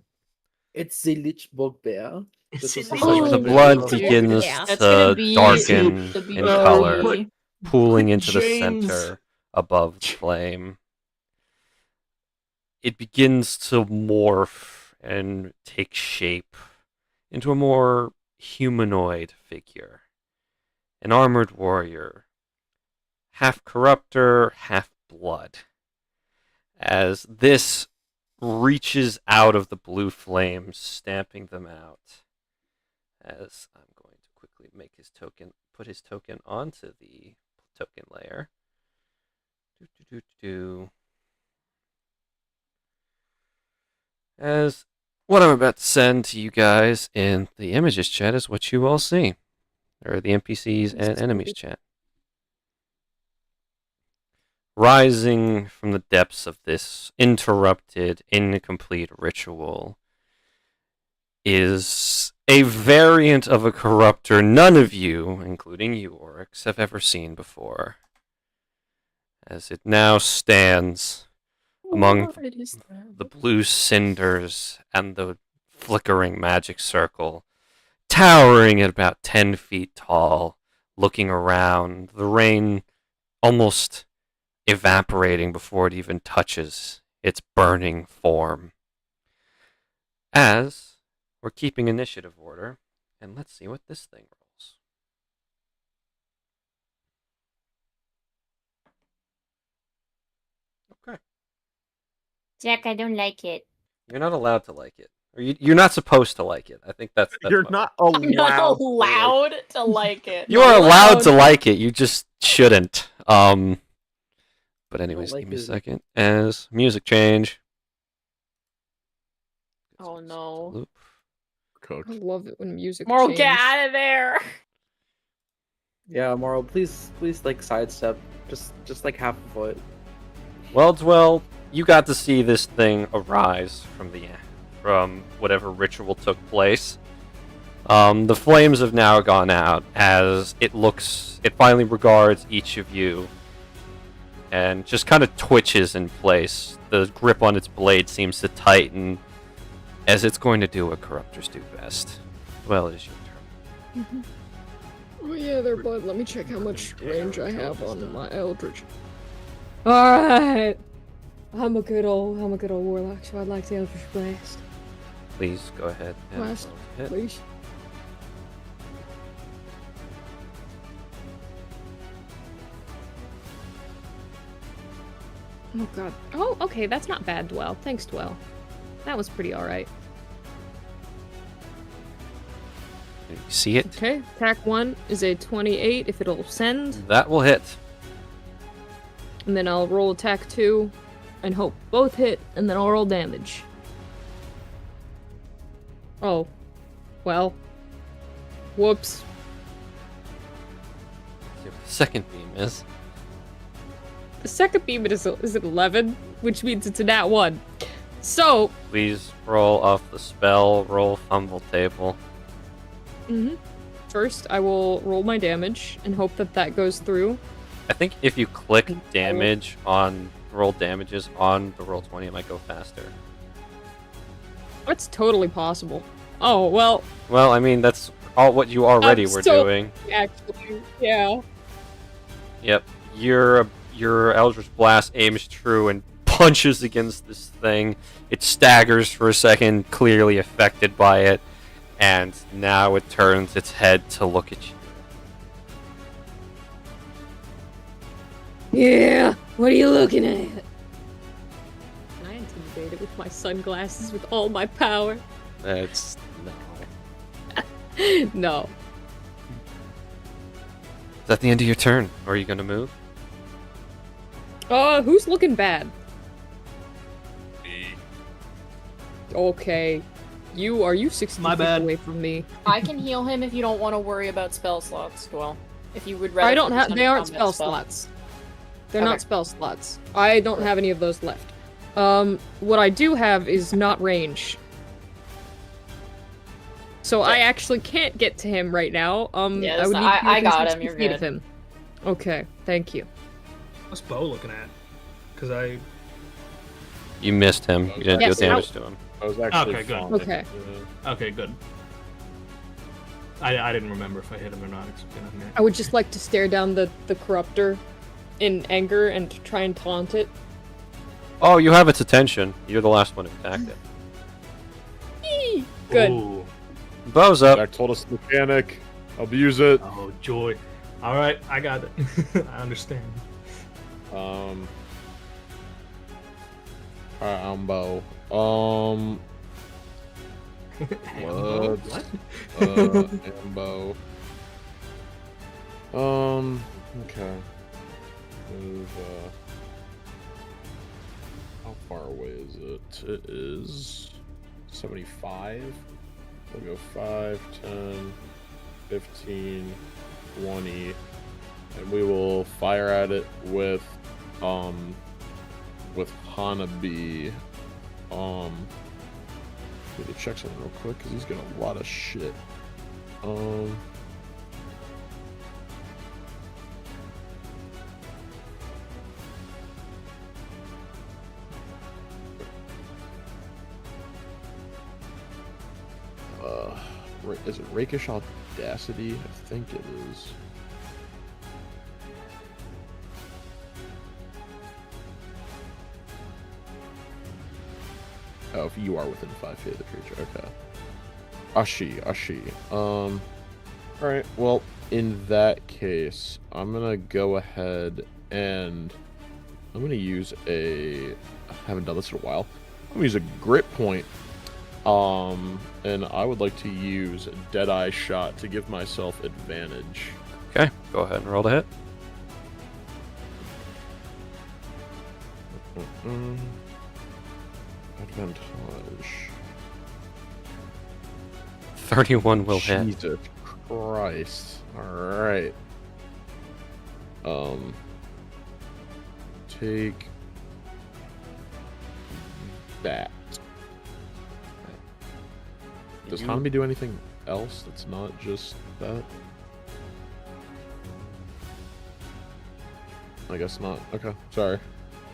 [SPEAKER 5] It's the Lich Bugbear.
[SPEAKER 6] It's
[SPEAKER 5] This is
[SPEAKER 6] in
[SPEAKER 5] the
[SPEAKER 6] the
[SPEAKER 5] Lich
[SPEAKER 1] The
[SPEAKER 3] Oh,
[SPEAKER 1] blood
[SPEAKER 5] Bugbear.
[SPEAKER 1] begins
[SPEAKER 3] yeah.
[SPEAKER 7] That's gonna
[SPEAKER 1] to
[SPEAKER 7] be
[SPEAKER 1] darken
[SPEAKER 7] the
[SPEAKER 1] in
[SPEAKER 7] BRB.
[SPEAKER 1] color,
[SPEAKER 6] But-
[SPEAKER 1] pooling into the
[SPEAKER 6] James-
[SPEAKER 1] center above the flame. It begins to morph and take shape into a more humanoid figure. An armored warrior, half corruptor, half blood. As this reaches out of the blue flames, stamping them out. As I'm going to quickly put his token onto the token layer. As what I'm about to send to you guys in the images chat is what you all see, or the NPCs and enemies chat. Rising from the depths of this interrupted, incomplete ritual is a variant of a corruptor none of you, including you, Oryx, have ever seen before. As it now stands among the blue cinders and the flickering magic circle, towering at about 10 feet tall, looking around, the rain almost evaporating before it even touches its burning form. As we're keeping initiative order, and let's see what this thing rolls. Okay.
[SPEAKER 9] Jack, I don't like it.
[SPEAKER 1] You're not allowed to like it. Or you're not supposed to like it. I think that's
[SPEAKER 2] You're
[SPEAKER 1] my
[SPEAKER 2] not
[SPEAKER 1] word.
[SPEAKER 7] I'm not
[SPEAKER 2] allowed.
[SPEAKER 7] allowed to like it.
[SPEAKER 1] You are allowed to like it. You just shouldn't. But anyways,
[SPEAKER 5] like
[SPEAKER 1] give me a
[SPEAKER 5] it.
[SPEAKER 1] second. As music change.
[SPEAKER 7] Oh no.
[SPEAKER 1] Loop.
[SPEAKER 2] Cooked.
[SPEAKER 3] I love it when music
[SPEAKER 7] Marl,
[SPEAKER 3] changes.
[SPEAKER 7] get out of there!
[SPEAKER 5] Yeah, Marl, please, like sidestep, just like half a foot.
[SPEAKER 1] Well, you got to see this thing arise from whatever ritual took place. The flames have now gone out as it finally regards each of you and just kind of twitches in place. The grip on its blade seems to tighten as it's going to do what corruptors do best. Well, it is your turn.
[SPEAKER 3] Oh yeah, there, bud. Let me check how much range I have on my Eldritch. Alright! I'm a good old warlock, so I'd like the Eldritch Blast.
[SPEAKER 1] Please go ahead and
[SPEAKER 3] Blast,
[SPEAKER 1] roll to hit.
[SPEAKER 3] please. Oh god. Oh, okay, that's not bad, Dwell. Thanks, Dwell. That was pretty alright.
[SPEAKER 1] You see it?
[SPEAKER 3] Okay, attack 1 is a 28 if it'll send.
[SPEAKER 1] That will hit.
[SPEAKER 3] And then I'll roll attack 2 and hope both hit, and then I'll roll damage. Oh. Well. Whoops.
[SPEAKER 1] See what the second beam is.
[SPEAKER 3] The second beam is at 11, which means it's a nat 1. So,
[SPEAKER 1] Please roll off the spell, roll fumble table.
[SPEAKER 3] first I will roll my damage and hope that that goes through.
[SPEAKER 1] I think if you click damage on roll damages on the roll 20, it might go faster.
[SPEAKER 3] That's totally possible. Oh, well,
[SPEAKER 1] Well, I mean, that's all what you already were
[SPEAKER 3] so-
[SPEAKER 1] doing.
[SPEAKER 3] actually, yeah.
[SPEAKER 1] Yep. Your Eldritch Blast aims true and punches against this thing. It staggers for a second, clearly affected by it, and now it turns its head to look at you.
[SPEAKER 3] Yeah, what are you looking at? Can I intimidate it with my sunglasses with all my power?
[SPEAKER 1] That's no.
[SPEAKER 3] No.
[SPEAKER 1] Is that the end of your turn? Or are you gonna move?
[SPEAKER 3] Who's looking bad? Okay. Are you 60
[SPEAKER 8] My
[SPEAKER 3] feet
[SPEAKER 8] bad.
[SPEAKER 3] away from me?
[SPEAKER 7] I can heal him if you don't want to worry about spell slots, Dwell. If you would rather.
[SPEAKER 3] I don't
[SPEAKER 7] focus
[SPEAKER 3] have.
[SPEAKER 7] on
[SPEAKER 3] They
[SPEAKER 7] a
[SPEAKER 3] aren't
[SPEAKER 7] combat
[SPEAKER 3] spell
[SPEAKER 7] spell.
[SPEAKER 3] slots. They're
[SPEAKER 7] Okay.
[SPEAKER 3] not spell slots. I don't have any of those left. What I do have is not range. So I actually can't get to him right now.
[SPEAKER 7] Yeah,
[SPEAKER 3] I would need
[SPEAKER 7] I
[SPEAKER 3] to be within
[SPEAKER 7] got
[SPEAKER 3] 60
[SPEAKER 7] him, you're
[SPEAKER 3] feet
[SPEAKER 7] good.
[SPEAKER 3] of him. Okay, thank you.
[SPEAKER 8] What's Bo looking at? Because
[SPEAKER 1] You missed him. You didn't
[SPEAKER 3] Yes,
[SPEAKER 1] deal damage to him.
[SPEAKER 2] I was actually
[SPEAKER 8] Okay, good.
[SPEAKER 2] fine.
[SPEAKER 3] Okay.
[SPEAKER 8] Okay, good. I didn't remember if I hit him or not. It's been a minute.
[SPEAKER 3] I would just like to stare down the corruptor in anger and try and taunt it.
[SPEAKER 1] Oh, you have its attention. You're the last one who attacked it.
[SPEAKER 3] Eee! Good.
[SPEAKER 8] Ooh.
[SPEAKER 1] Bow's up.
[SPEAKER 2] Jack told us the mechanic. Abuse it.
[SPEAKER 8] Oh, joy. All right, I got it. I understand.
[SPEAKER 2] Alright, Ambo.
[SPEAKER 8] What?
[SPEAKER 2] Ambo. Okay. Move, how far away is it? It is 75. We'll go 5, 10, 15, 20, and we will fire at it with Hanabi. Need to check something real quick because he's got a lot of shit. Is it Rakish Audacity? I think it is. Oh, if you are within 5 feet of the creature, okay. Ashi. Alright, well, in that case, I'm gonna go ahead and I'm gonna use I haven't done this in a while. I'm gonna use a grit point. And I would like to use Deadeye Shot to give myself advantage.
[SPEAKER 1] Okay, go ahead and roll to hit.
[SPEAKER 2] Advantage.
[SPEAKER 1] 31 will hit.
[SPEAKER 2] Jesus Christ. Alright. Take that. Does Hanami do anything else that's not just that? I guess not. Okay, sorry.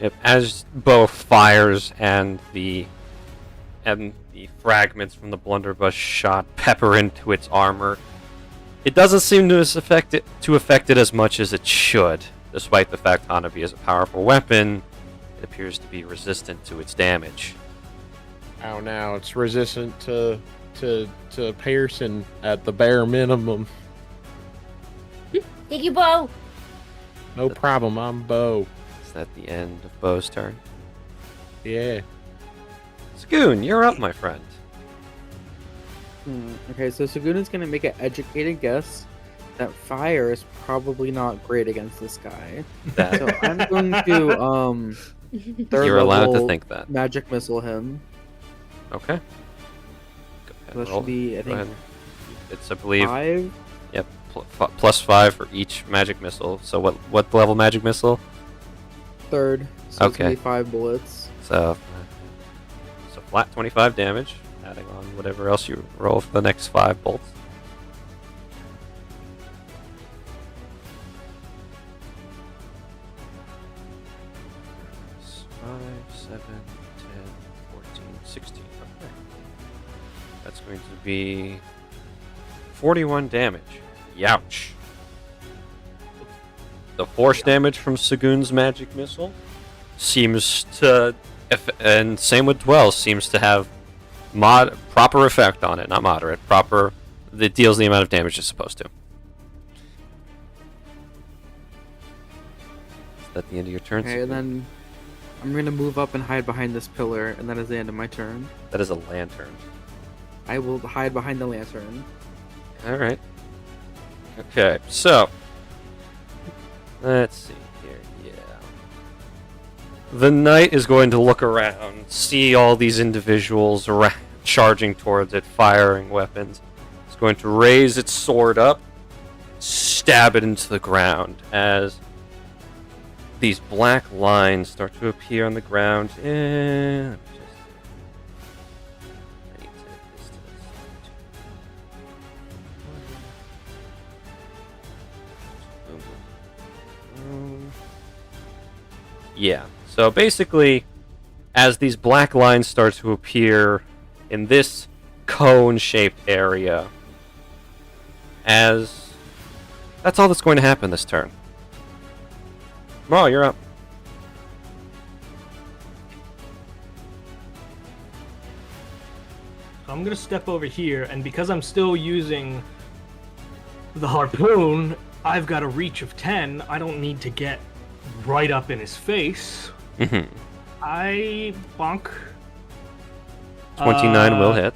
[SPEAKER 1] Yep, as bow fires and the fragments from the blunderbuss shot pepper into its armor, it doesn't seem to affect it as much as it should. Despite the fact Hanabi is a powerful weapon, it appears to be resistant to its damage.
[SPEAKER 2] Oh no, it's resistant to piercing at the bare minimum.
[SPEAKER 9] Thank you, Bo.
[SPEAKER 2] No problem, I'm Bo.
[SPEAKER 1] Is that the end of Bo's turn?
[SPEAKER 2] Yeah.
[SPEAKER 1] Sagoon, you're up, my friend.
[SPEAKER 5] Okay, so Sagoon is going to make an educated guess that fire is probably not great against this guy. So I'm going to third
[SPEAKER 1] You're allowed to
[SPEAKER 5] level
[SPEAKER 1] think that.
[SPEAKER 5] magic missile him.
[SPEAKER 1] Okay.
[SPEAKER 5] So that should be, I think,
[SPEAKER 1] it's, I believe,
[SPEAKER 5] 5.
[SPEAKER 1] Yep, plus 5 for each magic missile. So what level magic missile?
[SPEAKER 5] Third. So it's
[SPEAKER 1] Okay.
[SPEAKER 5] gonna be 5 bullets.
[SPEAKER 1] So flat 25 damage, adding on whatever else you roll for the next 5 bolts. That's 5, 7, 10, 14, 16. Okay. That's going to be 41 damage. Youch. The force damage from Sagoon's magic missile seems to, and same with Dwell, seems to have proper effect on it, not moderate, proper, that deals the amount of damage it's supposed to. Is that the end of your turn?
[SPEAKER 5] Okay, and then I'm going to move up and hide behind this pillar, and that is the end of my turn.
[SPEAKER 1] That is a lantern.
[SPEAKER 5] I will hide behind the lantern.
[SPEAKER 1] Alright. Okay, so let's see here. Yeah. The knight is going to look around, see all these individuals charging towards it, firing weapons. It's going to raise its sword up, stab it into the ground as these black lines start to appear on the ground. Yeah, so basically, as these black lines start to appear in this cone-shaped area, that's all that's going to happen this turn. Marl, you're up.
[SPEAKER 8] I'm gonna step over here, and because I'm still using the harpoon, I've got a reach of 10. I don't need to get right up in his face.
[SPEAKER 1] Mm-hmm.
[SPEAKER 8] I bonk.
[SPEAKER 1] 29 will hit.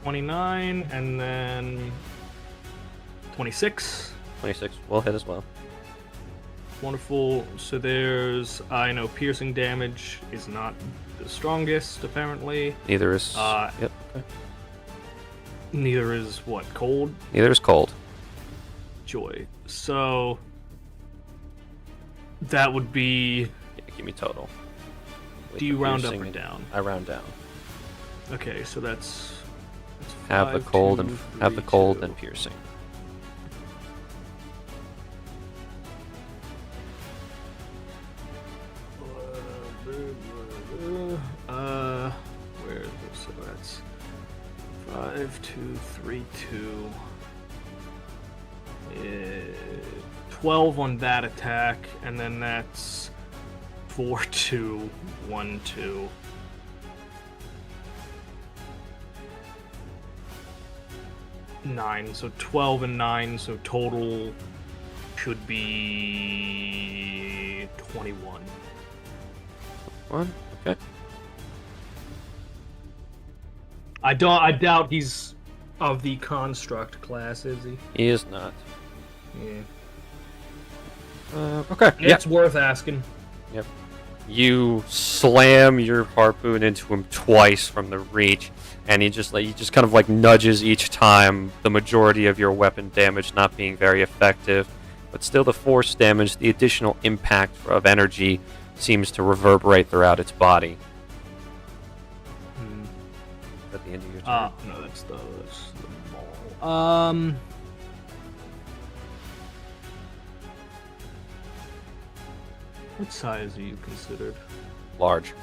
[SPEAKER 8] 29, and then 26.
[SPEAKER 1] 26 will hit as well.
[SPEAKER 8] Wonderful. So there's, I know piercing damage is not the strongest, apparently.
[SPEAKER 1] Neither is.
[SPEAKER 8] Yep.
[SPEAKER 1] Okay.
[SPEAKER 8] Neither is what? Cold?
[SPEAKER 1] Neither is cold.
[SPEAKER 8] Joy. So that would be.
[SPEAKER 1] Yeah, give me total.
[SPEAKER 8] Do you round up
[SPEAKER 1] Piercing
[SPEAKER 8] or
[SPEAKER 1] and-
[SPEAKER 8] down?
[SPEAKER 1] I round down.
[SPEAKER 8] Okay, so that's
[SPEAKER 1] Have the
[SPEAKER 8] 5,
[SPEAKER 1] cold
[SPEAKER 8] 2,
[SPEAKER 1] and have the
[SPEAKER 8] 3,
[SPEAKER 1] cold
[SPEAKER 8] 2.
[SPEAKER 1] and piercing.
[SPEAKER 8] Where is it? So that's 5, 2, 3, 2. 12 on that attack, and then that's 4, 2, 1, 2. Nine, so 12 and 9, so total should be 21.
[SPEAKER 1] One. Okay.
[SPEAKER 8] I doubt he's of the construct class, is he?
[SPEAKER 1] He is not.
[SPEAKER 8] Yeah.
[SPEAKER 1] Okay. Yeah.
[SPEAKER 8] It's worth asking.
[SPEAKER 1] Yep. You slam your harpoon into him twice from the reach, and he just kind of like nudges each time, the majority of your weapon damage not being very effective, but still the force damage, the additional impact of energy seems to reverberate throughout its body. Is that the end of your turn?
[SPEAKER 8] No, that's the Marl. What size are you considered?
[SPEAKER 1] Large.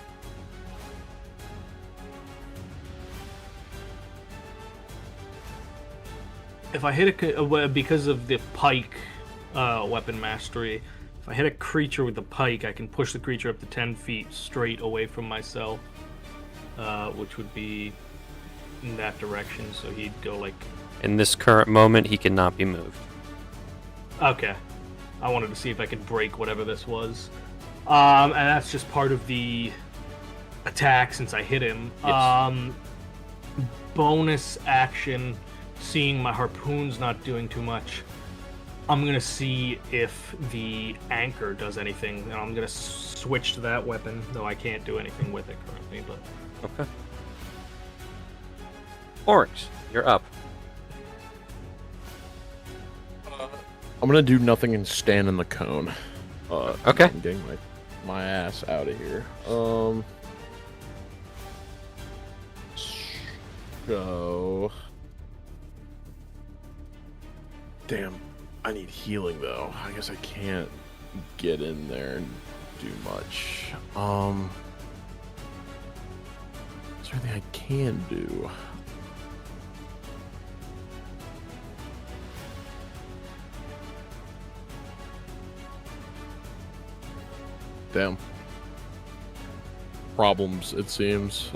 [SPEAKER 8] If I hit because of the pike weapon mastery, if I hit a creature with the pike, I can push the creature up to 10 feet straight away from myself, which would be in that direction. So he'd go like.
[SPEAKER 1] In this current moment, he cannot be moved.
[SPEAKER 8] Okay, I wanted to see if I could break whatever this was, and that's just part of the attack since I hit him.
[SPEAKER 1] Yes.
[SPEAKER 8] Bonus action. Seeing my harpoon's not doing too much, I'm gonna see if the anchor does anything, and I'm gonna switch to that weapon, though I can't do anything with it currently. But
[SPEAKER 1] Okay. Oryx, you're up.
[SPEAKER 2] I'm gonna do nothing and stand in the cone.
[SPEAKER 1] Okay.
[SPEAKER 2] I'm getting my ass out of here. So. Damn, I need healing though. I guess I can't get in there and do much. Is there anything I can do? Damn. Problems, it seems.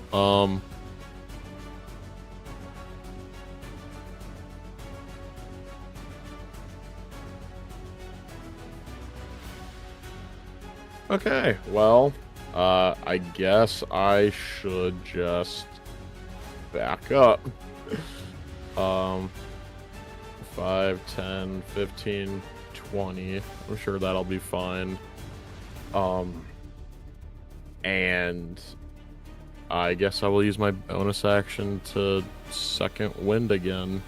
[SPEAKER 2] Okay, well, I guess I should just back up. 5, 10, 15, 20. I'm sure that'll be fine. And I guess I will use my bonus action to second wind again.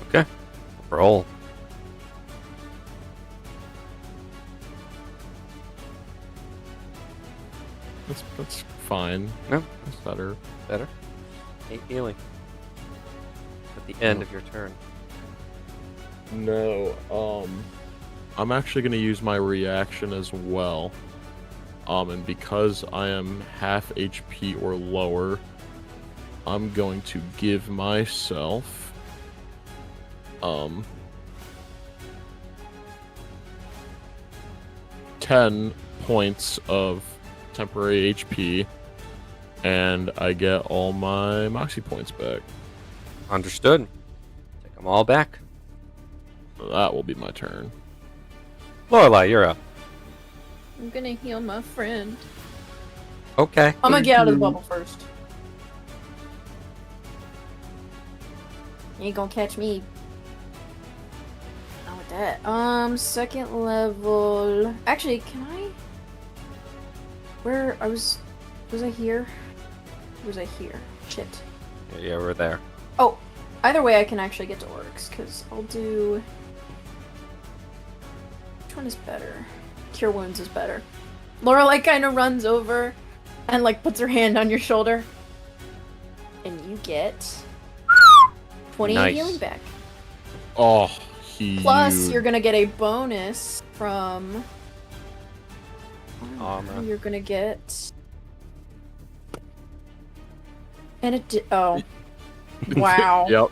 [SPEAKER 1] Okay. Roll.
[SPEAKER 2] That's fine.
[SPEAKER 1] No.
[SPEAKER 2] That's better.
[SPEAKER 1] Better. 8 healing. At the end of your turn.
[SPEAKER 2] No, I'm actually going to use my reaction as well. And because I am half HP or lower, I'm going to give myself 10 points of temporary HP, and I get all my Moxie points back.
[SPEAKER 1] Understood. Take them all back.
[SPEAKER 2] That will be my turn.
[SPEAKER 1] Lorelai, you're up.
[SPEAKER 7] I'm gonna heal my friend.
[SPEAKER 1] Okay.
[SPEAKER 7] I'm gonna get out of the bubble first. You ain't gonna catch me. Not with that. Second level. Actually, can I? Where I was I here? Or was I here? Shit.
[SPEAKER 1] Yeah, we're there.
[SPEAKER 7] Oh, either way I can actually get to orcs, because I'll do... Which one is better? Cure Wounds is better. Lorelei kind of runs over and like puts her hand on your shoulder. And you get 28
[SPEAKER 1] Nice.
[SPEAKER 7] healing back.
[SPEAKER 2] Oh,
[SPEAKER 7] Plus, you're gonna get a bonus from...
[SPEAKER 1] Armor.
[SPEAKER 7] You're gonna get... And it oh. Wow.
[SPEAKER 2] Yep.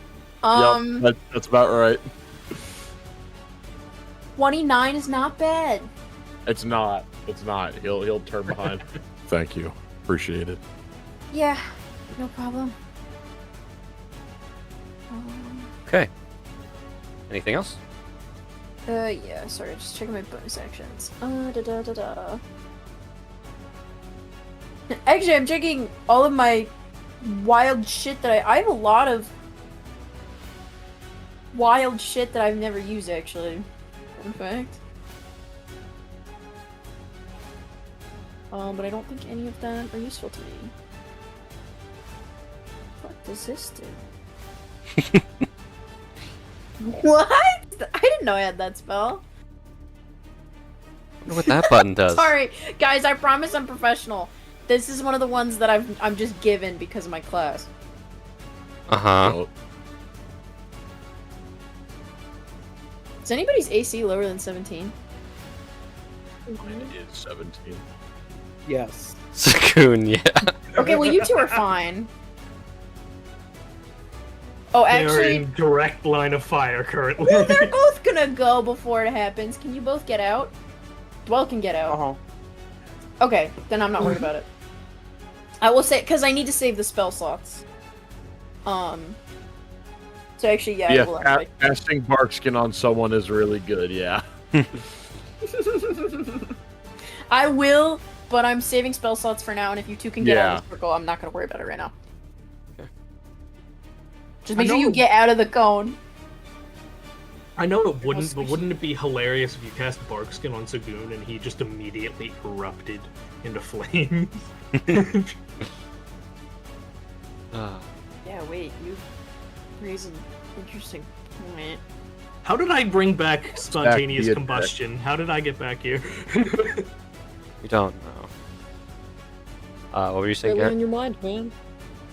[SPEAKER 2] Yep. That's about right.
[SPEAKER 7] 29 is not bad.
[SPEAKER 2] It's not. It's not. He'll turn behind. Thank you. Appreciate it.
[SPEAKER 7] Yeah, no problem.
[SPEAKER 1] Okay. Anything else?
[SPEAKER 7] Yeah, sorry, just checking my bonus actions. Actually, I'm checking all of my wild shit that I have a lot of wild shit that I've never used, actually. In fact. But I don't think any of them are useful to me. What does this do? What? I didn't know I had that spell.
[SPEAKER 1] I wonder what that button does.
[SPEAKER 7] Sorry, guys. I promise I'm professional. This is one of the ones that I'm just given because of my class.
[SPEAKER 1] Uh-huh.
[SPEAKER 7] Is anybody's AC lower than 17?
[SPEAKER 2] Mine is 17.
[SPEAKER 5] Yes.
[SPEAKER 1] Sakoon, yeah.
[SPEAKER 7] Okay, well you two are fine. Oh,
[SPEAKER 8] They are
[SPEAKER 7] actually,
[SPEAKER 8] in direct line of fire currently.
[SPEAKER 7] well, they're both gonna go before it happens. Can you both get out? Dwell can get out.
[SPEAKER 5] Uh-huh.
[SPEAKER 7] Okay, then I'm not worried about it. I will say, because I need to save the spell slots. So actually, yeah, I will anyway.
[SPEAKER 2] Casting Barkskin on someone is really good, yeah.
[SPEAKER 7] I will, but I'm saving spell slots for now, and if you two can get out
[SPEAKER 2] Yeah.
[SPEAKER 7] of the circle, I'm not going to worry about it right now.
[SPEAKER 1] Okay.
[SPEAKER 7] Just make sure you get out of the cone.
[SPEAKER 8] I know it wouldn't, but wouldn't it be hilarious if you cast Barkskin on Sagoon and he just immediately erupted into flames?
[SPEAKER 7] Yeah, wait, you raise an interesting point.
[SPEAKER 8] How did I bring back spontaneous
[SPEAKER 2] Back to you,
[SPEAKER 8] combustion? How did I get back here?
[SPEAKER 1] You don't know. What were you saying,
[SPEAKER 3] Really on
[SPEAKER 1] Garrett?
[SPEAKER 3] your mind, man.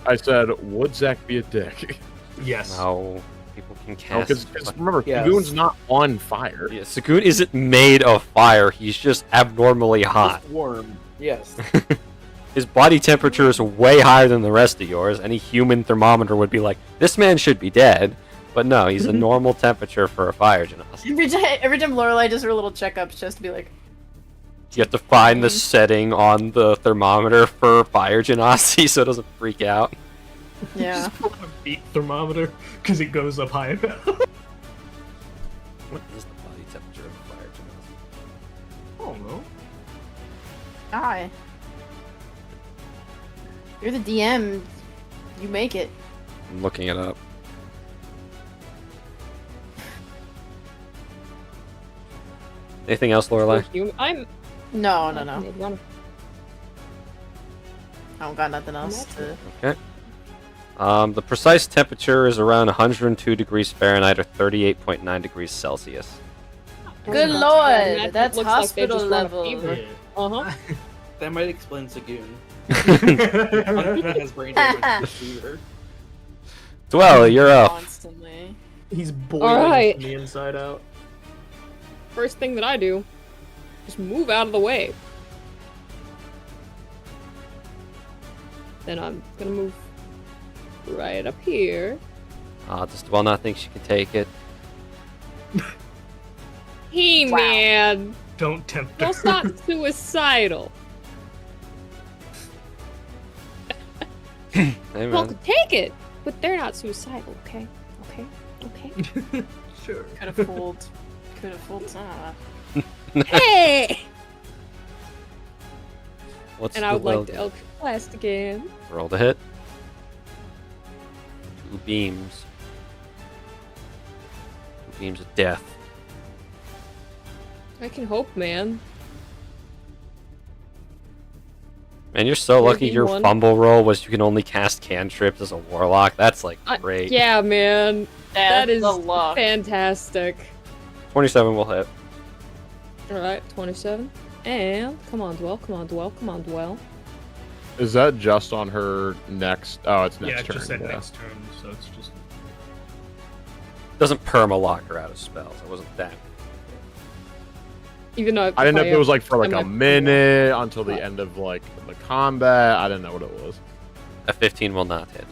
[SPEAKER 2] I said, would Zach be a dick?
[SPEAKER 8] Yes.
[SPEAKER 1] No. People can
[SPEAKER 2] No,
[SPEAKER 1] cast...
[SPEAKER 2] because remember,
[SPEAKER 5] Yes.
[SPEAKER 2] Sagoon's not on fire.
[SPEAKER 1] Yeah, Sakoon isn't made of fire. He's just abnormally hot.
[SPEAKER 5] It's warm. Yes.
[SPEAKER 1] His body temperature is way higher than the rest of yours. Any human thermometer would be like, this man should be dead. But no, he's a normal temperature for a fire genasi.
[SPEAKER 7] Every time Lorelei does her little checkups, just to be like,
[SPEAKER 1] You have to find the setting on the thermometer for fire genasi so it doesn't freak out.
[SPEAKER 7] yeah.
[SPEAKER 8] Just pull out a beat thermometer because it goes up high enough.
[SPEAKER 1] What is the body temperature of a fire genasi?
[SPEAKER 8] I don't know.
[SPEAKER 7] Hi. You're the DM. You make it.
[SPEAKER 1] I'm looking it up. Anything else, Lorelei?
[SPEAKER 3] I'm.
[SPEAKER 7] No.
[SPEAKER 3] I
[SPEAKER 7] don't got nothing else to...
[SPEAKER 1] Okay. The precise temperature is around 102 degrees Fahrenheit or 38.9 degrees Celsius.
[SPEAKER 7] Good
[SPEAKER 3] That
[SPEAKER 7] lord, that's
[SPEAKER 3] looks like they
[SPEAKER 7] hospital
[SPEAKER 3] just run a
[SPEAKER 7] level.
[SPEAKER 3] fever. Uh-huh.
[SPEAKER 5] That might explain Sagoon. 100% has brain damage and fever.
[SPEAKER 1] Dwell, you're up.
[SPEAKER 7] Constantly.
[SPEAKER 8] He's boiling
[SPEAKER 3] Alright.
[SPEAKER 8] from the inside out.
[SPEAKER 3] First thing that I do, just move out of the way. Then I'm gonna move right up here.
[SPEAKER 1] Does Dwell not think she can take it?
[SPEAKER 3] He-Man!
[SPEAKER 8] Don't tempt her.
[SPEAKER 3] That's not suicidal.
[SPEAKER 1] Hey,
[SPEAKER 3] Well,
[SPEAKER 1] man.
[SPEAKER 3] could take it, but they're not suicidal, okay? Okay?
[SPEAKER 8] Sure.
[SPEAKER 7] Could have fooled Sana.
[SPEAKER 3] Hey!
[SPEAKER 1] What's
[SPEAKER 3] And
[SPEAKER 1] the
[SPEAKER 3] I would
[SPEAKER 1] will
[SPEAKER 3] like to
[SPEAKER 1] do?
[SPEAKER 3] Eldritch Blast again.
[SPEAKER 1] Roll to hit. 2 beams. 2 beams of death.
[SPEAKER 3] I can hope, man.
[SPEAKER 1] Man, you're so lucky your
[SPEAKER 3] one.
[SPEAKER 1] fumble roll was you can only cast cantrips as a warlock. That's like great.
[SPEAKER 3] Yeah, man. That is
[SPEAKER 7] the luck.
[SPEAKER 3] fantastic.
[SPEAKER 1] 27 will hit.
[SPEAKER 3] Alright, 27. And come on, dwell, come on, dwell, come on, dwell.
[SPEAKER 2] Is that just on her next? Oh, it's next
[SPEAKER 6] Yeah, it
[SPEAKER 2] turn.
[SPEAKER 6] just said
[SPEAKER 2] yeah.
[SPEAKER 6] next turn, so it's just.
[SPEAKER 1] Doesn't perma-lock her out of spells. It wasn't that.
[SPEAKER 3] Even though
[SPEAKER 2] I didn't know if it was like for like
[SPEAKER 3] I
[SPEAKER 2] a
[SPEAKER 3] might-
[SPEAKER 2] minute until the end of like the combat. I didn't know what it was.
[SPEAKER 1] A 15 will not hit.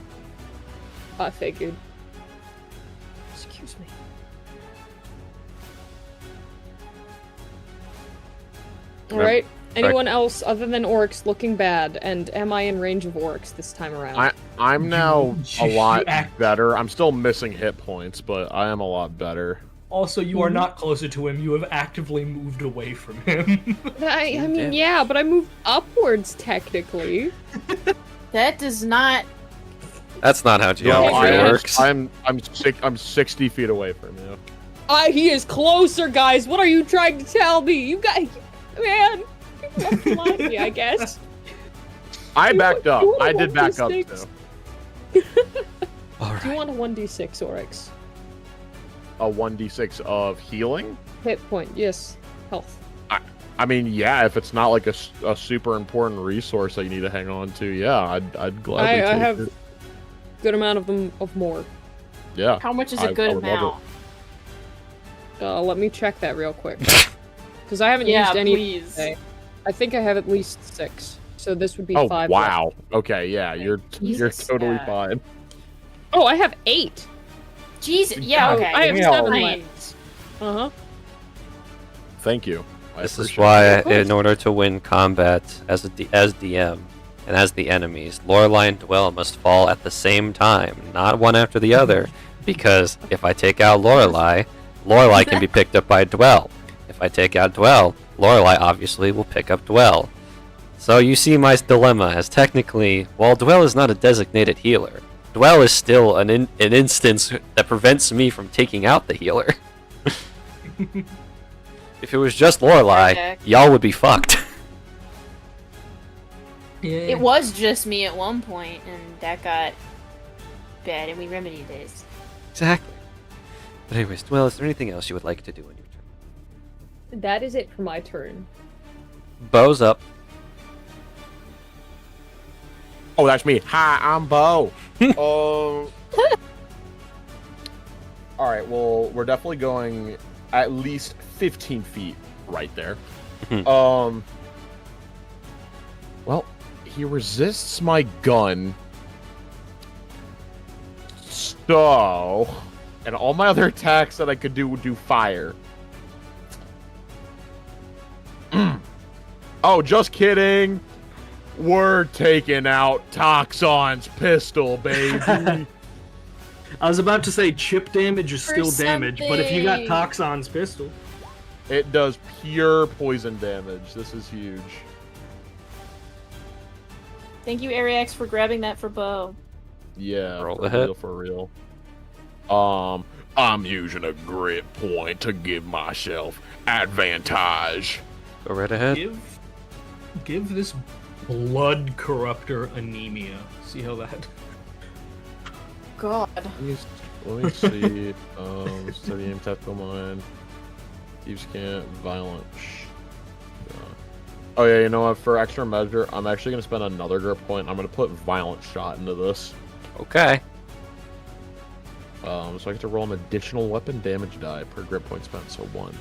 [SPEAKER 3] I figured. Excuse me. Alright. Anyone else other than orcs looking bad? And am I in range of orcs this time around?
[SPEAKER 2] I'm now a
[SPEAKER 6] you
[SPEAKER 2] lot
[SPEAKER 6] act-
[SPEAKER 2] better. I'm still missing hit points, but I am a lot better.
[SPEAKER 6] Also, you are not closer to him. You have actively moved away from him.
[SPEAKER 3] I mean, yeah, but I moved upwards technically.
[SPEAKER 7] That does not.
[SPEAKER 1] That's not how
[SPEAKER 2] No,
[SPEAKER 1] geometry works.
[SPEAKER 2] I'm 60 feet away from you.
[SPEAKER 3] He is closer, guys. What are you trying to tell me? You guys, man, people have to lie to me, I guess.
[SPEAKER 2] I backed up.
[SPEAKER 3] you want
[SPEAKER 2] I
[SPEAKER 3] a
[SPEAKER 2] did back up
[SPEAKER 3] 1d6?
[SPEAKER 2] too.
[SPEAKER 1] Alright.
[SPEAKER 3] Do you want a 1d6, Oryx?
[SPEAKER 2] A 1d6 of healing?
[SPEAKER 3] Hit point, yes. Health.
[SPEAKER 2] I mean, yeah, if it's not like a super important resource that you need to hang on to, yeah, I'd gladly
[SPEAKER 3] I
[SPEAKER 2] take
[SPEAKER 3] have
[SPEAKER 2] it.
[SPEAKER 3] good amount of them of more.
[SPEAKER 2] Yeah.
[SPEAKER 7] How much is
[SPEAKER 2] I
[SPEAKER 7] a good
[SPEAKER 2] would love
[SPEAKER 7] amount?
[SPEAKER 3] Let me check that real quick. Because I haven't
[SPEAKER 7] Yeah,
[SPEAKER 3] used any
[SPEAKER 7] please.
[SPEAKER 3] today. I think I have at least 6. So this would be
[SPEAKER 2] Oh
[SPEAKER 3] 5.
[SPEAKER 2] wow. Okay, yeah, you're
[SPEAKER 7] Jesus,
[SPEAKER 2] totally
[SPEAKER 7] yeah.
[SPEAKER 2] fine.
[SPEAKER 3] Oh, I have 8.
[SPEAKER 7] Jesus. Yeah.
[SPEAKER 3] Oh,
[SPEAKER 7] Okay.
[SPEAKER 3] I have
[SPEAKER 2] Yeah.
[SPEAKER 3] 7
[SPEAKER 7] Fine.
[SPEAKER 3] left. Uh-huh.
[SPEAKER 2] Thank you. I
[SPEAKER 1] This is
[SPEAKER 2] appreciate
[SPEAKER 1] why,
[SPEAKER 3] Of course.
[SPEAKER 1] in order to win combat as as DM and as the enemies, Lorelei and Dwell must fall at the same time, not one after the other. Because if I take out Lorelei, Lorelei can be picked up by Dwell. If I take out Dwell, Lorelei obviously will pick up Dwell. So you see my dilemma as technically, while Dwell is not a designated healer, Dwell is still an instance that prevents me from taking out the healer. If it was just Lorelei,
[SPEAKER 7] Okay.
[SPEAKER 1] y'all would be fucked.
[SPEAKER 6] Yeah.
[SPEAKER 7] It was just me at one point, and that got bad, and we remedied this.
[SPEAKER 1] Exactly. But anyways, Dwell, is there anything else you would like to do in your turn?
[SPEAKER 3] That is it for my turn.
[SPEAKER 1] Bow's up.
[SPEAKER 2] Oh, that's me. Hi, I'm Bo. All right. Well, we're definitely going at least 15 feet right there. Well, he resists my gun. So, and all my other attacks that I could do would do fire. Oh, just kidding. We're taking out Toxon's pistol, baby.
[SPEAKER 6] I was about to say chip damage is
[SPEAKER 7] For
[SPEAKER 6] still damage, but if you got
[SPEAKER 7] something.
[SPEAKER 6] Toxon's pistol,
[SPEAKER 2] It does pure poison damage. This is huge.
[SPEAKER 7] Thank you, Ariax, for grabbing that for Bo.
[SPEAKER 2] Yeah,
[SPEAKER 1] Roll
[SPEAKER 2] for
[SPEAKER 1] the hit.
[SPEAKER 2] real, for real. I'm using a grit point to give myself advantage.
[SPEAKER 1] Go right ahead.
[SPEAKER 6] give this blood corruptor anemia. See how that.
[SPEAKER 7] God.
[SPEAKER 2] Let me see. Steady aim, tactical mind. Thieves can't violent. Oh yeah, you know what? For extra measure, I'm actually gonna spend another grip point. I'm gonna put violent shot into this.
[SPEAKER 1] Okay.
[SPEAKER 2] So I get to roll an additional weapon damage die per grip point spent, so 1.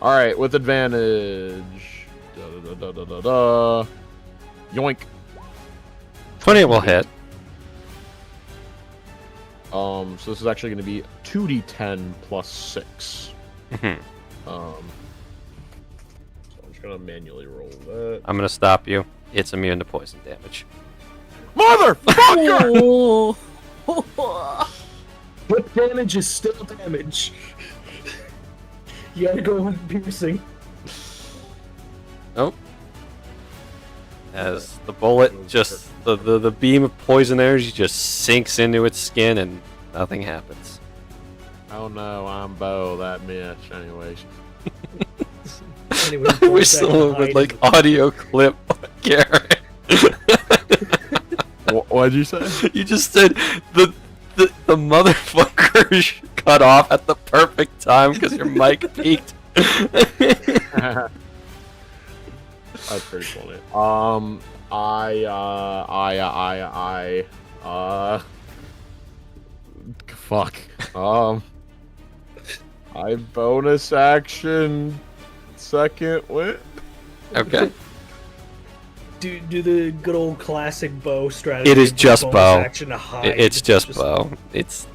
[SPEAKER 2] All right, with advantage. Da, da, da, da, da, da. Yoink.
[SPEAKER 1] 20 will hit.
[SPEAKER 2] So this is actually going to be 2d10 plus 6.
[SPEAKER 1] Mhm.
[SPEAKER 2] So I'm just going to manually roll that.
[SPEAKER 1] I'm gonna stop you. It's immune to poison damage.
[SPEAKER 2] Motherfucker!
[SPEAKER 6] But damage is still damage. You gotta go with piercing.
[SPEAKER 1] Nope. As the bullet just the beam of poison energy just sinks into its skin and nothing happens.
[SPEAKER 2] Oh no, I'm Bo. That bitch. Anyways.
[SPEAKER 6] Anyway,
[SPEAKER 1] I wish someone would like audio clip Garrett
[SPEAKER 2] What'd you say?
[SPEAKER 1] You just said the motherfucker cut off at the perfect time because your mic peaked.
[SPEAKER 2] That's pretty funny. Fuck. I bonus action second win.
[SPEAKER 1] Okay.
[SPEAKER 6] Do the good old classic bow strategy.
[SPEAKER 1] It is
[SPEAKER 6] of
[SPEAKER 1] just
[SPEAKER 6] bonus
[SPEAKER 1] bow.
[SPEAKER 6] action to hide.
[SPEAKER 1] It's just bow. This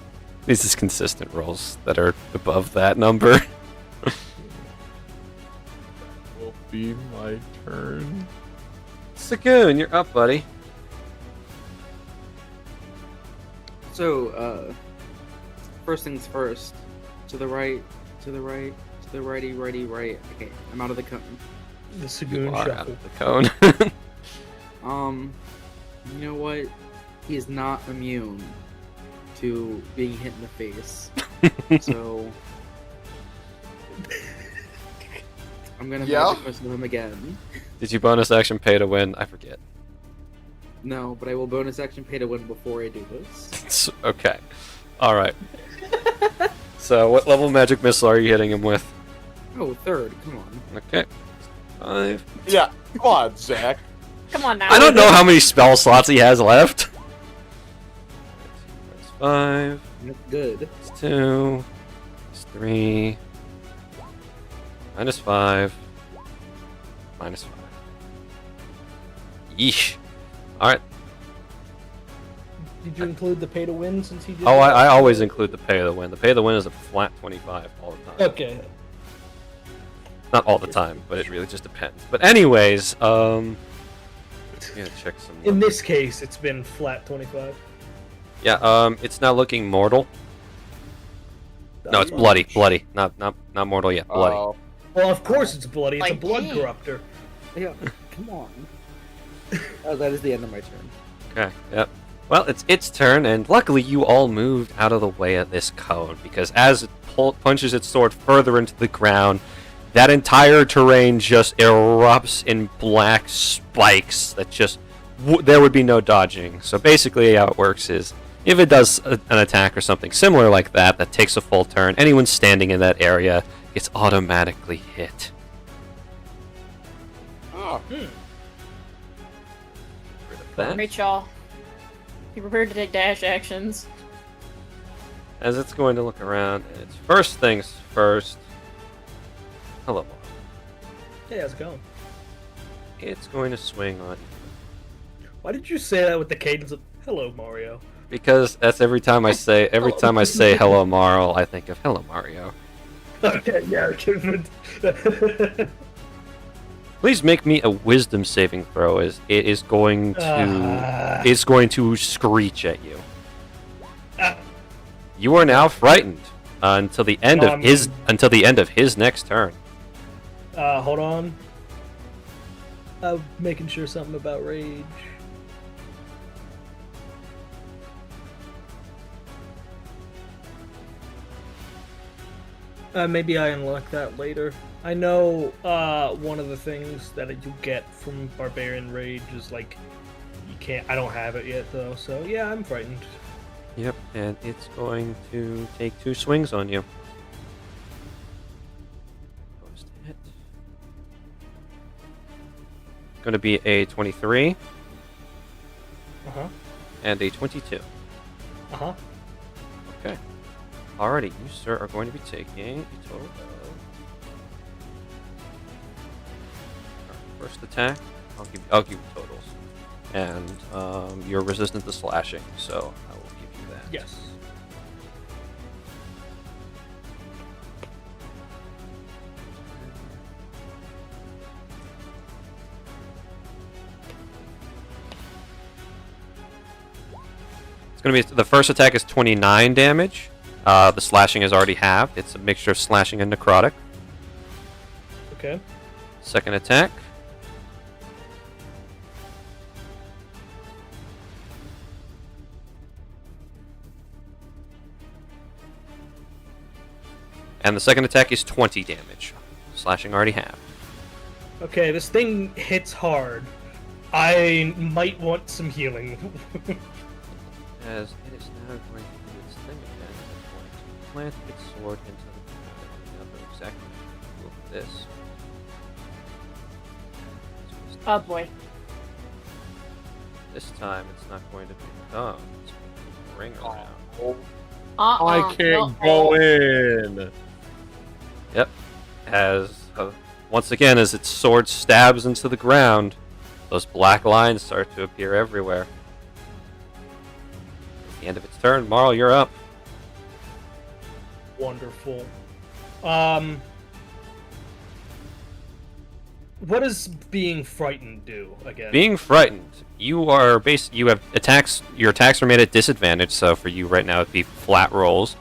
[SPEAKER 1] is consistent rolls that are above that number.
[SPEAKER 2] Will be my turn.
[SPEAKER 1] Sagoon, you're up, buddy.
[SPEAKER 5] So, first things first. To the right, to the right, to the righty, righty, right. Okay, I'm out of the cone.
[SPEAKER 6] The
[SPEAKER 1] You
[SPEAKER 6] Sagoon
[SPEAKER 1] are out
[SPEAKER 6] shuffle.
[SPEAKER 1] of the cone.
[SPEAKER 5] You know what? He is not immune to being hit in the face. So I'm gonna magic missile him again.
[SPEAKER 1] Did you bonus action pay to win? I forget.
[SPEAKER 5] No, but I will bonus action pay to win before I do this.
[SPEAKER 1] Okay. Alright. So, what level magic missile are you hitting him with?
[SPEAKER 5] Oh, third. Come on.
[SPEAKER 1] Okay. 5.
[SPEAKER 2] Yeah, come on, Zach.
[SPEAKER 7] Come on now.
[SPEAKER 1] I don't know how many spell slots he has left. That's 5.
[SPEAKER 5] That's good.
[SPEAKER 1] It's 2. It's 3. Minus 5. Minus 5. Yeesh. Alright.
[SPEAKER 6] Did you include the pay to win since he did?
[SPEAKER 1] Oh,
[SPEAKER 6] that?
[SPEAKER 1] I always include the pay of the win. The pay of the win is a flat 25 all the time.
[SPEAKER 6] Okay.
[SPEAKER 1] Not all the time, but it really just depends. But anyways, yeah, check some.
[SPEAKER 6] In this case, it's been flat 25.
[SPEAKER 1] Yeah, it's now looking mortal. No, it's bloody, bloody. Not mortal yet, bloody.
[SPEAKER 2] Oh,
[SPEAKER 6] Well, of course it's bloody. It's a
[SPEAKER 7] Like
[SPEAKER 6] blood
[SPEAKER 7] me.
[SPEAKER 6] corrupter.
[SPEAKER 5] Yeah, come on. Oh, that is the end of my turn.
[SPEAKER 1] Okay, yep. Well, it's its turn, and luckily you all moved out of the way of this cone, because as it punches its sword further into the ground, that entire terrain just erupts in black spikes that just... there would be no dodging. So basically how it works is, if it does an attack or something similar like that, that takes a full turn, anyone standing in that area gets automatically hit.
[SPEAKER 2] oh.
[SPEAKER 1] That,
[SPEAKER 7] Great, y'all. Be prepared to take dash actions.
[SPEAKER 1] as it's going to look around, and it's first things first. Hello, Marl.
[SPEAKER 6] Hey, how's it going?
[SPEAKER 1] It's going to swing on you.
[SPEAKER 6] Why did you say that with the cadence of "Hello, Mario"?
[SPEAKER 1] Because that's every time I say hello Marl, I think of hello Mario.
[SPEAKER 6] Okay, yeah.
[SPEAKER 1] Please make me a wisdom saving throw, as it is going to screech at you. You are now frightened until the end of his next turn.
[SPEAKER 6] Hold on. I'm making sure something about rage. Maybe I unlock that later. I know one of the things that you get from Barbarian Rage is like you can't. I don't have it yet though, so yeah, I'm frightened.
[SPEAKER 1] Yep, and it's going to take 2 swings on you. Supposed to hit. Going to be a 23 and a 22. Okay. Alrighty, you sir are going to be taking a total of... First attack, I'll give you totals. And you're resistant to slashing, so I will give you that.
[SPEAKER 6] Yes.
[SPEAKER 1] It's going to be... The first attack is 29 damage. The slashing is already halved. It's a mixture of slashing and necrotic.
[SPEAKER 6] Okay.
[SPEAKER 1] Second attack. And the second attack is 20 damage. Slashing already halved.
[SPEAKER 6] Okay, this thing hits hard.
[SPEAKER 8] I might want some healing.
[SPEAKER 1] As it is now going to do its thing again, it's going to plant its sword into the ground. And I'll know exactly what to do with this.
[SPEAKER 7] Oh boy.
[SPEAKER 1] This time it's not going to be thumb. It's going to be a ring around.
[SPEAKER 2] I can't go in.
[SPEAKER 1] Yep. As once again, as its sword stabs into the ground, those black lines start to appear everywhere. At the end of its turn, Marl, you're up.
[SPEAKER 8] Wonderful. What does being frightened do again?
[SPEAKER 1] Being frightened, you are you have attacks. Your attacks are made at disadvantage, so for you right now it'd be flat rolls,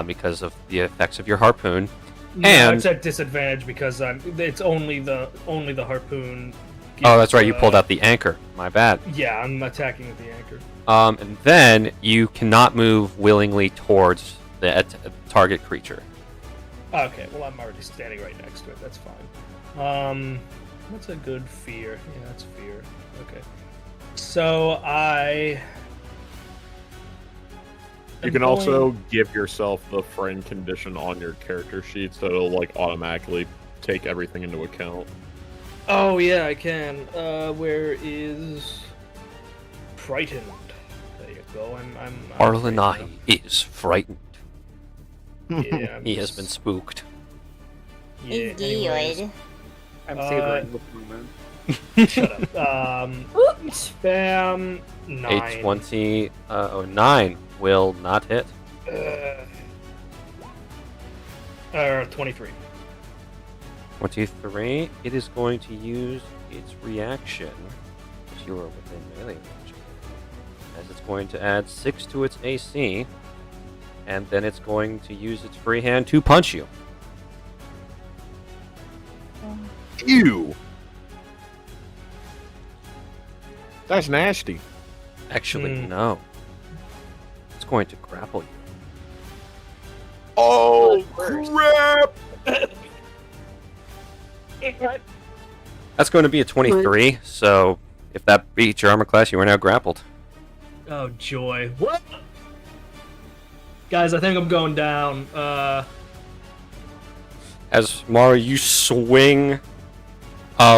[SPEAKER 1] because of the effects of your harpoon.
[SPEAKER 8] No,
[SPEAKER 1] And
[SPEAKER 8] it's at disadvantage because it's only the harpoon.
[SPEAKER 1] oh, that's right, you pulled out the anchor. My bad.
[SPEAKER 8] Yeah, I'm attacking with the anchor.
[SPEAKER 1] And then you cannot move willingly towards the target creature.
[SPEAKER 8] Okay, well I'm already standing right next to it. That's fine. What's a good fear? Yeah, that's fear. Okay. So
[SPEAKER 2] You can also give yourself the friend condition on your character sheet, so it'll like automatically take everything into account.
[SPEAKER 8] Oh yeah, I can. Where is frightened? There you go. I'm
[SPEAKER 1] Arlanahi is frightened.
[SPEAKER 8] Yeah,
[SPEAKER 1] He has been spooked.
[SPEAKER 8] Yeah,
[SPEAKER 9] It's
[SPEAKER 8] anyways.
[SPEAKER 9] good.
[SPEAKER 5] I'm savoring this moment.
[SPEAKER 8] Shut up. Spam 9.
[SPEAKER 1] A 20, 9 will not hit.
[SPEAKER 8] 23.
[SPEAKER 1] 23, it is going to use its reaction, because you are within melee range, as it's going to add 6 to its AC, and then it's going to use its free hand to punch you.
[SPEAKER 2] Ew! That's nasty.
[SPEAKER 1] Actually, no. It's going to grapple you.
[SPEAKER 2] Oh, crap!
[SPEAKER 1] That's going to be a 23, so if that beats your armor class, you are now grappled.
[SPEAKER 8] Oh joy! What? Guys, I think I'm going down.
[SPEAKER 1] As Mara, you swing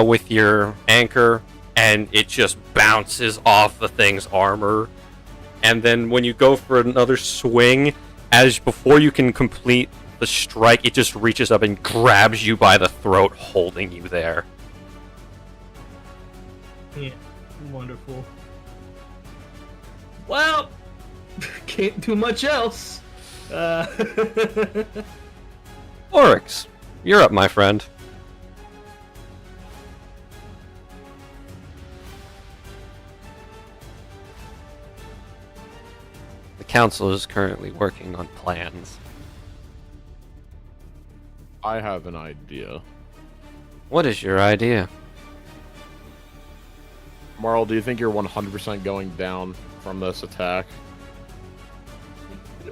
[SPEAKER 1] with your anchor, and it just bounces off the thing's armor. And then when you go for another swing, before you can complete the strike, it just reaches up and grabs you by the throat, holding you there.
[SPEAKER 8] Yeah, wonderful. Well, can't do much else.
[SPEAKER 1] Oryx, you're up, my friend. The council is currently working on plans.
[SPEAKER 2] I have an idea.
[SPEAKER 1] What is your idea?
[SPEAKER 2] Marl, do you think you're 100% going down from this attack?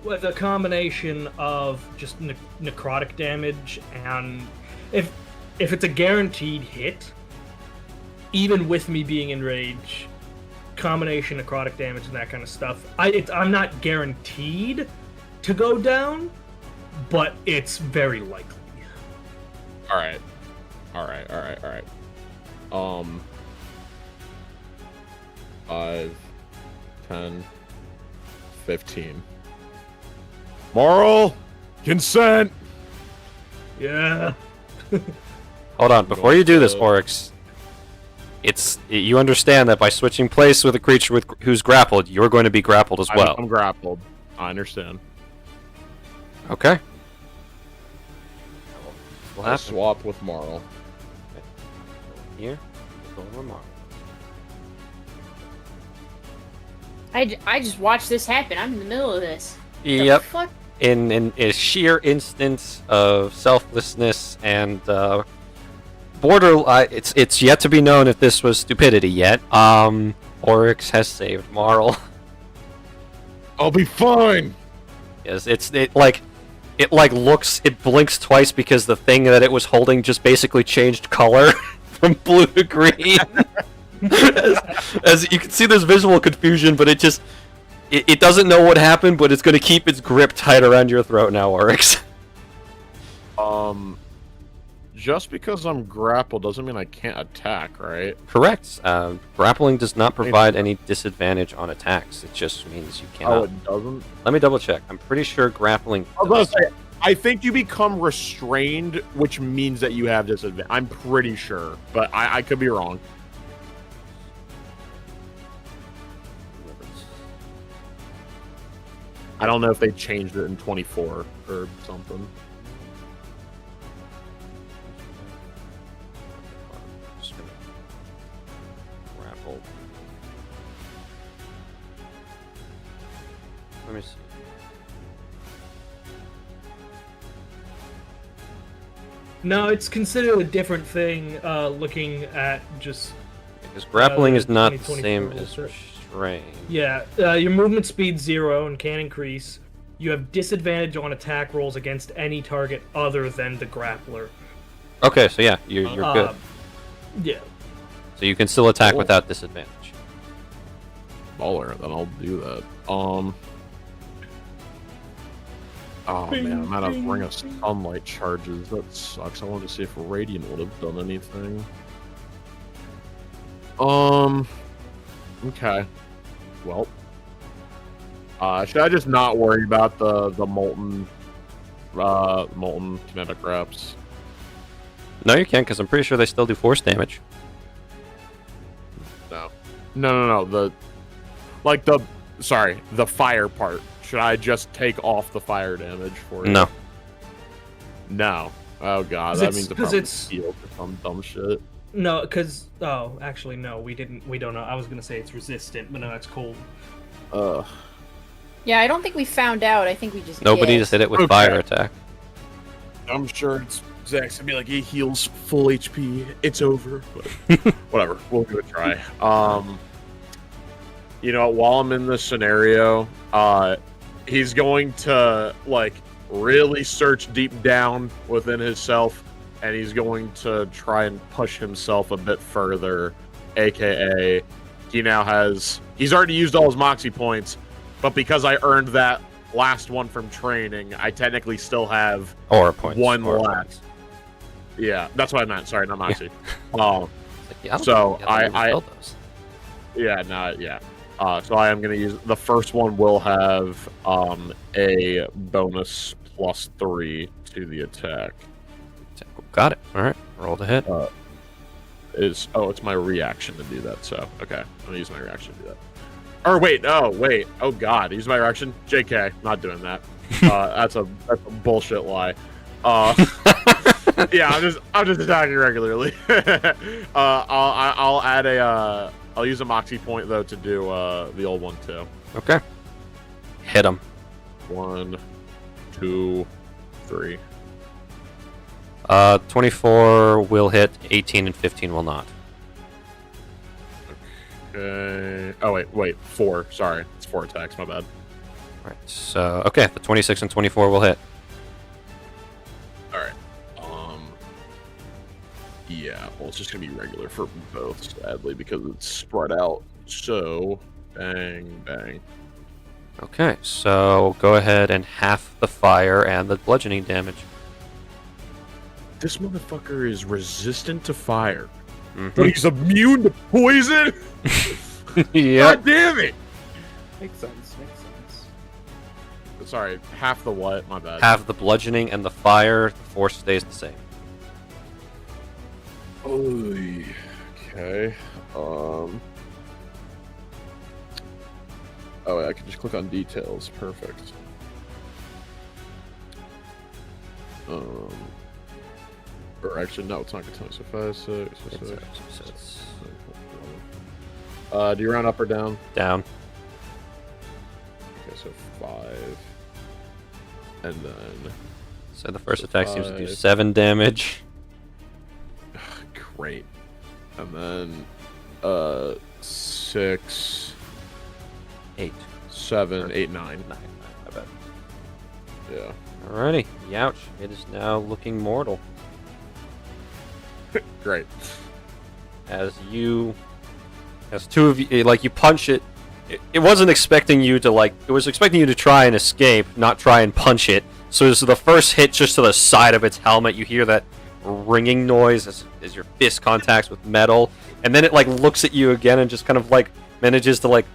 [SPEAKER 8] With a combination of just necrotic damage, and if it's a guaranteed hit, even with me being in rage, combination necrotic damage and that kind of stuff, I'm not guaranteed to go down, but it's very likely.
[SPEAKER 2] Alright. 5, 10, 15. Marl! Consent!
[SPEAKER 8] Yeah.
[SPEAKER 1] Hold on, before you do this, Oryx, you understand that by switching place with a creature who's grappled, you're going to be grappled as well.
[SPEAKER 2] I'm grappled. I understand.
[SPEAKER 1] Okay. We'll
[SPEAKER 2] I'll
[SPEAKER 1] have
[SPEAKER 2] swap with Marl.
[SPEAKER 1] here. We'll go over Marl.
[SPEAKER 7] I just watched this happen. I'm in the middle of this.
[SPEAKER 1] Yep.
[SPEAKER 7] The fuck?
[SPEAKER 1] In a sheer instance of selflessness and it's yet to be known if this was stupidity yet. Oryx has saved Marl.
[SPEAKER 2] I'll be fine!
[SPEAKER 1] Yes, it blinks twice because the thing that it was holding just basically changed color from blue to green. as you can see, there's visual confusion, but it doesn't know what happened, but it's going to keep its grip tight around your throat now, Oryx.
[SPEAKER 2] Just because I'm grappled doesn't mean I can't attack, right?
[SPEAKER 1] Correct. Grappling does not provide any disadvantage on attacks. It just means you cannot.
[SPEAKER 2] Oh, it doesn't?
[SPEAKER 1] Let me double check. I'm pretty sure grappling.
[SPEAKER 2] I was about to say, I think you become restrained, which means that you have disadvantage. I'm pretty sure, but I could be wrong. I don't know if they changed it in 24 or something.
[SPEAKER 1] Just gonna grapple. Let me see.
[SPEAKER 8] No, it's considered a different thing. Looking at just
[SPEAKER 1] Because grappling is not the
[SPEAKER 8] 2024
[SPEAKER 1] same
[SPEAKER 8] rules,
[SPEAKER 1] as
[SPEAKER 8] sir.
[SPEAKER 1] restrain.
[SPEAKER 8] Yeah, your movement speed 0 and can increase. You have disadvantage on attack rolls against any target other than the grappler.
[SPEAKER 1] Okay, so yeah, you're good.
[SPEAKER 8] Yeah.
[SPEAKER 1] So you can still attack
[SPEAKER 2] Cool.
[SPEAKER 1] without disadvantage.
[SPEAKER 2] Baller, then I'll do that. Oh man, I'm out of Ring of Sunlight charges. That sucks. I wanted to see if Radiant would have done anything. Okay. Well. Should I just not worry about the molten kinetic wraps?
[SPEAKER 1] No, you can't, because I'm pretty sure they still do force damage.
[SPEAKER 2] No. The fire part. Should I just take off the fire damage for it?
[SPEAKER 1] No.
[SPEAKER 2] No. Oh god,
[SPEAKER 8] 'Cause
[SPEAKER 2] that
[SPEAKER 8] it's-
[SPEAKER 2] means it
[SPEAKER 8] 'cause
[SPEAKER 2] probably
[SPEAKER 8] it's-
[SPEAKER 2] healed for some dumb shit.
[SPEAKER 8] No, because actually no, we don't know. I was gonna say it's resistant, but no, that's cold.
[SPEAKER 7] Yeah, I don't think we found out. I think we just
[SPEAKER 1] Nobody
[SPEAKER 7] guessed.
[SPEAKER 1] just hit it with
[SPEAKER 2] Okay.
[SPEAKER 1] fire attack.
[SPEAKER 2] I'm sure Zach's gonna be like, he heals full HP. It's over. But whatever, we'll give it a try. While I'm in this scenario, he's going to really search deep down within himself, and he's going to try and push himself a bit further. AKA, he's already used all his Moxie points, but because I earned that last one from training, I technically still have
[SPEAKER 1] Aura points.
[SPEAKER 2] one
[SPEAKER 1] Aura
[SPEAKER 2] left.
[SPEAKER 1] points.
[SPEAKER 2] Yeah, that's what I meant. Sorry, not Moxie.
[SPEAKER 1] Yeah, I don't
[SPEAKER 2] So,
[SPEAKER 1] think you have to
[SPEAKER 2] I-
[SPEAKER 1] refill those.
[SPEAKER 2] So I am going to use the first one. Will have a bonus +3 to the attack.
[SPEAKER 1] Got it. All right, roll the hit.
[SPEAKER 2] It's my reaction to do that. So okay, I'm gonna use my reaction to do that. Or wait, oh god, use my reaction. JK, not doing that. That's a bullshit lie. Yeah, I'm just attacking regularly. I'll add I'll use a Moxie point though to do the old one too.
[SPEAKER 1] Okay. Hit him.
[SPEAKER 2] 1, 2, 3.
[SPEAKER 1] 24 will hit, 18 and 15 will not.
[SPEAKER 2] Okay. Oh wait, 4. Sorry, it's 4 attacks. My bad.
[SPEAKER 1] Right. So okay, the 26 and 24 will hit.
[SPEAKER 2] All right. Yeah. Well, it's just gonna be regular for both, sadly, because it's spread out. So, bang, bang.
[SPEAKER 1] Okay, so go ahead and half the fire and the bludgeoning damage.
[SPEAKER 2] This motherfucker is resistant to fire,
[SPEAKER 1] Mhm.
[SPEAKER 2] but he's immune to poison.
[SPEAKER 1] Yep.
[SPEAKER 2] God damn it!
[SPEAKER 5] Makes sense.
[SPEAKER 2] Sorry, half the what? My bad.
[SPEAKER 1] Half the bludgeoning and the fire, the force stays the same.
[SPEAKER 2] Oy. Okay. Oh, I can just click on details. Perfect. Or actually, no, it's not gonna tell me. So 5, 6, 6. Do you round up or down?
[SPEAKER 1] Down.
[SPEAKER 2] Okay, so 5, and then
[SPEAKER 1] So the first
[SPEAKER 2] So
[SPEAKER 1] attack seems to do
[SPEAKER 2] 5.
[SPEAKER 1] 7 damage.
[SPEAKER 2] great, and then 6,
[SPEAKER 1] 8.
[SPEAKER 2] 7, 8, 9.
[SPEAKER 1] 9. My bad.
[SPEAKER 2] Yeah.
[SPEAKER 1] Alrighty. Youch. It is now looking mortal.
[SPEAKER 2] Great.
[SPEAKER 1] As you As two of you, like, you punch it. It wasn't expecting you to, like, it was expecting you to try and escape, not try and punch it. So as the first hit just to the side of its helmet, you hear that ringing noise as your fist contacts with metal, and then it, like, looks at you again and just kind of, like, manages to, like,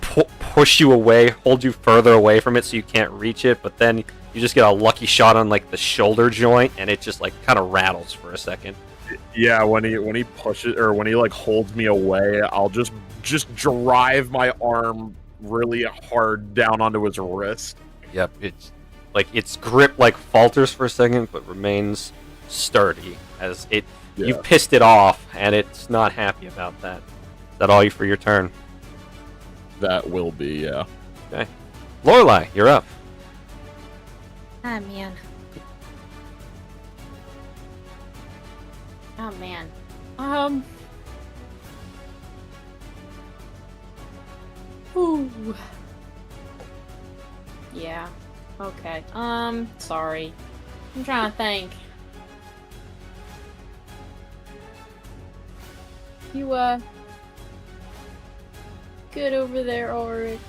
[SPEAKER 1] push you away, hold you further away from it so you can't reach it, but then you just get a lucky shot on, like, the shoulder joint, and it just, like, kind of rattles for a second.
[SPEAKER 2] Yeah, when he pushes, or when he, like, holds me away, I'll just drive my arm really hard down onto his wrist.
[SPEAKER 1] Yep, it's like its grip, like, falters for a second, but remains sturdy as it.
[SPEAKER 2] Yeah.
[SPEAKER 1] You pissed it off, and it's not happy about that. Is that all you for your turn?
[SPEAKER 2] That will be, yeah.
[SPEAKER 1] Okay, Lorelei, you're up.
[SPEAKER 9] Ah, man. Oh, man.
[SPEAKER 7] Ooh. Yeah. Okay. Sorry. I'm trying to think. You, good over there, Oryx?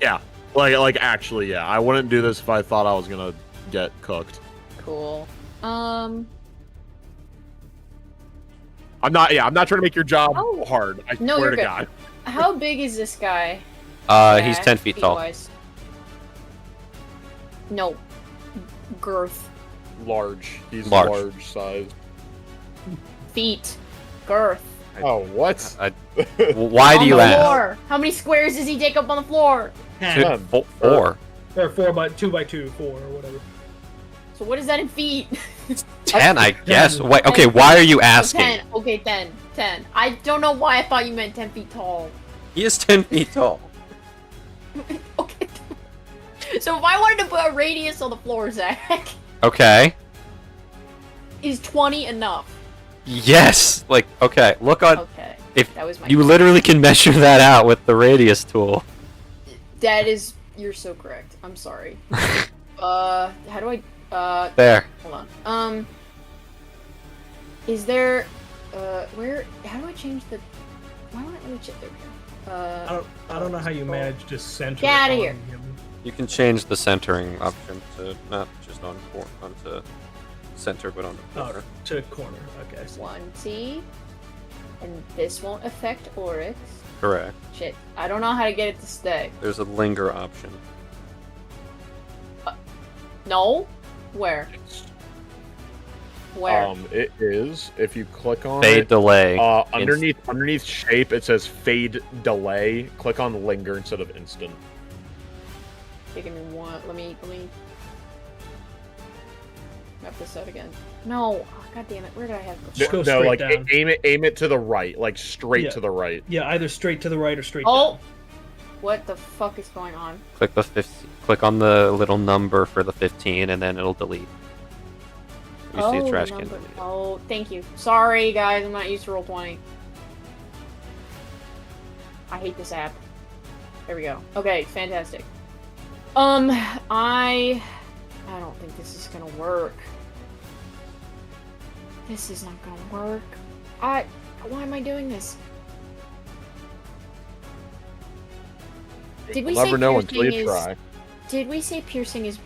[SPEAKER 2] Yeah. Like actually, yeah. I wouldn't do this if I thought I was gonna get cooked.
[SPEAKER 7] Cool.
[SPEAKER 2] I'm not trying to make your job
[SPEAKER 7] Oh.
[SPEAKER 2] hard. I
[SPEAKER 7] No,
[SPEAKER 2] swear
[SPEAKER 7] you're
[SPEAKER 2] to
[SPEAKER 7] good.
[SPEAKER 2] God.
[SPEAKER 7] How big is this guy?
[SPEAKER 1] He's 10 feet tall.
[SPEAKER 7] Feet-wise? No. Girth.
[SPEAKER 2] Large. He's
[SPEAKER 1] Large.
[SPEAKER 2] large size.
[SPEAKER 7] Feet. Girth.
[SPEAKER 2] Oh, what?
[SPEAKER 1] Why do
[SPEAKER 7] On
[SPEAKER 1] you
[SPEAKER 7] the
[SPEAKER 1] ask?
[SPEAKER 7] floor. How many squares does he take up on the floor?
[SPEAKER 1] Two- Four.
[SPEAKER 8] Or 2x2, 4 or whatever.
[SPEAKER 7] So what is that in feet?
[SPEAKER 1] 10, I guess. Wait, okay, why are you asking?
[SPEAKER 7] 10. Okay, 10. 10. I don't know why I thought you meant 10 feet tall.
[SPEAKER 1] He is 10 feet tall.
[SPEAKER 7] Okay. So if I wanted to put a radius on the floor, Zach,
[SPEAKER 1] Okay.
[SPEAKER 7] is 20 enough?
[SPEAKER 1] Yes. Like, okay, look on.
[SPEAKER 7] Okay.
[SPEAKER 1] If
[SPEAKER 7] That was my
[SPEAKER 1] you literally can measure that out with the radius tool.
[SPEAKER 7] That is... You're so correct. I'm sorry. How do I...
[SPEAKER 1] There.
[SPEAKER 7] Hold on. Is there... where... How do I change the... Why don't I let me check there?
[SPEAKER 8] I don't know how you manage to center.
[SPEAKER 7] Get outta
[SPEAKER 8] on
[SPEAKER 7] here.
[SPEAKER 8] him.
[SPEAKER 1] You can change the centering option to not just onto center, but on the corner.
[SPEAKER 8] To corner. Okay. So
[SPEAKER 7] 20. And this won't affect Oryx.
[SPEAKER 1] Correct.
[SPEAKER 7] Shit. I don't know how to get it to stay.
[SPEAKER 1] There's a linger option.
[SPEAKER 7] No? Where? Where?
[SPEAKER 2] It is, if you click on
[SPEAKER 1] Fade
[SPEAKER 2] it,
[SPEAKER 1] delay.
[SPEAKER 2] underneath shape, it says fade delay. Click on linger instead of instant.
[SPEAKER 7] Okay, give me one. Let me map this out again. No, oh, god damn it. Where did I have it?
[SPEAKER 8] Just go
[SPEAKER 2] No,
[SPEAKER 8] straight
[SPEAKER 2] like
[SPEAKER 8] down.
[SPEAKER 2] aim it to the right, like straight
[SPEAKER 8] Yeah.
[SPEAKER 2] to the right.
[SPEAKER 8] Yeah, either straight to the right or straight
[SPEAKER 7] Oh!
[SPEAKER 8] down.
[SPEAKER 7] What the fuck is going on?
[SPEAKER 1] Click the 15, click on the little number for the 15, and then it'll delete. You see a trash can.
[SPEAKER 7] number-
[SPEAKER 1] Delete.
[SPEAKER 7] Oh, thank you. Sorry, guys. I'm not used to Roll20. I hate this app. There we go. Okay, fantastic. I don't think this is gonna work. This is not gonna work. Why am I doing this? Did we
[SPEAKER 2] You'll
[SPEAKER 7] say
[SPEAKER 2] never know until
[SPEAKER 7] piercing
[SPEAKER 2] you try.
[SPEAKER 7] Did we say piercing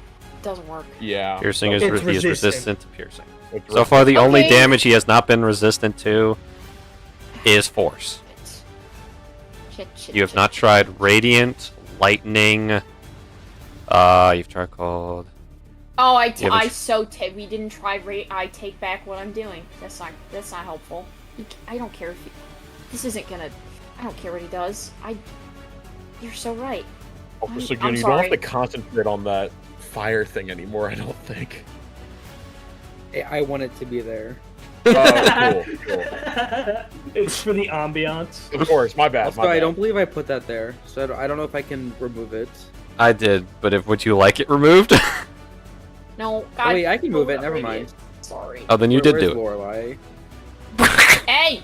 [SPEAKER 7] doesn't work?
[SPEAKER 2] Yeah.
[SPEAKER 1] Piercing is
[SPEAKER 8] It's
[SPEAKER 1] he is
[SPEAKER 8] resistant.
[SPEAKER 1] resistant to piercing.
[SPEAKER 2] It's
[SPEAKER 1] So far, the only
[SPEAKER 7] Okay.
[SPEAKER 1] damage he has not been resistant to is force.
[SPEAKER 7] Shit.
[SPEAKER 1] You have not tried radiant, lightning. You've tried cold.
[SPEAKER 7] Oh,
[SPEAKER 1] You haven't
[SPEAKER 7] we didn't try I take back what I'm doing. That's not helpful. I don't care if this isn't gonna. I don't care what he does. You're so right.
[SPEAKER 2] So
[SPEAKER 7] I'm
[SPEAKER 2] you don't have
[SPEAKER 7] sorry.
[SPEAKER 2] to concentrate on that fire thing anymore, I don't think.
[SPEAKER 5] I want it to be there.
[SPEAKER 2] Oh, cool.
[SPEAKER 8] It's for the ambiance.
[SPEAKER 2] Of course, my bad.
[SPEAKER 5] Also,
[SPEAKER 2] my bad.
[SPEAKER 5] I don't believe I put that there, so I don't know if I can remove it.
[SPEAKER 1] I did, but would you like it removed?
[SPEAKER 7] No.
[SPEAKER 5] Oh,
[SPEAKER 7] God,
[SPEAKER 5] wait, I can move it.
[SPEAKER 7] no,
[SPEAKER 5] Never
[SPEAKER 7] radiant.
[SPEAKER 5] mind.
[SPEAKER 7] Sorry.
[SPEAKER 1] Oh, then you did
[SPEAKER 5] Where's
[SPEAKER 1] do it.
[SPEAKER 5] Lorelei?
[SPEAKER 7] Hey.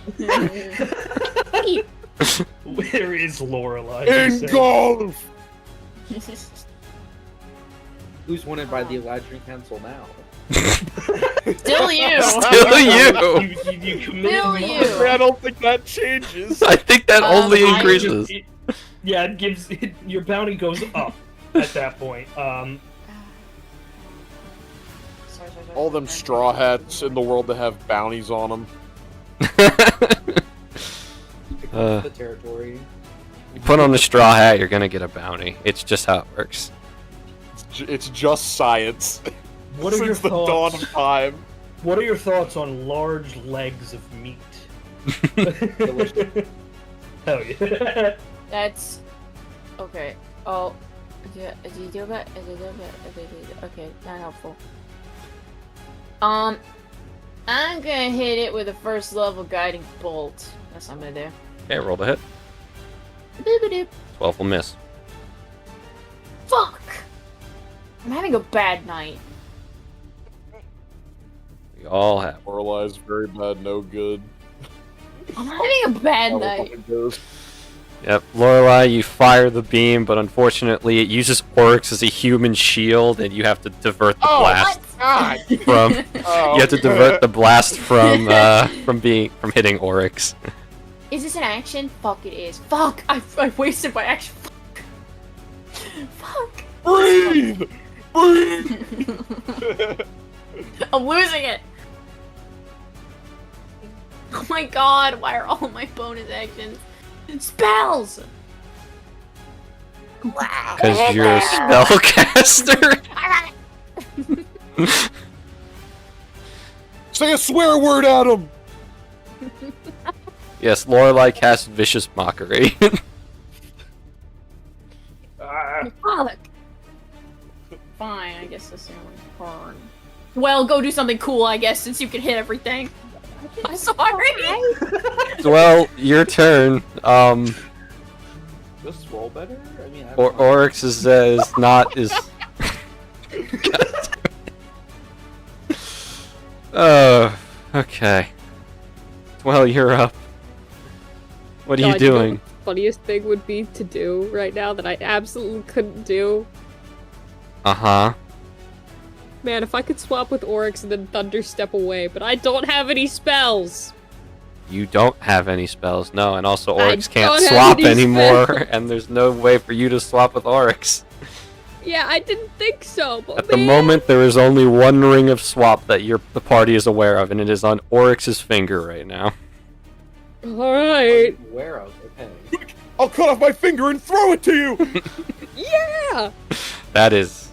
[SPEAKER 7] Hey!
[SPEAKER 8] Where is Lorelei?
[SPEAKER 2] Engulf!
[SPEAKER 5] Who's wanted by the Eladrin Council now?
[SPEAKER 7] Still you.
[SPEAKER 1] Still you.
[SPEAKER 6] You committed
[SPEAKER 7] Still
[SPEAKER 6] murder.
[SPEAKER 7] you.
[SPEAKER 2] I don't think that changes.
[SPEAKER 1] I think that only
[SPEAKER 7] I-
[SPEAKER 1] increases.
[SPEAKER 6] Yeah, it gives your bounty goes up at that point.
[SPEAKER 2] All them straw hats in the world that have bounties on them.
[SPEAKER 5] It comes
[SPEAKER 1] Uh.
[SPEAKER 5] to the territory.
[SPEAKER 1] You put on the straw hat, you're gonna get a bounty. It's just how it works.
[SPEAKER 2] It's just science.
[SPEAKER 6] What are your
[SPEAKER 2] Since the dawn
[SPEAKER 6] thoughts?
[SPEAKER 2] of time.
[SPEAKER 6] What are your thoughts on large legs of meat?
[SPEAKER 5] Delicious.
[SPEAKER 6] Hell yeah.
[SPEAKER 7] That's okay. Oh, yeah. Okay, not helpful. I'm gonna hit it with a first level guiding bolt. That's what I'm gonna do.
[SPEAKER 1] Okay, roll to hit.
[SPEAKER 7] Boop-a-doop.
[SPEAKER 1] 12 will miss.
[SPEAKER 7] Fuck! I'm having a bad night.
[SPEAKER 1] We all have.
[SPEAKER 2] Moralized, very bad, no good.
[SPEAKER 7] I'm having a bad
[SPEAKER 2] How it
[SPEAKER 7] night.
[SPEAKER 2] fucking goes.
[SPEAKER 1] Yep, Lorelei, you fire the beam, but unfortunately it uses Oryx as a human shield, and you have to divert the blast
[SPEAKER 2] God!
[SPEAKER 1] from.
[SPEAKER 2] Oh.
[SPEAKER 1] You have to divert the blast from hitting Oryx.
[SPEAKER 7] Is this an action? Fuck, it is. Fuck! I wasted my action. Fuck!
[SPEAKER 2] Breathe! Breathe!
[SPEAKER 7] I'm losing it! Oh my god, why are all my bonus actions spells?
[SPEAKER 1] Because you're a spellcaster.
[SPEAKER 2] Say a swear word at him!
[SPEAKER 1] Yes, Lorelei casts Vicious Mockery.
[SPEAKER 7] Fuck! Fine, I guess that's the only turn. Well, go do something cool, I guess, since you can hit everything. I'm sorry!
[SPEAKER 1] Well, your turn.
[SPEAKER 5] This roll better? I mean,
[SPEAKER 1] Oryx is not is. Oh, okay. Well, you're up. What are you
[SPEAKER 3] God, know
[SPEAKER 1] doing?
[SPEAKER 3] what the funniest thing would be to do right now that I absolutely couldn't do?
[SPEAKER 1] Uh-huh.
[SPEAKER 3] Man, if I could swap with Oryx and then Thunder step away, but I don't have any spells!
[SPEAKER 1] You don't have any spells, no, and also Oryx can't
[SPEAKER 3] don't have
[SPEAKER 1] swap
[SPEAKER 3] any
[SPEAKER 1] anymore,
[SPEAKER 3] spells.
[SPEAKER 1] and there's no way for you to swap with Oryx.
[SPEAKER 3] Yeah, I didn't think so, but
[SPEAKER 1] At the moment, there is only one ring of swap that the party is aware of, and it is on Oryx's finger right now.
[SPEAKER 3] Alright.
[SPEAKER 5] Aware of, okay.
[SPEAKER 2] I'll cut off my finger and throw it to you!
[SPEAKER 3] Yeah!
[SPEAKER 1] That is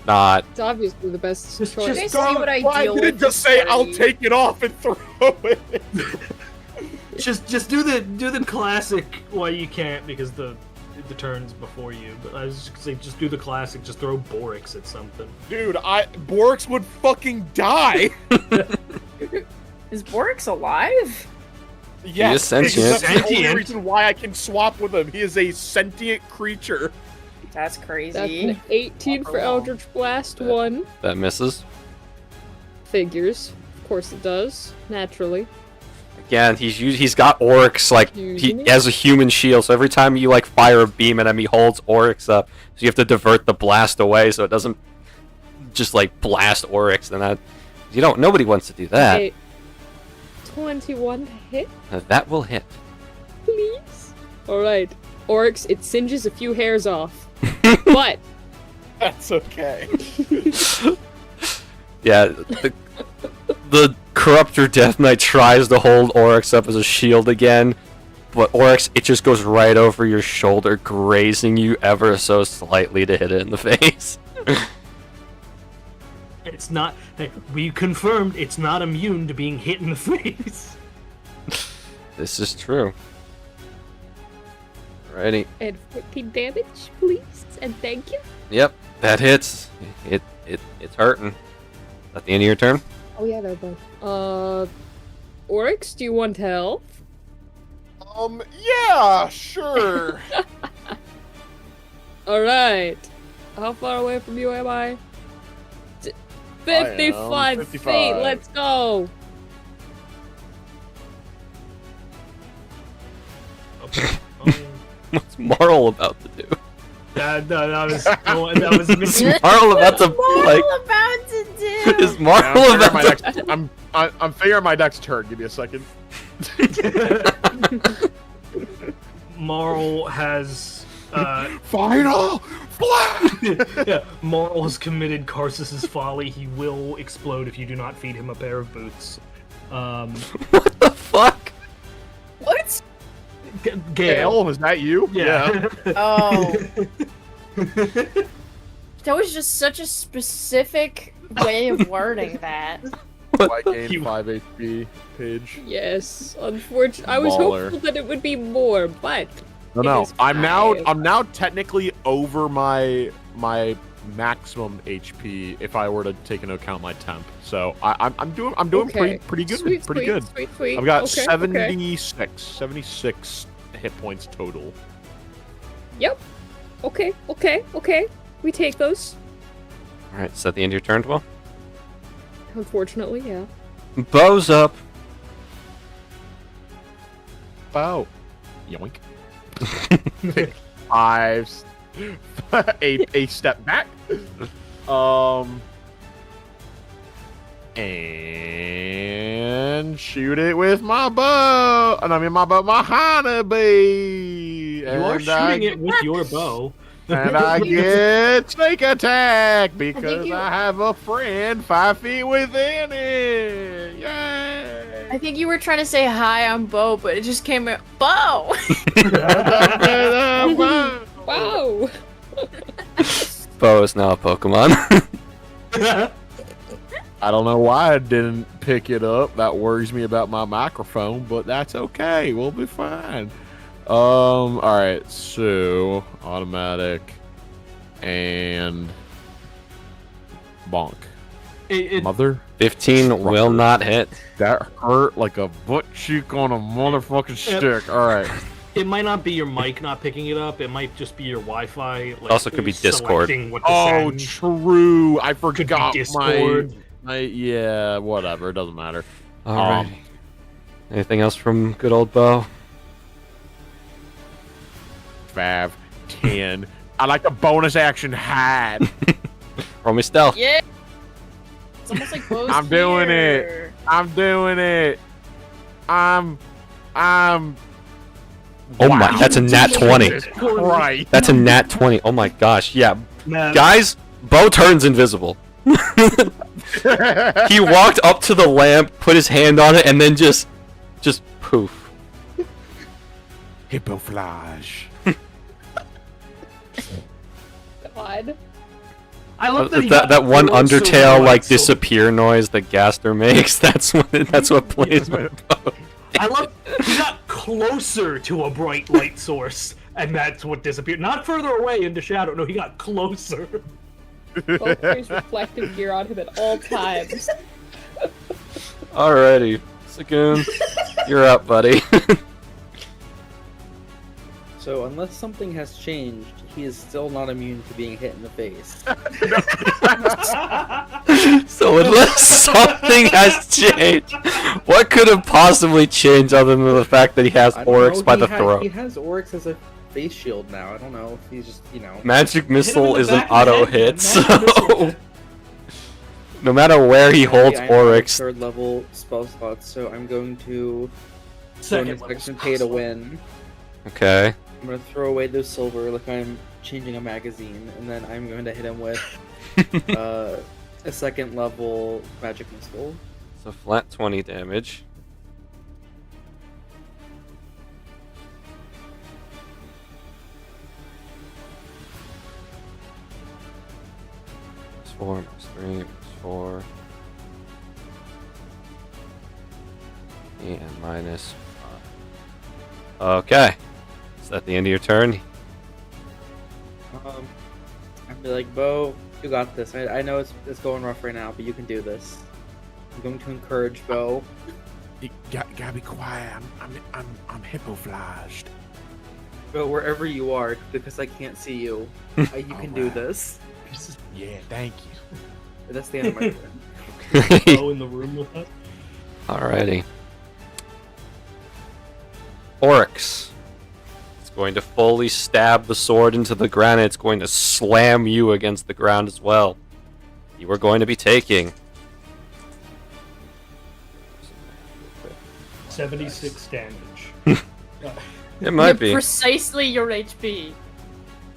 [SPEAKER 1] not.
[SPEAKER 3] It's obviously the best choice.
[SPEAKER 7] Can I see what I
[SPEAKER 2] Why
[SPEAKER 7] deal
[SPEAKER 2] did
[SPEAKER 7] with
[SPEAKER 2] it just say, I'll take it off and throw it?
[SPEAKER 6] Just do the classic. Well, you can't because the turn's before you. But I was just gonna say, just do the classic. Just throw Borix at something.
[SPEAKER 2] Dude, Borix would fucking die!
[SPEAKER 7] Is Borix alive?
[SPEAKER 2] Yes,
[SPEAKER 1] is sentient.
[SPEAKER 2] That's the only
[SPEAKER 6] Sentient?
[SPEAKER 2] reason why I can swap with him. He is a sentient creature.
[SPEAKER 7] That's
[SPEAKER 3] That's
[SPEAKER 7] crazy.
[SPEAKER 3] an 18 for Eldritch Blast,
[SPEAKER 1] That-
[SPEAKER 3] 1.
[SPEAKER 1] That misses.
[SPEAKER 3] Figures. Of course it does. Naturally.
[SPEAKER 1] Again, he's got Oryx like
[SPEAKER 3] Using
[SPEAKER 1] he
[SPEAKER 3] it?
[SPEAKER 1] has a human shield, so every time you like fire a beam at him, he holds Oryx up. So you have to divert the blast away so it doesn't just like blast Oryx. And nobody wants to do that.
[SPEAKER 3] Okay. 21 to hit,
[SPEAKER 1] That will hit.
[SPEAKER 3] please. Alright. Oryx, it singes a few hairs off. But
[SPEAKER 2] That's okay.
[SPEAKER 1] Yeah, the Corruptor Death Knight tries to hold Oryx up as a shield again, but Oryx, it just goes right over your shoulder, grazing you ever so slightly to hit it in the face.
[SPEAKER 6] It's not. Hey, we confirmed it's not immune to being hit in the face.
[SPEAKER 1] This is true. Alrighty.
[SPEAKER 3] and 14 damage, please, and thank you.
[SPEAKER 1] Yep, that hits. It's hurting. Is that the end of your turn?
[SPEAKER 3] Oh yeah, they're both. Oryx, do you want help?
[SPEAKER 2] Yeah, sure.
[SPEAKER 3] Alright. How far away from you am I? 55 feet,
[SPEAKER 2] 55.
[SPEAKER 3] let's go!
[SPEAKER 6] Okay.
[SPEAKER 1] What's Marl about to do?
[SPEAKER 8] That was me.
[SPEAKER 1] Is Marl about to like?
[SPEAKER 7] about to do?
[SPEAKER 1] Is Marl about to?
[SPEAKER 2] I'm figuring my next turn. Give me a second.
[SPEAKER 8] Marl has
[SPEAKER 2] Final blast!
[SPEAKER 8] yeah, Marl has committed Karsus's folly. He will explode if you do not feed him a pair of boots.
[SPEAKER 1] What the fuck?
[SPEAKER 7] What?
[SPEAKER 8] Gale.
[SPEAKER 2] Gale, is that you?
[SPEAKER 8] Yeah.
[SPEAKER 7] Oh. That was just such a specific way of wording that.
[SPEAKER 2] I gained 5 HP, Paige.
[SPEAKER 3] Yes, unfortunately, I was
[SPEAKER 2] Baller.
[SPEAKER 3] hopeful that it would be more, but
[SPEAKER 2] No,
[SPEAKER 3] it is
[SPEAKER 2] I'm
[SPEAKER 3] five.
[SPEAKER 2] now technically over my maximum HP if I were to take into account my temp. So I'm doing
[SPEAKER 3] Okay.
[SPEAKER 2] pretty good.
[SPEAKER 3] Sweet,
[SPEAKER 2] pretty
[SPEAKER 3] sweet,
[SPEAKER 2] good.
[SPEAKER 3] Sweet, sweet.
[SPEAKER 2] I've got
[SPEAKER 3] Okay,
[SPEAKER 2] 76 hit points total.
[SPEAKER 3] Yep. Okay. We take those.
[SPEAKER 1] All right, is that the end of your turn, Dwell?
[SPEAKER 3] Unfortunately, yeah.
[SPEAKER 1] Bow's up.
[SPEAKER 2] Bow. Yoink. Take 5 a step back. And shoot it with my bow. And I mean my honeybee.
[SPEAKER 8] You are shooting it with your bow.
[SPEAKER 2] And I get snake attack because
[SPEAKER 7] you-
[SPEAKER 2] I have a friend 5 feet within it. Yay!
[SPEAKER 7] I think you were trying to say hi, I'm Bo, but it just came out Bo.
[SPEAKER 3] Wow.
[SPEAKER 1] Bow is now a Pokemon.
[SPEAKER 2] I don't know why I didn't pick it up. That worries me about my microphone, but that's okay. We'll be fine. All right. So automatic and bonk. Mother,
[SPEAKER 1] 15 will not hit.
[SPEAKER 2] that hurt like a butt cheek on a motherfucking stick. All right.
[SPEAKER 8] It might not be your mic not picking it up. It might just be your Wi-Fi. Like,
[SPEAKER 1] Also could be Discord.
[SPEAKER 8] selecting what to
[SPEAKER 2] Oh,
[SPEAKER 8] send.
[SPEAKER 2] true. I
[SPEAKER 8] Could be
[SPEAKER 2] forgot
[SPEAKER 8] Discord.
[SPEAKER 2] my. Yeah, whatever. It doesn't matter.
[SPEAKER 1] All right. Anything else from good old Bow?
[SPEAKER 2] 5, 10. I like the bonus action hide.
[SPEAKER 1] Roll me stealth.
[SPEAKER 7] Yeah. It's almost like Bo's
[SPEAKER 2] I'm doing
[SPEAKER 7] here.
[SPEAKER 2] I'm doing it. I'm.
[SPEAKER 1] Oh my, that's a nat 20.
[SPEAKER 2] Jesus Christ.
[SPEAKER 1] That's a nat 20. Oh my gosh. Yeah.
[SPEAKER 8] Man,
[SPEAKER 1] Guys, Bow turns invisible. He walked up to the lamp, put his hand on it, and then just poof.
[SPEAKER 2] Hippoflage.
[SPEAKER 3] God.
[SPEAKER 8] I love that, he got
[SPEAKER 1] That one
[SPEAKER 8] closer
[SPEAKER 1] Undertale
[SPEAKER 8] with
[SPEAKER 1] like
[SPEAKER 8] so-
[SPEAKER 1] disappear noise that Gaster makes. That's what plays with Bow.
[SPEAKER 8] I love he got closer to a bright light source, and that's what disappeared. Not further away into shadow. No, he got closer.
[SPEAKER 3] Both carries reflective gear on him at all times.
[SPEAKER 1] Alrighty, Sagoon, you're up, buddy.
[SPEAKER 5] So unless something has changed, he is still not immune to being hit in the face.
[SPEAKER 1] So unless something has changed, what could have possibly changed other than the fact that he has
[SPEAKER 5] I don't
[SPEAKER 1] Oryx
[SPEAKER 5] know,
[SPEAKER 1] by
[SPEAKER 5] he
[SPEAKER 1] the
[SPEAKER 5] ha-
[SPEAKER 1] throat?
[SPEAKER 5] He has Oryx as a face shield now. I don't know if he's just,
[SPEAKER 1] Magic
[SPEAKER 8] Hit him
[SPEAKER 1] Missile
[SPEAKER 8] in
[SPEAKER 1] is
[SPEAKER 8] the
[SPEAKER 1] an
[SPEAKER 8] back of the
[SPEAKER 1] auto
[SPEAKER 8] head,
[SPEAKER 1] hit,
[SPEAKER 8] man.
[SPEAKER 1] so
[SPEAKER 8] Magic Missile.
[SPEAKER 1] no matter where he holds
[SPEAKER 5] I am out of
[SPEAKER 1] Oryx,
[SPEAKER 5] third level spell slots, so I'm going to
[SPEAKER 8] Second
[SPEAKER 5] bonus
[SPEAKER 8] level
[SPEAKER 5] action pay to
[SPEAKER 8] spell slot.
[SPEAKER 5] win.
[SPEAKER 1] okay.
[SPEAKER 5] I'm gonna throw away those silver like I'm changing a magazine, and then I'm going to hit him with a second level magic missile.
[SPEAKER 1] So flat 20 damage. -4, -3, -4. And -5. Okay. Is that the end of your turn?
[SPEAKER 5] I'd be like, Bo, you got this. I know it's going rough right now, but you can do this. I'm going to encourage Bo.
[SPEAKER 2] You gotta be quiet. I'm hippoflaged.
[SPEAKER 5] Bo, wherever you are, because I can't see you, you can do
[SPEAKER 2] Alright.
[SPEAKER 5] this.
[SPEAKER 2] Yeah, thank you.
[SPEAKER 5] That's the end of my turn.
[SPEAKER 8] Oh, in the room with us.
[SPEAKER 1] Alrighty. Oryx. It's going to fully stab the sword into the ground, and it's going to slam you against the ground as well. You are going to be taking
[SPEAKER 6] 76 damage.
[SPEAKER 1] It might be.
[SPEAKER 4] Precisely your HP.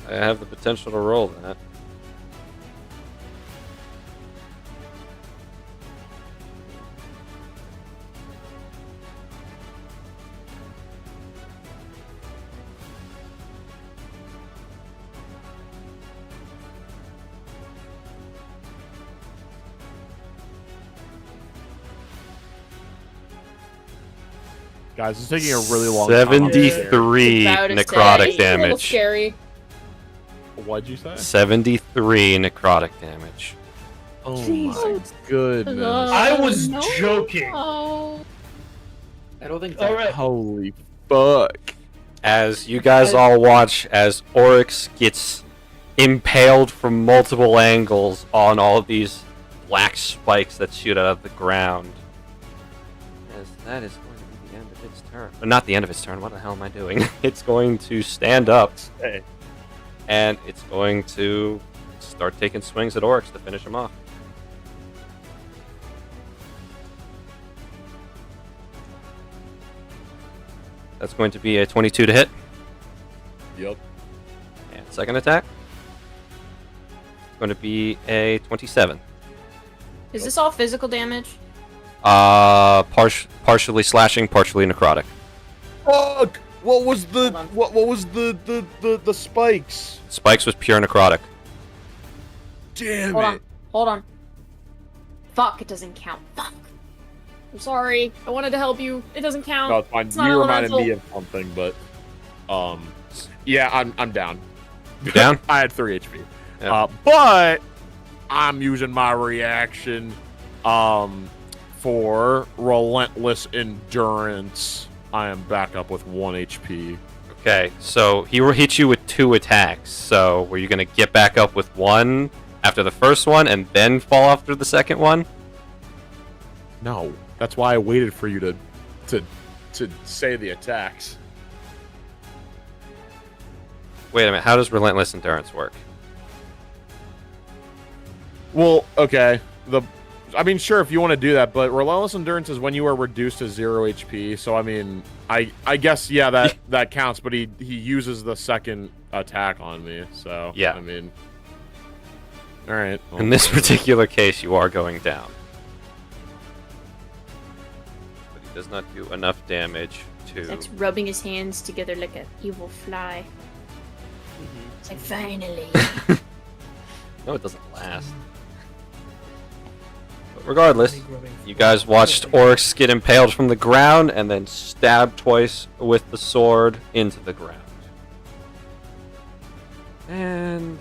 [SPEAKER 1] I have the potential to roll that.
[SPEAKER 2] Guys, it's taking a really long time.
[SPEAKER 1] 73
[SPEAKER 7] About to say,
[SPEAKER 1] necrotic
[SPEAKER 7] it's a little
[SPEAKER 1] damage.
[SPEAKER 7] scary.
[SPEAKER 2] What'd you say?
[SPEAKER 1] 73 necrotic damage.
[SPEAKER 2] Oh my
[SPEAKER 7] Jesus.
[SPEAKER 2] goodness.
[SPEAKER 6] I was
[SPEAKER 7] No.
[SPEAKER 6] joking.
[SPEAKER 7] Oh.
[SPEAKER 5] I don't think
[SPEAKER 6] All right.
[SPEAKER 2] Holy fuck.
[SPEAKER 1] As you guys all watch as Oryx gets impaled from multiple angles on all of these black spikes that shoot out of the ground. As that is going to be the end of its turn. Not the end of its turn, what the hell am I doing? It's going to stand up.
[SPEAKER 2] Hey.
[SPEAKER 1] And it's going to start taking swings at Oryx to finish him off. That's going to be a 22 to hit.
[SPEAKER 2] Yep.
[SPEAKER 1] And second attack. Going to be a 27.
[SPEAKER 7] Is this all physical damage?
[SPEAKER 1] Partially slashing, partially necrotic.
[SPEAKER 2] Fuck! What was the
[SPEAKER 7] Hold on.
[SPEAKER 2] what was the spikes?
[SPEAKER 1] Spikes was pure necrotic.
[SPEAKER 2] Damn
[SPEAKER 7] Hold
[SPEAKER 2] it.
[SPEAKER 7] on. Hold on. Fuck, it doesn't count. Fuck. I'm sorry. I wanted to help you. It doesn't count.
[SPEAKER 2] No, it's fine.
[SPEAKER 7] It's not
[SPEAKER 2] You reminded
[SPEAKER 7] elemental.
[SPEAKER 2] me of something, but yeah, I'm down.
[SPEAKER 1] You down?
[SPEAKER 2] I had 3 HP.
[SPEAKER 1] Yeah.
[SPEAKER 2] But I'm using my reaction for relentless endurance. I am back up with 1 HP.
[SPEAKER 1] Okay, so he hit you with 2 attacks. So were you going to get back up with 1 after the first one and then fall after the second one?
[SPEAKER 2] No, that's why I waited for you to say the attacks.
[SPEAKER 1] Wait a minute, how does relentless endurance work?
[SPEAKER 2] Well, okay. I mean, sure, if you want to do that, but relentless endurance is when you are reduced to 0 HP. So I mean, I guess yeah, that counts. But he uses the second attack on me. So
[SPEAKER 1] Yeah.
[SPEAKER 2] I mean, all right. well,
[SPEAKER 1] In this particular case, you are going down. But he does not do enough damage to...
[SPEAKER 7] That's rubbing his hands together like an evil fly. It's like, finally.
[SPEAKER 1] No, it doesn't last. But regardless, you guys watched Oryx get impaled from the ground and then stabbed twice with the sword into the ground. And...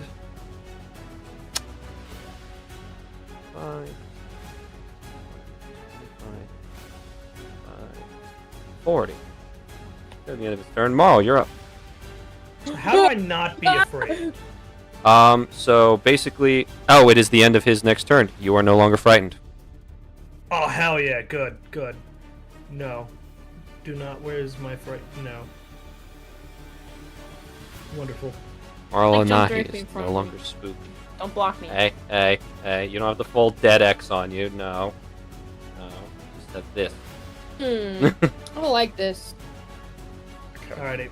[SPEAKER 1] 5, 40. At the end of his turn. Marl, you're up.
[SPEAKER 6] How do I not be afraid?
[SPEAKER 1] So basically... Oh, it is the end of his next turn. You are no longer frightened.
[SPEAKER 6] Oh, hell yeah. Good, good. No. Do not. Where's my fright? No. Wonderful.
[SPEAKER 1] Marl
[SPEAKER 7] Like, jump
[SPEAKER 1] Anahi
[SPEAKER 7] directly
[SPEAKER 1] is
[SPEAKER 7] in front
[SPEAKER 1] no
[SPEAKER 7] of me.
[SPEAKER 1] longer spooky.
[SPEAKER 7] Don't block me.
[SPEAKER 1] Hey, you don't have the full dead X on you. No. No. Just have this.
[SPEAKER 3] I don't like this.
[SPEAKER 6] Alrighty.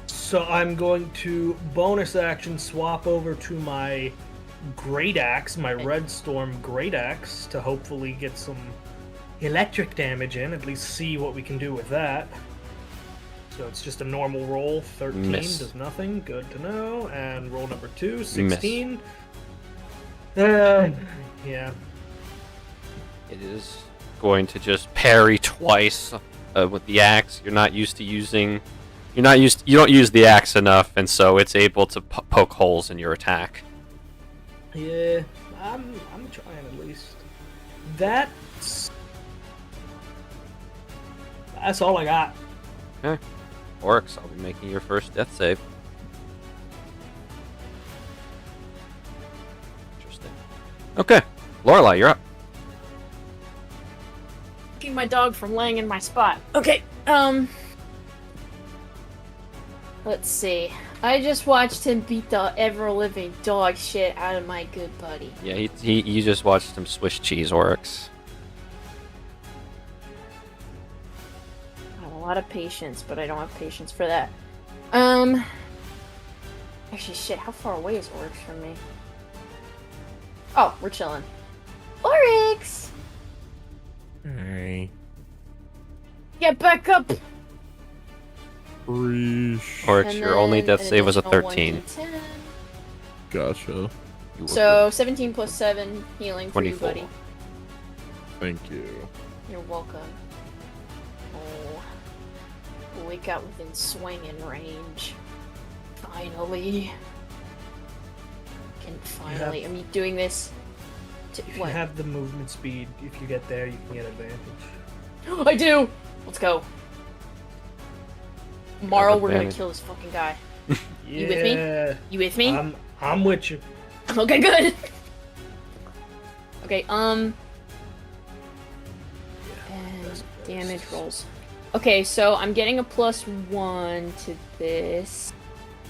[SPEAKER 6] So I'm going to bonus action swap over to my Great Axe, my Red Storm Great Axe, to hopefully get some electric damage in, at least see what we can do with that. So it's just a normal roll. 13
[SPEAKER 1] Miss.
[SPEAKER 6] does nothing. Good to know. And roll number 2, 16. Yeah.
[SPEAKER 1] It is going to just parry twice with the axe. You're not used to using... You don't use the axe enough, and so it's able to poke holes in your attack.
[SPEAKER 6] Yeah, I'm trying at least. That's all I got.
[SPEAKER 1] Okay. Oryx, I'll be making your first death save. Interesting. Okay. Lorelei, you're up.
[SPEAKER 7] Keep my dog from laying in my spot. Okay, Let's see. I just watched him beat the ever-living dog shit out of my good buddy.
[SPEAKER 1] Yeah, you just watched him Swiss cheese orcs.
[SPEAKER 7] I have a lot of patience, but I don't have patience for that. Actually, shit, how far away is Oryx from me? Oh, we're chilling. Oryx!
[SPEAKER 2] Hey.
[SPEAKER 7] Get back up!
[SPEAKER 1] Oryx,
[SPEAKER 7] And
[SPEAKER 1] your only
[SPEAKER 7] then
[SPEAKER 1] death
[SPEAKER 7] an
[SPEAKER 1] save was a
[SPEAKER 7] additional
[SPEAKER 1] 13.
[SPEAKER 7] 1d10.
[SPEAKER 2] Gotcha.
[SPEAKER 1] You were
[SPEAKER 7] So, 17 plus 7 healing for you,
[SPEAKER 1] 24.
[SPEAKER 7] buddy.
[SPEAKER 2] Thank you.
[SPEAKER 7] You're welcome. Oh. We got within swinging range. Finally. Finally. I'm doing this.
[SPEAKER 6] If you
[SPEAKER 7] What?
[SPEAKER 6] have the movement speed, if you get there, you can get advantage.
[SPEAKER 7] I do! Let's go. Marl, we're gonna
[SPEAKER 1] advantage.
[SPEAKER 7] kill this fucking guy.
[SPEAKER 6] Yeah.
[SPEAKER 7] You with me? You with me?
[SPEAKER 6] I'm with you.
[SPEAKER 7] Okay, good. Okay, and damage rolls. Okay, so I'm getting a +1 to this,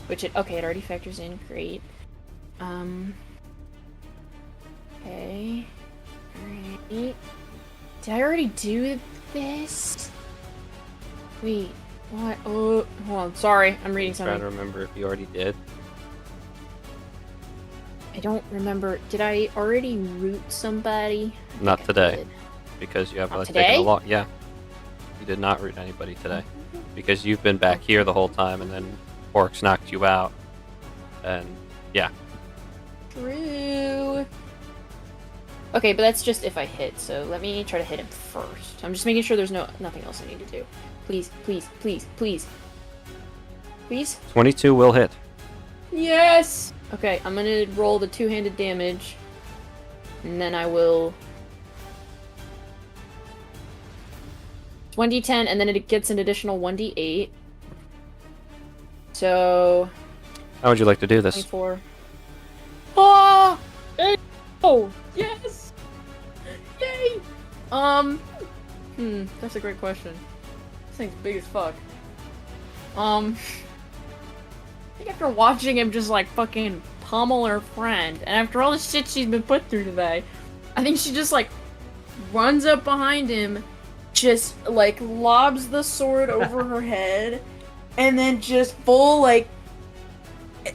[SPEAKER 7] which it already factors in. Great. Okay. Alright. Did I already do this? Wait. What? Oh, hold on. Sorry, I'm reading
[SPEAKER 1] I'm trying
[SPEAKER 7] something.
[SPEAKER 1] to remember if you already did.
[SPEAKER 7] I don't remember. Did I already root somebody? I
[SPEAKER 1] Not
[SPEAKER 7] think I
[SPEAKER 1] today.
[SPEAKER 7] did.
[SPEAKER 1] Because you have
[SPEAKER 7] Not
[SPEAKER 1] taken a
[SPEAKER 7] today?
[SPEAKER 1] lot. Yeah. You did not root anybody today. Because you've been back here the whole time and then Orcs knocked you out. And yeah.
[SPEAKER 7] True. Okay, but that's just if I hit, so let me try to hit him first. I'm just making sure there's nothing else I need to do. Please, please, please, please. Please?
[SPEAKER 1] 22 will hit.
[SPEAKER 7] Yes! Okay, I'm gonna roll the two-handed damage. And then I will... 1d10, and then it gets an additional 1d8. So...
[SPEAKER 1] How would you like to do this?
[SPEAKER 7] 24. Oh! Oh! Yes! Yay! That's a great question. This thing's big as fuck. I think after watching him just like fucking pummel her friend, and after all the shit she's been put through today, I think she just like runs up behind him, just like lobs the sword over her head, and then just full like.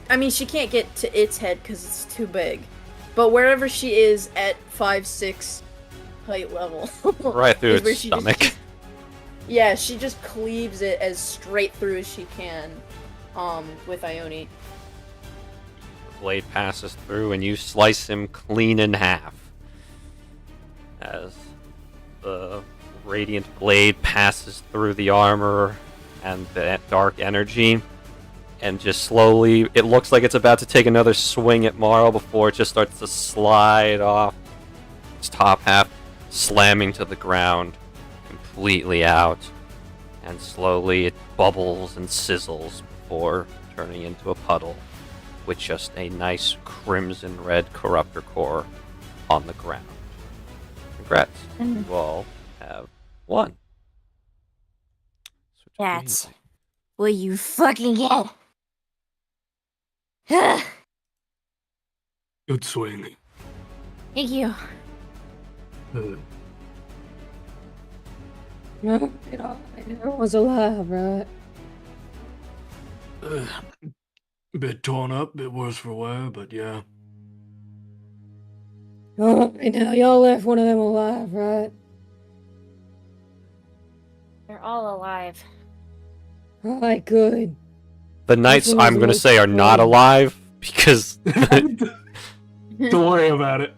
[SPEAKER 7] I mean, she can't get to its head because it's too big, but wherever she is at 5'6" height level,
[SPEAKER 1] Right through
[SPEAKER 7] is where
[SPEAKER 1] its
[SPEAKER 7] she
[SPEAKER 1] stomach.
[SPEAKER 7] yeah, she just cleaves it as straight through as she can, with Ione.
[SPEAKER 1] The blade passes through and you slice him clean in half. As the radiant blade passes through the armor and the dark energy. And just slowly, it looks like it's about to take another swing at Marl before it just starts to slide off its top half, slamming to the ground, completely out. And slowly it bubbles and sizzles before turning into a puddle with just a nice crimson red corruptor core on the ground. Congrats. You all have won. Switch
[SPEAKER 9] That's
[SPEAKER 1] games.
[SPEAKER 9] what you fucking get.
[SPEAKER 6] Good swing.
[SPEAKER 9] Thank you.
[SPEAKER 3] No, everyone's alive, right?
[SPEAKER 6] Bit torn up, bit worse for wear, but yeah.
[SPEAKER 3] Oh, now y'all left one of them alive, right?
[SPEAKER 9] They're all alive.
[SPEAKER 3] Alright, good.
[SPEAKER 1] The knights,
[SPEAKER 3] one was
[SPEAKER 1] I'm
[SPEAKER 3] the
[SPEAKER 1] going to
[SPEAKER 3] most
[SPEAKER 1] say, are not
[SPEAKER 3] fun?
[SPEAKER 1] alive because.
[SPEAKER 6] Don't worry about it.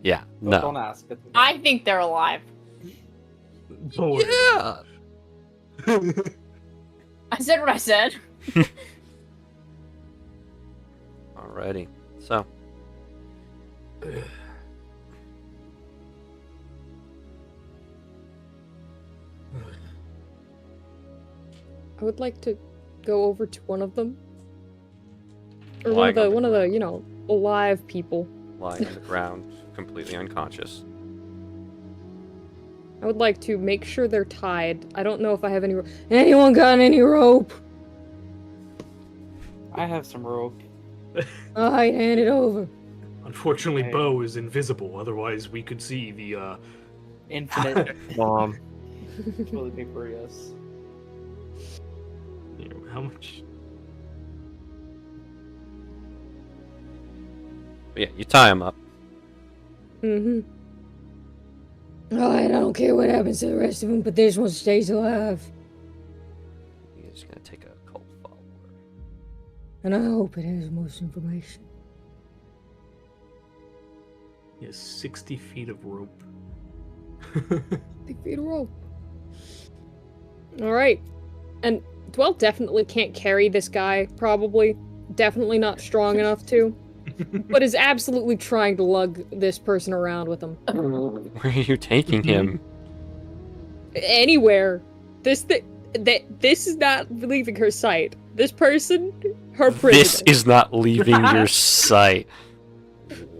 [SPEAKER 1] Yeah,
[SPEAKER 5] Don't
[SPEAKER 1] no.
[SPEAKER 5] ask.
[SPEAKER 7] I think they're alive.
[SPEAKER 6] Don't worry.
[SPEAKER 1] Yeah!
[SPEAKER 7] I said what I said.
[SPEAKER 1] Alrighty. So,
[SPEAKER 3] I would like to go over to one of them. Or
[SPEAKER 1] Lying on the
[SPEAKER 3] one of the,
[SPEAKER 1] ground.
[SPEAKER 3] you know, alive people.
[SPEAKER 1] lying on the ground, completely unconscious.
[SPEAKER 3] I would like to make sure they're tied. I don't know if I have any. Anyone got any rope?
[SPEAKER 5] I have some rope.
[SPEAKER 3] Alright, hand it over.
[SPEAKER 8] Unfortunately,
[SPEAKER 5] Okay.
[SPEAKER 8] Bo is invisible. Otherwise, we could see the.
[SPEAKER 5] Infinite
[SPEAKER 2] Mom.
[SPEAKER 5] toilet paper, yes.
[SPEAKER 8] How much?
[SPEAKER 1] But yeah, you tie him up.
[SPEAKER 3] Mm-hmm. Alright, I don't care what happens to the rest of them, but this one stays alive.
[SPEAKER 1] You're just gonna take a cold follower.
[SPEAKER 3] And I hope it has most information.
[SPEAKER 8] He has 60 feet of rope.
[SPEAKER 3] 6 feet of rope. Alright. And Dwell definitely can't carry this guy, probably. Definitely not strong enough to. But is absolutely trying to lug this person around with him.
[SPEAKER 1] Where are you taking him?
[SPEAKER 3] Anywhere. This is not leaving her sight. This person, her prisoner.
[SPEAKER 1] This is not leaving your sight.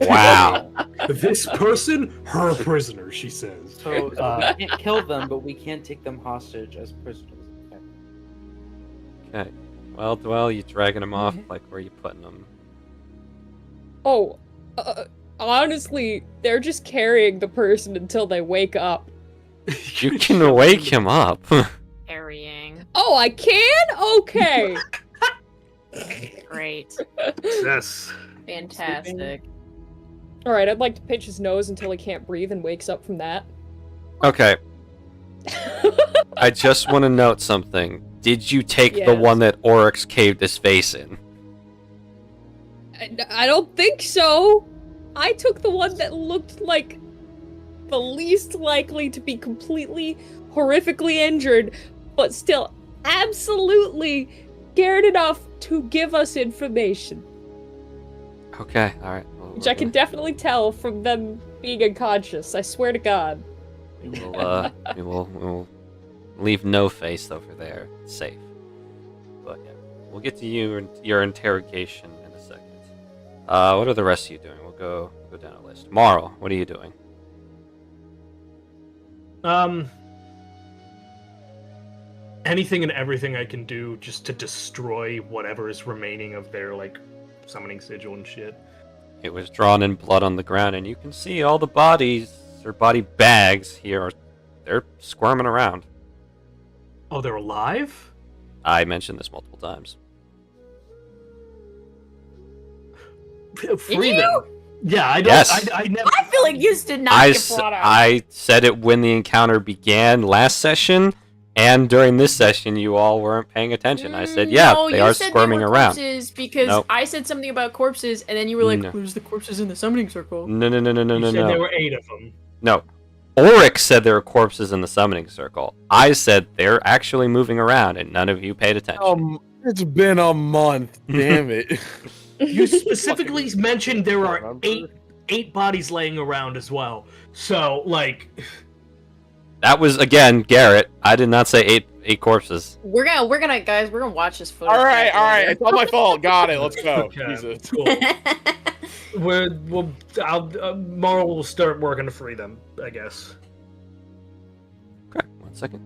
[SPEAKER 1] Wow.
[SPEAKER 8] This person, her prisoner, she says.
[SPEAKER 5] So we can't kill them, but we can take them hostage as prisoners. Okay.
[SPEAKER 1] Okay. Well, Dwell, you dragging him off? Like, where are you putting him?
[SPEAKER 3] Oh, honestly, they're just carrying the person until they wake up.
[SPEAKER 1] You can wake him up.
[SPEAKER 4] Carrying.
[SPEAKER 3] Oh, I can? Okay.
[SPEAKER 4] Great.
[SPEAKER 8] Yes.
[SPEAKER 4] Fantastic.
[SPEAKER 3] Alright, I'd like to pinch his nose until he can't breathe and wakes up from that.
[SPEAKER 1] Okay. I just want to note something. Did you take the
[SPEAKER 3] Yes.
[SPEAKER 1] one that Oryx caved his face in?
[SPEAKER 3] I don't think so. I took the one that looked like the least likely to be completely, horrifically injured, but still absolutely scared enough to give us information.
[SPEAKER 1] Okay, alright. Well,
[SPEAKER 3] Which I can definitely tell from them being unconscious, I swear to God.
[SPEAKER 1] we'll leave no face over there. It's safe. But yeah, we'll get to your interrogation in a second. What are the rest of you doing? We'll go down a list. Marl, what are you doing?
[SPEAKER 8] Anything and everything I can do just to destroy whatever is remaining of their, like, summoning sigil and shit.
[SPEAKER 1] It was drawn in blood on the ground, and you can see all the bodies, or body bags here, they're squirming around.
[SPEAKER 8] Oh, they're alive?
[SPEAKER 1] I mentioned this multiple times.
[SPEAKER 8] Free
[SPEAKER 4] you?
[SPEAKER 8] them. Yeah, I don't.
[SPEAKER 1] Yes.
[SPEAKER 8] I never.
[SPEAKER 4] I feel like you did not get brought out.
[SPEAKER 1] I said it when the encounter began last session, and during this session, you all weren't paying attention. I said, yeah,
[SPEAKER 4] no,
[SPEAKER 1] they
[SPEAKER 4] you
[SPEAKER 1] are
[SPEAKER 4] said
[SPEAKER 1] squirming
[SPEAKER 4] they were
[SPEAKER 1] around.
[SPEAKER 4] corpses because
[SPEAKER 1] Nope.
[SPEAKER 4] I said something about corpses, and then you were like,
[SPEAKER 1] No.
[SPEAKER 4] "Who's the corpses in the summoning circle?"
[SPEAKER 1] No.
[SPEAKER 8] You said there were 8 of them.
[SPEAKER 1] No. Oryx said there were corpses in the summoning circle. I said they're actually moving around, and none of you paid attention.
[SPEAKER 2] It's been a month. Damn it.
[SPEAKER 8] You specifically mentioned there are
[SPEAKER 2] Remember?
[SPEAKER 8] eight bodies laying around as well. So, like,
[SPEAKER 1] That was, again, Garrett. I did not say eight corpses.
[SPEAKER 4] We're gonna watch this footage.
[SPEAKER 2] All right.
[SPEAKER 4] back
[SPEAKER 2] It's not my fault. Got it. Let's go.
[SPEAKER 8] Okay.
[SPEAKER 2] Jesus.
[SPEAKER 8] cool.
[SPEAKER 4] later.
[SPEAKER 8] Marl will start working to free them, I guess.
[SPEAKER 1] Okay, 1 second.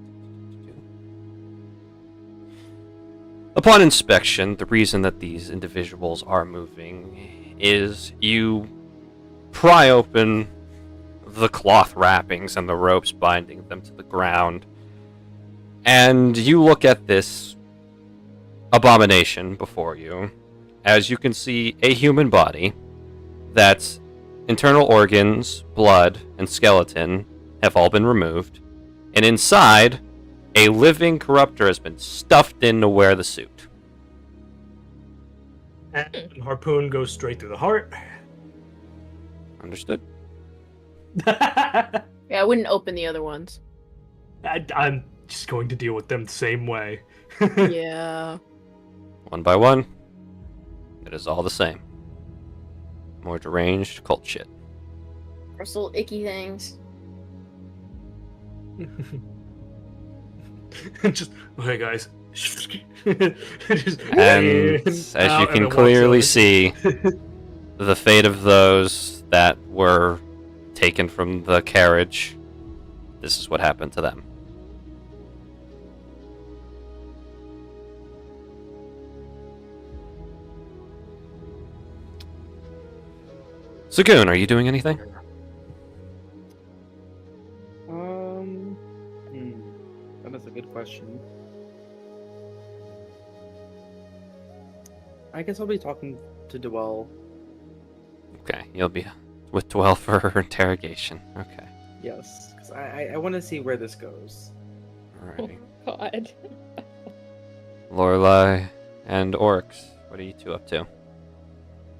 [SPEAKER 1] Upon inspection, the reason that these individuals are moving is you pry open the cloth wrappings and the ropes binding them to the ground, and you look at this abomination before you. As you can see, a human body that's internal organs, blood, and skeleton have all been removed, and inside, a living corruptor has been stuffed in to wear the suit.
[SPEAKER 8] And harpoon goes straight through the heart.
[SPEAKER 1] Understood?
[SPEAKER 4] Yeah, I wouldn't open the other ones.
[SPEAKER 8] I'm just going to deal with them the same way.
[SPEAKER 4] Yeah.
[SPEAKER 1] One by one, it is all the same. More deranged cult shit.
[SPEAKER 4] Gross little icky things.
[SPEAKER 8] Just, okay, guys. Just,
[SPEAKER 1] And as you can clearly see, the fate of those that were taken from the carriage, this is what happened to them. Sagoon, are you doing anything?
[SPEAKER 5] That is a good question. I guess I'll be talking to Dwell.
[SPEAKER 1] Okay, you'll be with Dwell for her interrogation. Okay.
[SPEAKER 5] Yes, because I want to see where this goes.
[SPEAKER 1] Alrighty.
[SPEAKER 3] God.
[SPEAKER 1] Lorelai and Oryx, what are you two up to?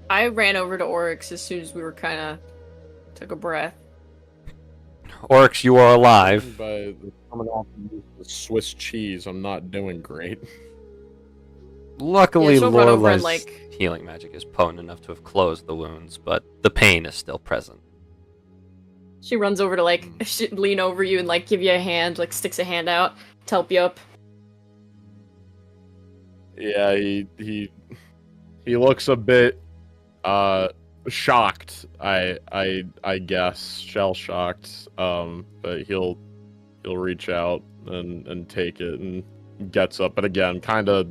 [SPEAKER 4] I ran over to Oryx as soon as we were kind of took a breath.
[SPEAKER 1] Oryx, you are alive.
[SPEAKER 2] By coming off the Swiss cheese, I'm not doing great.
[SPEAKER 1] Luckily,
[SPEAKER 4] Yeah, she'll run over and,
[SPEAKER 1] Lorelai's
[SPEAKER 4] like-
[SPEAKER 1] healing magic is potent enough to have closed the wounds, but the pain is still present.
[SPEAKER 4] She runs over to lean over you and give you a hand, sticks a hand out to help you up.
[SPEAKER 2] Yeah, he looks a bit shocked. I guess shell shocked. But he'll reach out and take it and gets up. But again, kind of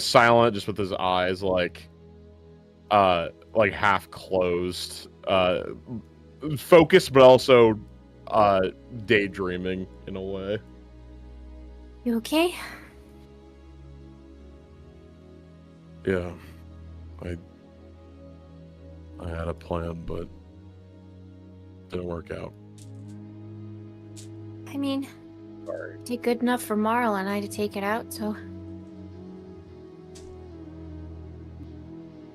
[SPEAKER 2] silent, just with his eyes half closed, focused, but also daydreaming in a way.
[SPEAKER 9] You okay?
[SPEAKER 2] Yeah, I had a plan, but didn't work out.
[SPEAKER 9] I mean,
[SPEAKER 2] Sorry.
[SPEAKER 9] did good enough for Marl and I to take it out, so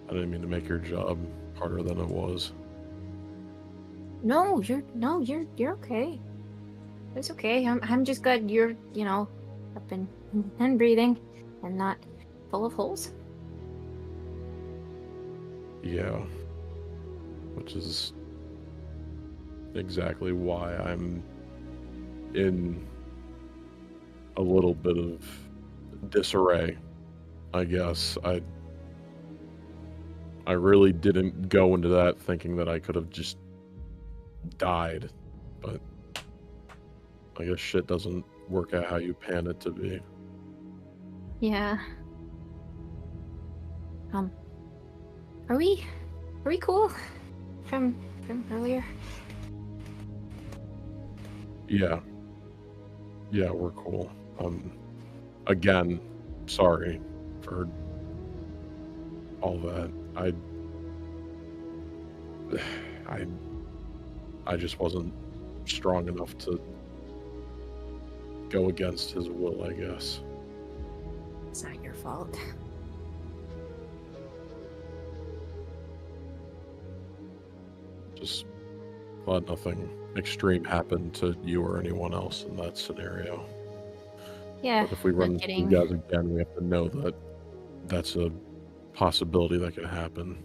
[SPEAKER 2] I didn't mean to make your job harder than it was.
[SPEAKER 9] no, you're okay. It's okay. I'm just glad you're, up and breathing and not full of holes.
[SPEAKER 2] Yeah. Which is exactly why I'm in a little bit of disarray, I guess. I really didn't go into that thinking that I could have just died, but I guess shit doesn't work out how you pan it to be.
[SPEAKER 9] Yeah. Are we cool from earlier?
[SPEAKER 2] Yeah. Yeah, we're cool. Again, sorry for all that. I just wasn't strong enough to go against his will, I guess.
[SPEAKER 9] It's not your fault.
[SPEAKER 2] Just glad nothing extreme happened to you or anyone else in that scenario.
[SPEAKER 9] Yeah.
[SPEAKER 2] But if we run
[SPEAKER 9] not
[SPEAKER 2] into you
[SPEAKER 9] kidding.
[SPEAKER 2] guys again, we have to know that that's a possibility that could happen.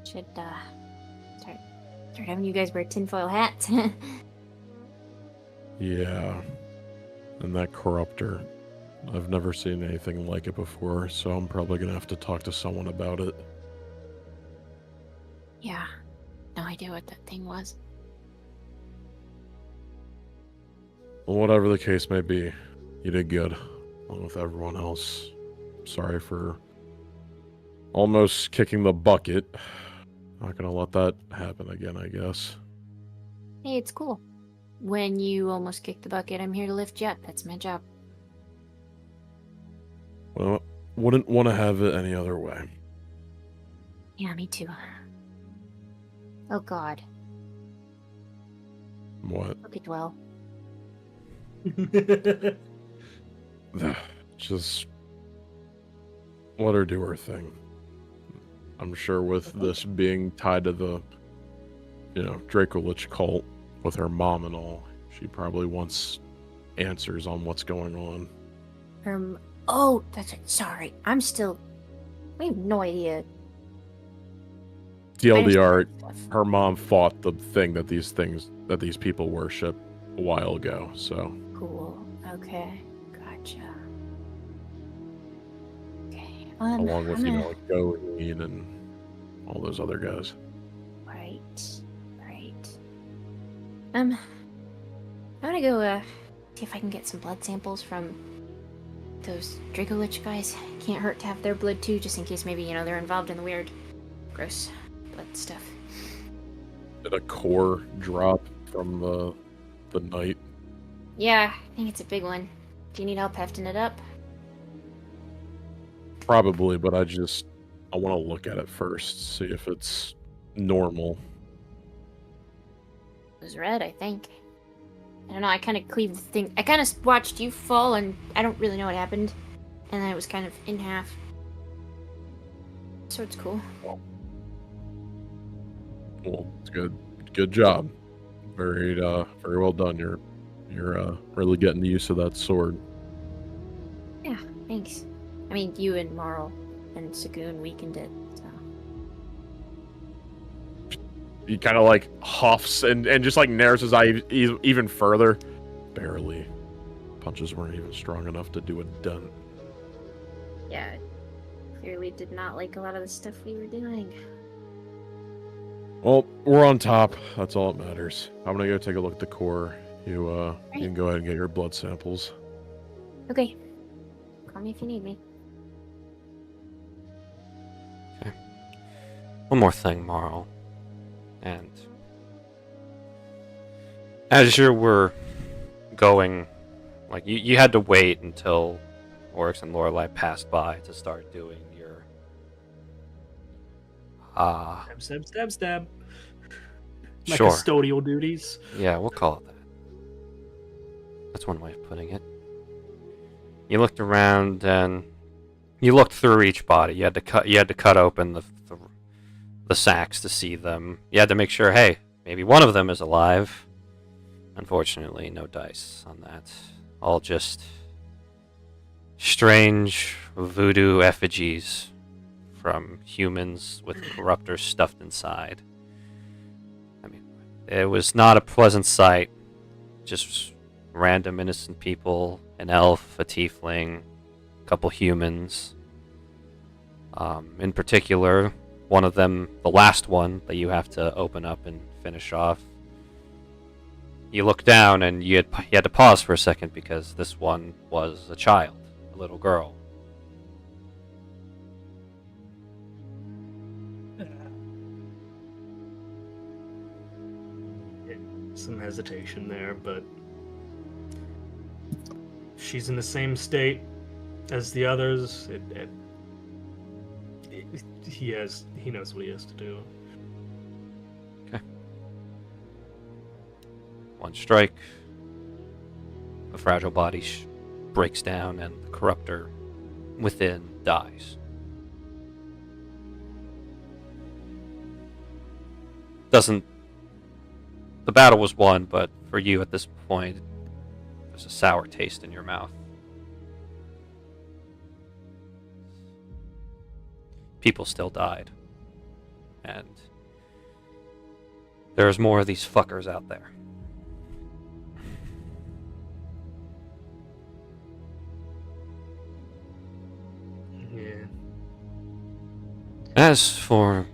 [SPEAKER 9] Should start having you guys wear tinfoil hats.
[SPEAKER 2] Yeah. And that corruptor. I've never seen anything like it before, so I'm probably gonna have to talk to someone about it.
[SPEAKER 9] Yeah. No idea what that thing was.
[SPEAKER 2] Well, whatever the case may be, you did good, along with everyone else. Sorry for almost kicking the bucket. Not gonna let that happen again, I guess.
[SPEAKER 9] Hey, it's cool. When you almost kick the bucket, I'm here to lift you up. That's my job.
[SPEAKER 2] Well, wouldn't want to have it any other way.
[SPEAKER 9] Yeah, me too. Oh God.
[SPEAKER 2] What?
[SPEAKER 9] Look at Dwell.
[SPEAKER 2] Just let her do her thing. I'm sure with this being tied to the, Draco-Lich Cult with her mom and all, she probably wants answers on what's going on.
[SPEAKER 9] Oh, that's right. Sorry. I have no idea.
[SPEAKER 2] TLDR, her mom fought the thing that these people worship a while ago, so.
[SPEAKER 9] Cool. Okay. Gotcha. Okay.
[SPEAKER 2] Along with,
[SPEAKER 9] I'm gonna-
[SPEAKER 2] like Goheed and all those other guys.
[SPEAKER 9] Right. I'm gonna go see if I can get some blood samples from those Draco-Lich guys. Can't hurt to have their blood too, just in case maybe, they're involved in the weird, gross blood stuff.
[SPEAKER 2] Did a core drop from the night?
[SPEAKER 9] Yeah, I think it's a big one. Do you need help hefting it up?
[SPEAKER 2] Probably, but I want to look at it first, see if it's normal.
[SPEAKER 9] It was red, I think. I don't know, I kind of cleaved the thing. I kind of watched you fall, and I don't really know what happened. And then it was kind of in half. So it's cool.
[SPEAKER 2] Well, it's good. Good job. Very well done. You're really getting the use of that sword.
[SPEAKER 9] Yeah, thanks. I mean, you and Marl and Sagoon weakened it, so.
[SPEAKER 2] He kind of like huffs and just like narrows his eye even further. Barely. Punches weren't even strong enough to do a dent.
[SPEAKER 9] Yeah, clearly did not like a lot of the stuff we were doing.
[SPEAKER 2] Well, we're on top. That's all that matters. I'm gonna go take a look at the core. You can go ahead and get your blood samples.
[SPEAKER 9] Okay. Call me if you need me.
[SPEAKER 1] One more thing, Marl. And as you were going, like, you had to wait until Oryx and Lorelei passed by to start doing your
[SPEAKER 8] Stab. My
[SPEAKER 1] sure.
[SPEAKER 8] custodial duties.
[SPEAKER 1] Yeah, we'll call it that. That's one way of putting it. You looked around and you looked through each body. You had to cut open the sacks to see them. You had to make sure, hey, maybe one of them is alive. Unfortunately, no dice on that. All just strange voodoo effigies from humans with corruptors stuffed inside. I mean, it was not a pleasant sight. Just random innocent people, an elf, a tiefling, a couple humans. In particular, one of them, the last one that you have to open up and finish off. You look down and you had to pause for a second because this one was a child, a little girl.
[SPEAKER 8] Some hesitation there, but she's in the same state as the others. He knows what he has to do.
[SPEAKER 1] Okay. One strike. The fragile body breaks down and the corruptor within dies. The battle was won, but for you at this point, there's a sour taste in your mouth. People still died. And there's more of these fuckers out there.
[SPEAKER 8] Yeah.
[SPEAKER 1] As for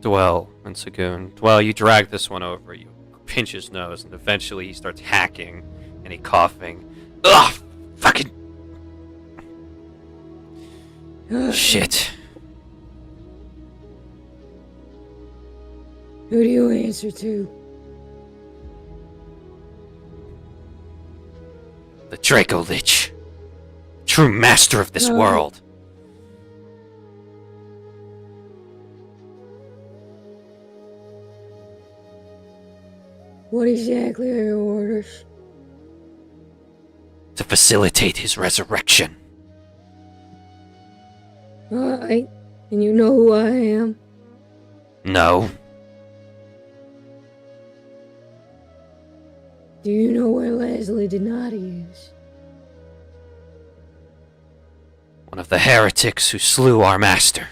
[SPEAKER 1] Dwell and Sagoon, Dwell, you drag this one over, you pinch his nose, and eventually he starts hacking and he coughing. Ugh! Fucking shit.
[SPEAKER 3] Who do you answer to?
[SPEAKER 1] The Draco-Lich. True master of this world.
[SPEAKER 3] What exactly are your orders?
[SPEAKER 1] To facilitate his resurrection.
[SPEAKER 3] Alright, and you know who I am?
[SPEAKER 1] No.
[SPEAKER 3] Do you know where Leslie Donati is?
[SPEAKER 1] One of the heretics who slew our master.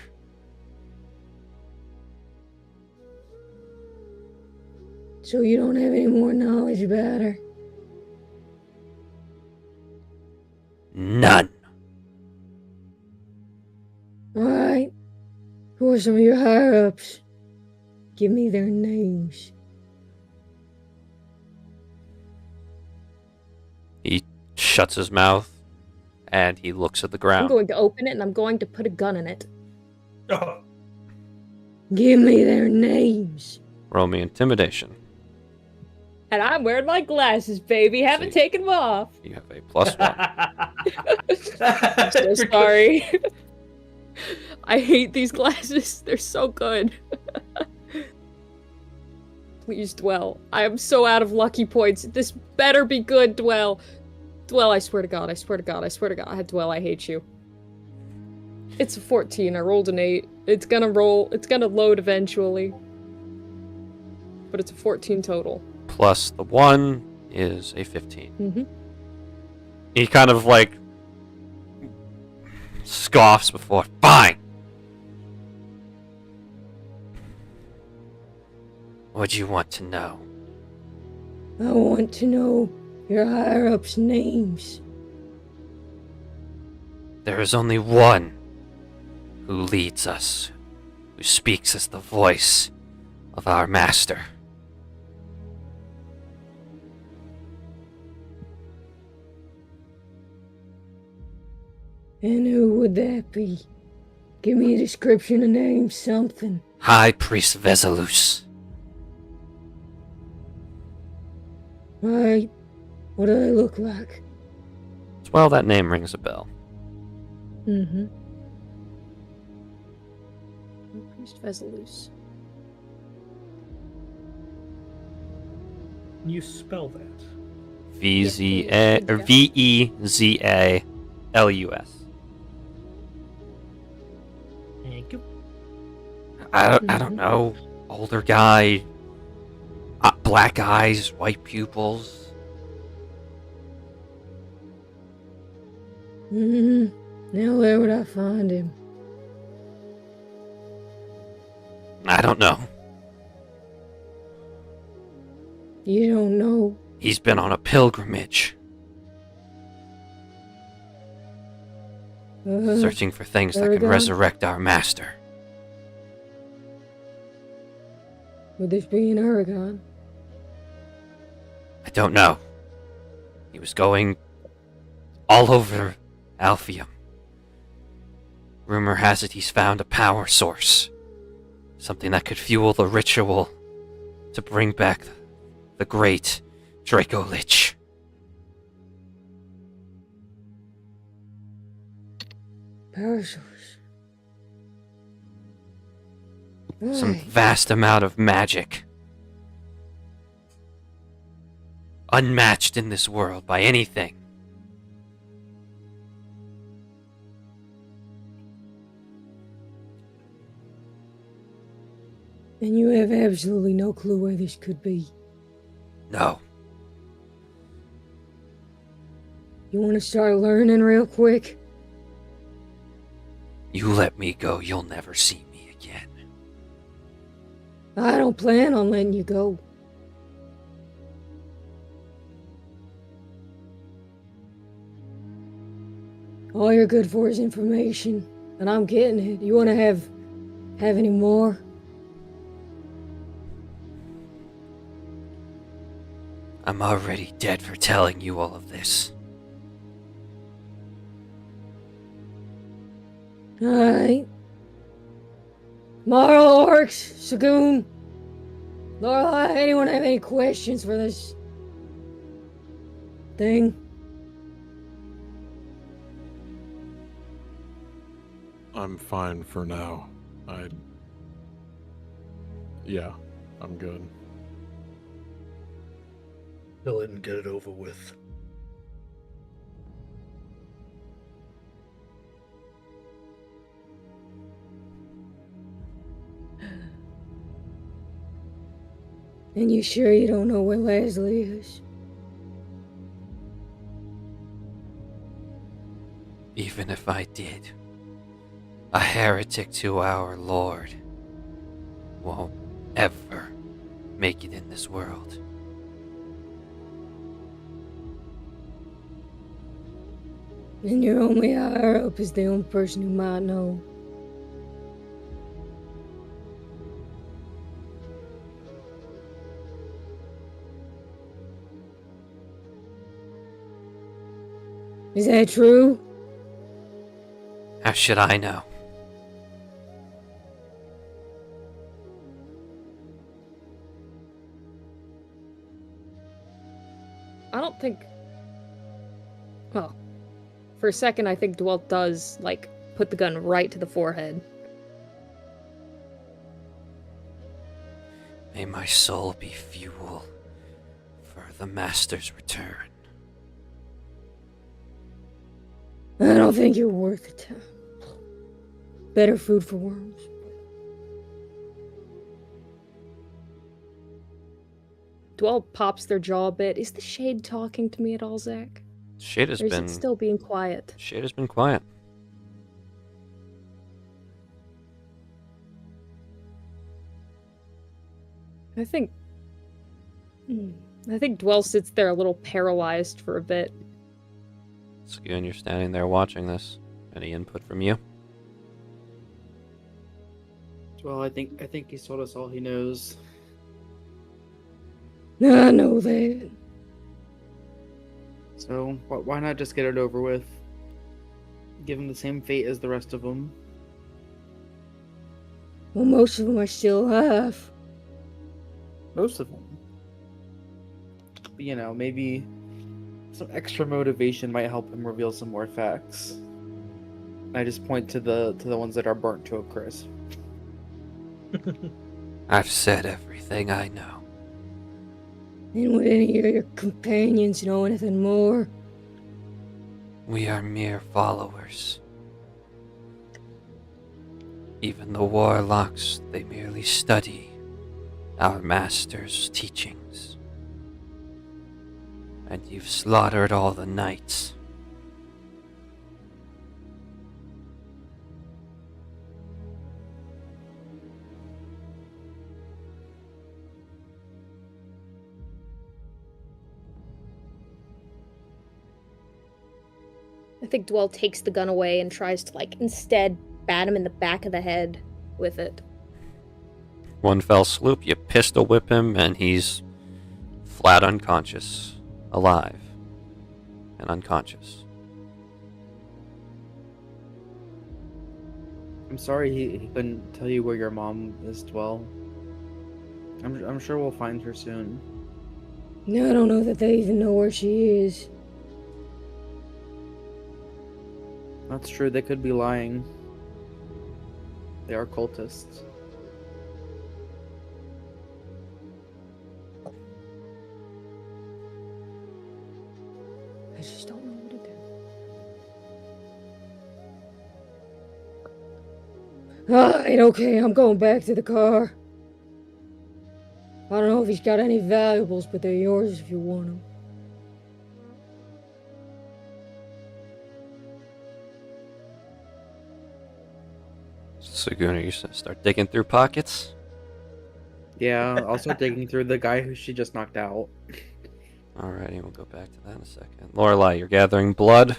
[SPEAKER 3] So you don't have any more knowledge about her?
[SPEAKER 1] None.
[SPEAKER 3] Alright. Who are some of your higher-ups? Give me their names.
[SPEAKER 1] He shuts his mouth and he looks at the
[SPEAKER 3] I'm
[SPEAKER 1] ground.
[SPEAKER 3] going to open it and I'm going to put a gun in it.
[SPEAKER 8] Oh,
[SPEAKER 3] Give me their names.
[SPEAKER 1] Roll me intimidation.
[SPEAKER 3] And I'm wearing my glasses, baby. Haven't
[SPEAKER 1] See.
[SPEAKER 3] taken them off.
[SPEAKER 1] You have a +1.
[SPEAKER 3] I'm so sorry. I hate these glasses. They're so good. Please, Dwell. I am so out of lucky points. This better be good, Dwell. Dwell, I swear to God. I swear to God. I swear to God. Dwell, I hate you. It's a 14. I rolled an 8. It's gonna roll. It's gonna load eventually. But it's a 14 total.
[SPEAKER 1] Plus the 1 is a 15.
[SPEAKER 3] Mm-hmm.
[SPEAKER 1] He kind of like scoffs before. Fine. What do you want to know?
[SPEAKER 3] I want to know your higher-ups' names.
[SPEAKER 1] There is only one who leads us, who speaks as the voice of our master.
[SPEAKER 3] And who would that be? Give me a description, a name, something.
[SPEAKER 1] High Priest Vesalus.
[SPEAKER 3] Alright. What do they look like?
[SPEAKER 1] Well, that name rings a bell.
[SPEAKER 3] Mm-hmm. Priest Vesalus.
[SPEAKER 8] You spell that.
[SPEAKER 1] Veezalus.
[SPEAKER 8] Thank you.
[SPEAKER 1] I don't know. Older guy. Black eyes, white pupils.
[SPEAKER 3] Now where would I find him?
[SPEAKER 1] I don't know.
[SPEAKER 3] You don't know?
[SPEAKER 1] He's been on a pilgrimage, searching for things that can
[SPEAKER 3] Aragon?
[SPEAKER 1] resurrect our master.
[SPEAKER 3] Would this be in Aragon?
[SPEAKER 1] I don't know. He was going all over Alphium. Rumor has it he's found a power source. Something that could fuel the ritual to bring back the great Draco-Lich.
[SPEAKER 3] Power source.
[SPEAKER 1] Some
[SPEAKER 3] Right.
[SPEAKER 1] vast amount of magic. Unmatched in this world by anything.
[SPEAKER 3] And you have absolutely no clue where this could be.
[SPEAKER 1] No.
[SPEAKER 3] You want to start learning real quick?
[SPEAKER 1] You let me go, you'll never see me again.
[SPEAKER 3] I don't plan on letting you go. All you're good for is information, and I'm getting it. You want to have any more?
[SPEAKER 1] I'm already dead for telling you all of this.
[SPEAKER 3] Alright. Marl, Orcs, Sagoon, Lorelei, anyone have any questions for this thing?
[SPEAKER 2] I'm fine for now. Yeah, I'm good.
[SPEAKER 8] Kill it and get it over with.
[SPEAKER 3] And you sure you don't know where Leslie is?
[SPEAKER 1] Even if I did, a heretic to our Lord won't ever make it in this world.
[SPEAKER 3] And your only higher up is the only person who might know. Is that true?
[SPEAKER 1] How should I know?
[SPEAKER 3] think. Well, for a second, I think Dwell does, like, put the gun right to the forehead.
[SPEAKER 1] May my soul be fuel for the Master's return.
[SPEAKER 3] I don't think you're worth it. Better food for worms. Dwell pops their jaw a bit. Is the shade talking to me at all, Zach?
[SPEAKER 1] Shade has
[SPEAKER 3] Or is
[SPEAKER 1] been
[SPEAKER 3] it still being quiet?
[SPEAKER 1] Shade has been quiet.
[SPEAKER 3] I think Dwell sits there a little paralyzed for a bit.
[SPEAKER 1] Scoon, you're standing there watching this. Any input from you?
[SPEAKER 5] Well, I think he's told us all he knows.
[SPEAKER 3] I know that.
[SPEAKER 5] So why not just get it over with? Give him the same fate as the rest of them.
[SPEAKER 3] Well, most of them are still alive.
[SPEAKER 5] Most of them. But, you know, maybe some extra motivation might help him reveal some more facts. I just point to the ones that are burnt to a crisp.
[SPEAKER 1] I've said everything I know.
[SPEAKER 3] And would any of your companions know anything more?
[SPEAKER 1] We are mere followers. Even the warlocks, they merely study our master's teachings. And you've slaughtered all the knights.
[SPEAKER 3] I think Dwell takes the gun away and tries to, like, instead bat him in the back of the head with it.
[SPEAKER 1] One fell swoop, you pistol whip him, and he's flat unconscious, alive, and unconscious.
[SPEAKER 5] I'm sorry he couldn't tell you where your mom is, Dwell. I'm sure we'll find her soon.
[SPEAKER 3] No, I don't know that they even know where she is.
[SPEAKER 5] That's true, they could be lying. They are cultists.
[SPEAKER 3] I just don't know what to do. Alright, okay, I'm going back to the car. I don't know if he's got any valuables, but they're yours if you want them.
[SPEAKER 1] So, Gunnar, you start digging through pockets?
[SPEAKER 5] Yeah, I'll start digging through the guy who she just knocked out.
[SPEAKER 1] Alrighty, we'll go back to that in a second. Lorelei, you're gathering blood?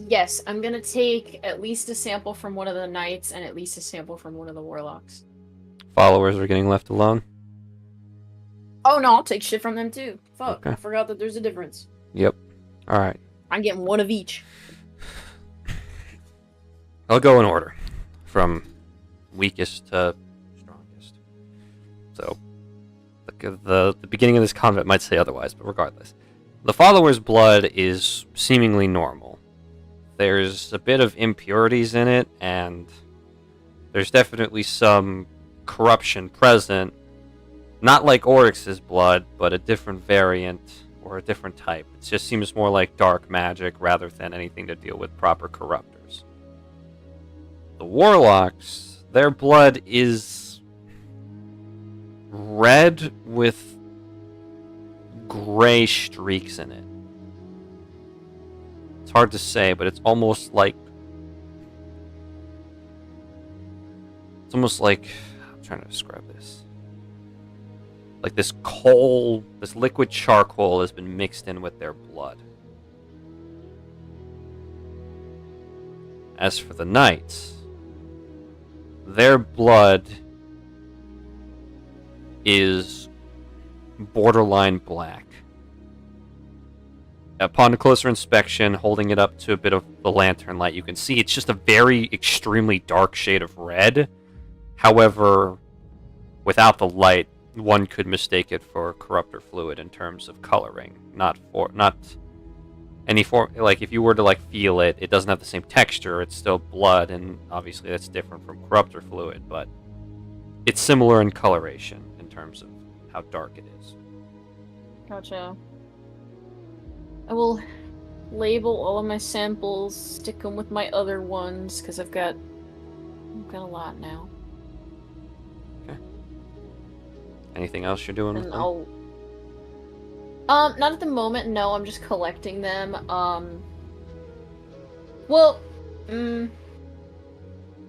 [SPEAKER 7] Yes, I'm gonna take at least a sample from one of the knights and at least a sample from one of the warlocks.
[SPEAKER 1] Followers are getting left alone?
[SPEAKER 7] Oh no, I'll take shit from them too. Fuck,
[SPEAKER 1] Okay.
[SPEAKER 7] I forgot that there's a difference.
[SPEAKER 1] Yep. Alright.
[SPEAKER 7] I'm getting one of each.
[SPEAKER 1] I'll go in order. From weakest to strongest. So, the beginning of this combat might say otherwise, but regardless. The follower's blood is seemingly normal. There's a bit of impurities in it, and there's definitely some corruption present. Not like Oryx's blood, but a different variant or a different type. It just seems more like dark magic rather than anything to deal with proper corruptors. The warlocks, their blood is red with gray streaks in it. It's hard to say, but it's almost like I'm trying to describe this. Like this coal, this liquid charcoal has been mixed in with their blood. As for the knights, their blood is borderline black. Upon a closer inspection, holding it up to a bit of the lantern light, you can see it's just a very extremely dark shade of red. However, without the light, one could mistake it for corruptor fluid in terms of coloring, not any form. Like if you were to like feel it, it doesn't have the same texture. It's still blood, and obviously that's different from corruptor fluid, but it's similar in coloration in terms of how dark it is.
[SPEAKER 7] Gotcha. I will label all of my samples, stick them with my other ones, because I've got a lot now.
[SPEAKER 1] Okay. Anything else you're doing with
[SPEAKER 7] And
[SPEAKER 1] them?
[SPEAKER 7] I'll... not at the moment, no, I'm just collecting them.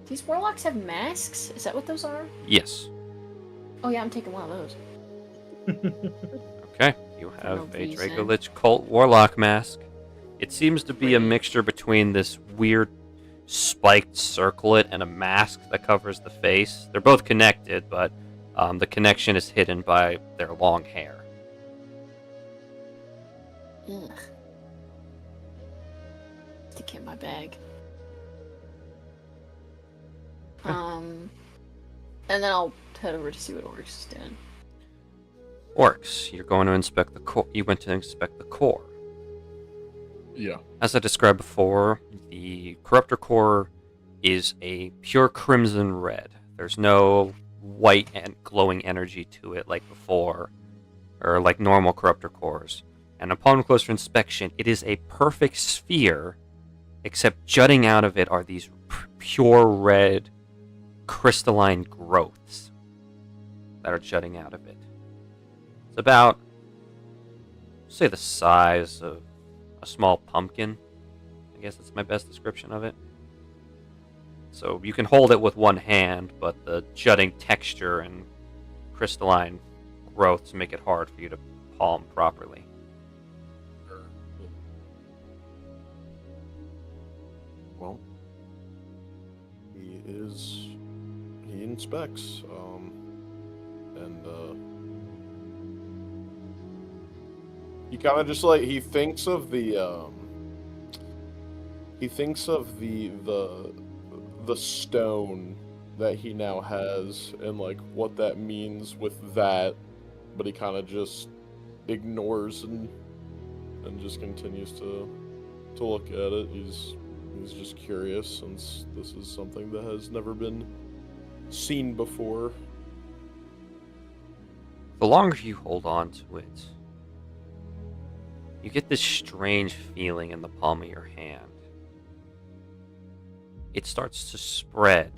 [SPEAKER 7] These warlocks have masks? Is that what those are?
[SPEAKER 1] Yes.
[SPEAKER 7] Oh yeah, I'm taking one of those.
[SPEAKER 1] Okay. You
[SPEAKER 7] no
[SPEAKER 1] have a
[SPEAKER 7] reason.
[SPEAKER 1] Draco-Lich Cult Warlock mask. It seems to be a mixture between this weird spiked circlet and a mask that covers the face. They're both connected, but the connection is hidden by their long hair.
[SPEAKER 7] Ugh. Stick it in my bag. And then I'll head over to see what Orcs is doing.
[SPEAKER 1] Orcs, you're going to inspect the core. You went to inspect the core.
[SPEAKER 2] Yeah.
[SPEAKER 1] As I described before, the Corruptor core is a pure crimson red. There's no white and glowing energy to it like before, or like normal Corruptor cores. And upon closer inspection, it is a perfect sphere, except jutting out of it are these pure red crystalline growths that are jutting out of it. It's about, say, the size of a small pumpkin. I guess that's my best description of it. So you can hold it with one hand, but the jutting texture and crystalline growths make it hard for you to palm properly.
[SPEAKER 2] Well, he inspects, and he kind of just like, he thinks of the stone that he now has and like what that means with that, but he kind of just ignores and just continues to look at it. He's just curious, since this is something that has never been seen before.
[SPEAKER 1] The longer you hold on to it, you get this strange feeling in the palm of your hand. It starts to spread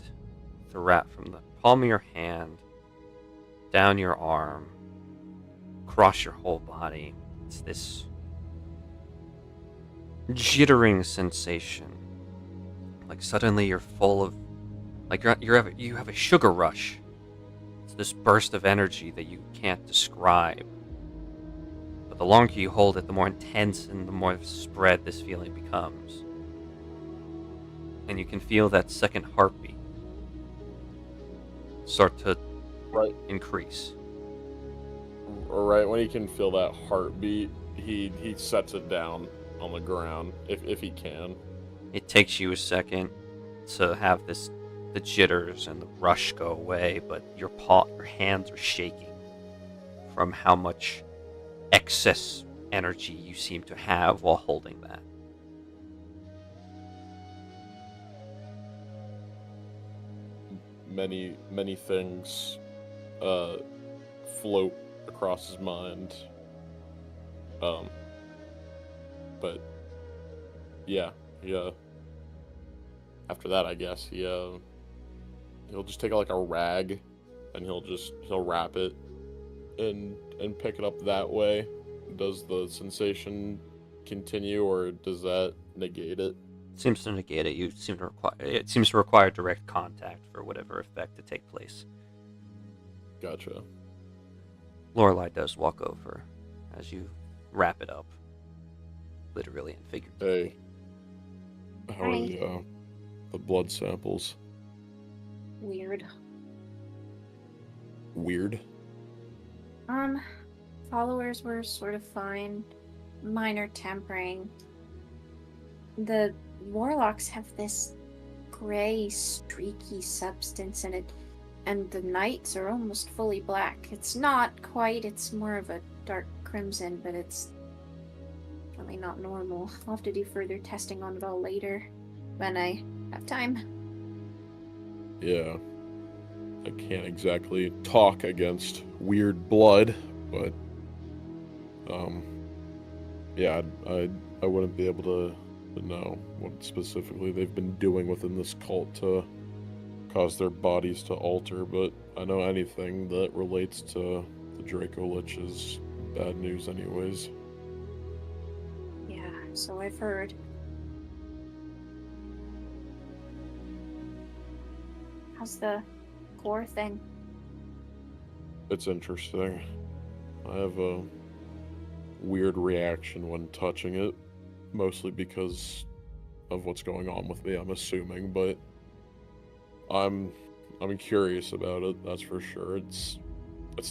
[SPEAKER 1] throughout from the palm of your hand, down your arm, across your whole body. It's this jittering sensation. Like suddenly you're full of, like you have a sugar rush. It's this burst of energy that you can't describe. But the longer you hold it, the more intense and the more spread this feeling becomes. And you can feel that second heartbeat start to increase.
[SPEAKER 2] Right when he can feel that heartbeat, he sets it down on the ground if he can.
[SPEAKER 1] It takes you a second to have the jitters and the rush go away, but your hands are shaking from how much excess energy you seem to have while holding that.
[SPEAKER 2] Many things float across his mind. But yeah. After that, I guess he'll just take like a rag, and he'll wrap it and pick it up that way. Does the sensation continue, or does that negate it?
[SPEAKER 1] Seems to negate it. It seems to require direct contact for whatever effect to take place.
[SPEAKER 2] Gotcha.
[SPEAKER 1] Lorelei does walk over as you wrap it up, literally and figuratively.
[SPEAKER 2] Hey, how are the blood samples?
[SPEAKER 9] Weird.
[SPEAKER 2] Weird?
[SPEAKER 9] Followers were sort of fine. Minor tempering. The warlocks have this gray, streaky substance, and it and the nights are almost fully black. It's not quite, it's more of a dark crimson, but it's really not normal. I'll have to do further testing on it all later when I have time.
[SPEAKER 2] Yeah. I can't exactly talk against weird blood, but yeah, I wouldn't be able to know what specifically they've been doing within this cult to cause their bodies to alter, but I know anything that relates to the Draco-Lich is bad news anyways.
[SPEAKER 9] Yeah, so I've heard. How's the core thing?
[SPEAKER 2] It's interesting. I have a weird reaction when touching it, mostly because of what's going on with me, I'm assuming, but I'm curious about it, that's for sure. It's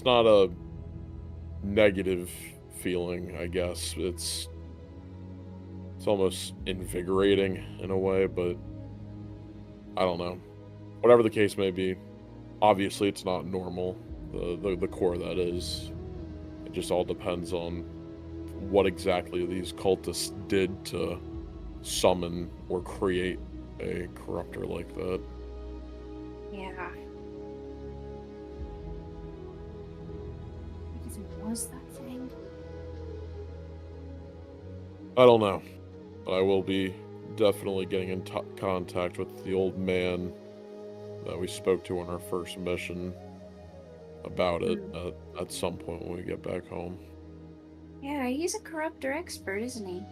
[SPEAKER 2] not a negative feeling, I guess. It's almost invigorating in a way, but I don't know. Whatever the case may be, obviously it's not normal. The core, that is. It just all depends on what exactly these cultists did to summon or create a corruptor like that.
[SPEAKER 9] Yeah. What even was that thing?
[SPEAKER 2] I don't know, but I will be definitely getting in contact with the old man that we spoke to on our first mission about it at some point when we get back home.
[SPEAKER 9] Yeah, he's a corruptor expert, isn't he?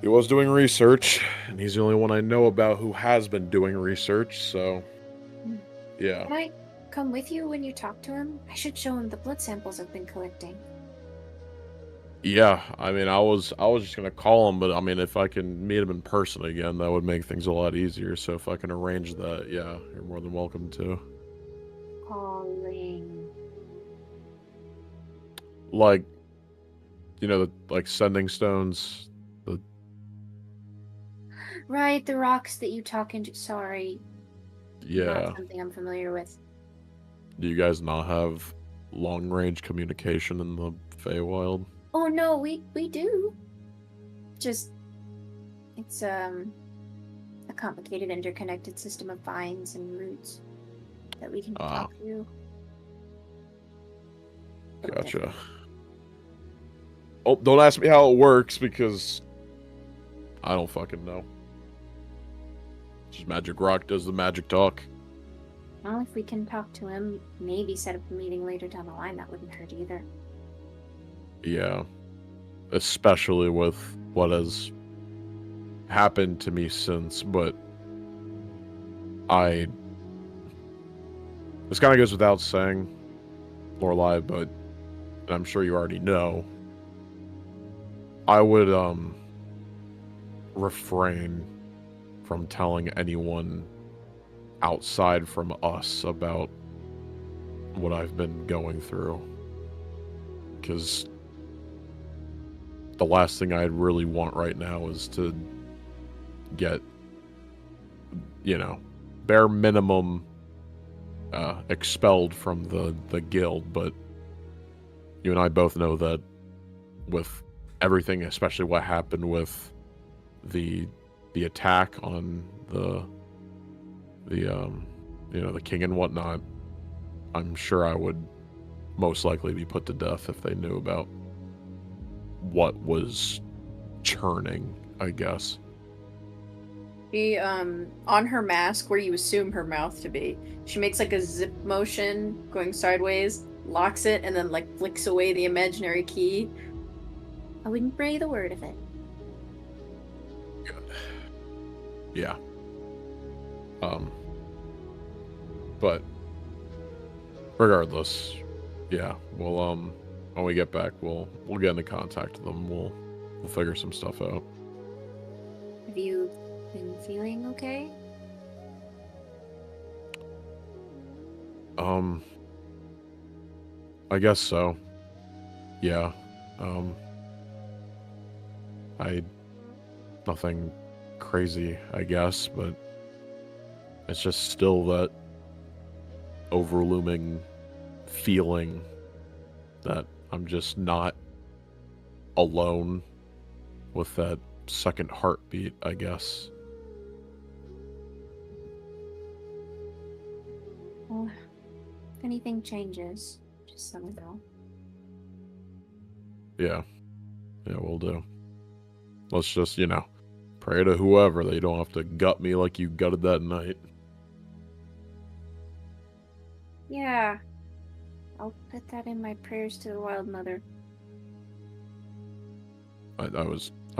[SPEAKER 2] He was doing research, and he's the only one I know about who has been doing research, so yeah.
[SPEAKER 9] Can I come with you when you talk to him? I should show him the blood samples I've been collecting.
[SPEAKER 2] Yeah, I mean, I was just gonna call him, but I mean, if I can meet him in person again, that would make things a lot easier. So if I can arrange that, yeah, you're more than welcome to.
[SPEAKER 9] Calling.
[SPEAKER 2] Like, you know, like sending stones.
[SPEAKER 9] Right, the rocks that you talk into. Sorry.
[SPEAKER 2] Yeah.
[SPEAKER 9] Not something I'm familiar with.
[SPEAKER 2] Do you guys not have long-range communication in the Feywild?
[SPEAKER 9] Oh no, we do. Just it's a complicated interconnected system of vines and roots that we can talk to.
[SPEAKER 2] Gotcha. Oh, don't ask me how it works because I don't fucking know. Just magic rock does the magic talk.
[SPEAKER 9] Well, if we can talk to him, maybe set up a meeting later down the line, that wouldn't hurt either.
[SPEAKER 2] Yeah. Especially with what has happened to me since, but this kind of goes without saying, Lorelai, but I'm sure you already know, I would refrain from telling anyone outside from us about what I've been going through, because the last thing I'd really want right now is to get, you know, bare minimum expelled from the guild. But you and I both know that with everything, especially what happened with the attack on the you know, the king and whatnot, I'm sure I would most likely be put to death if they knew about what was churning, I guess.
[SPEAKER 7] She, on her mask, where you assume her mouth to be, she makes like a zip motion going sideways, locks it, and then like flicks away the imaginary key.
[SPEAKER 9] I wouldn't breathe a word of it.
[SPEAKER 2] Good. Yeah. But regardless, yeah, we'll when we get back, we'll get into contact with them. We'll figure some stuff out.
[SPEAKER 9] Have you been feeling okay?
[SPEAKER 2] I guess so. Yeah. Nothing crazy, I guess, but it's just still that overlooming feeling that I'm just not alone with that second heartbeat, I guess.
[SPEAKER 9] Well, if anything changes, just let me know.
[SPEAKER 2] Yeah, we'll do. Let's just, pray to whoever they don't have to gut me like you gutted that night.
[SPEAKER 9] Yeah. I'll put that in my prayers to the Wild Mother.
[SPEAKER 2] I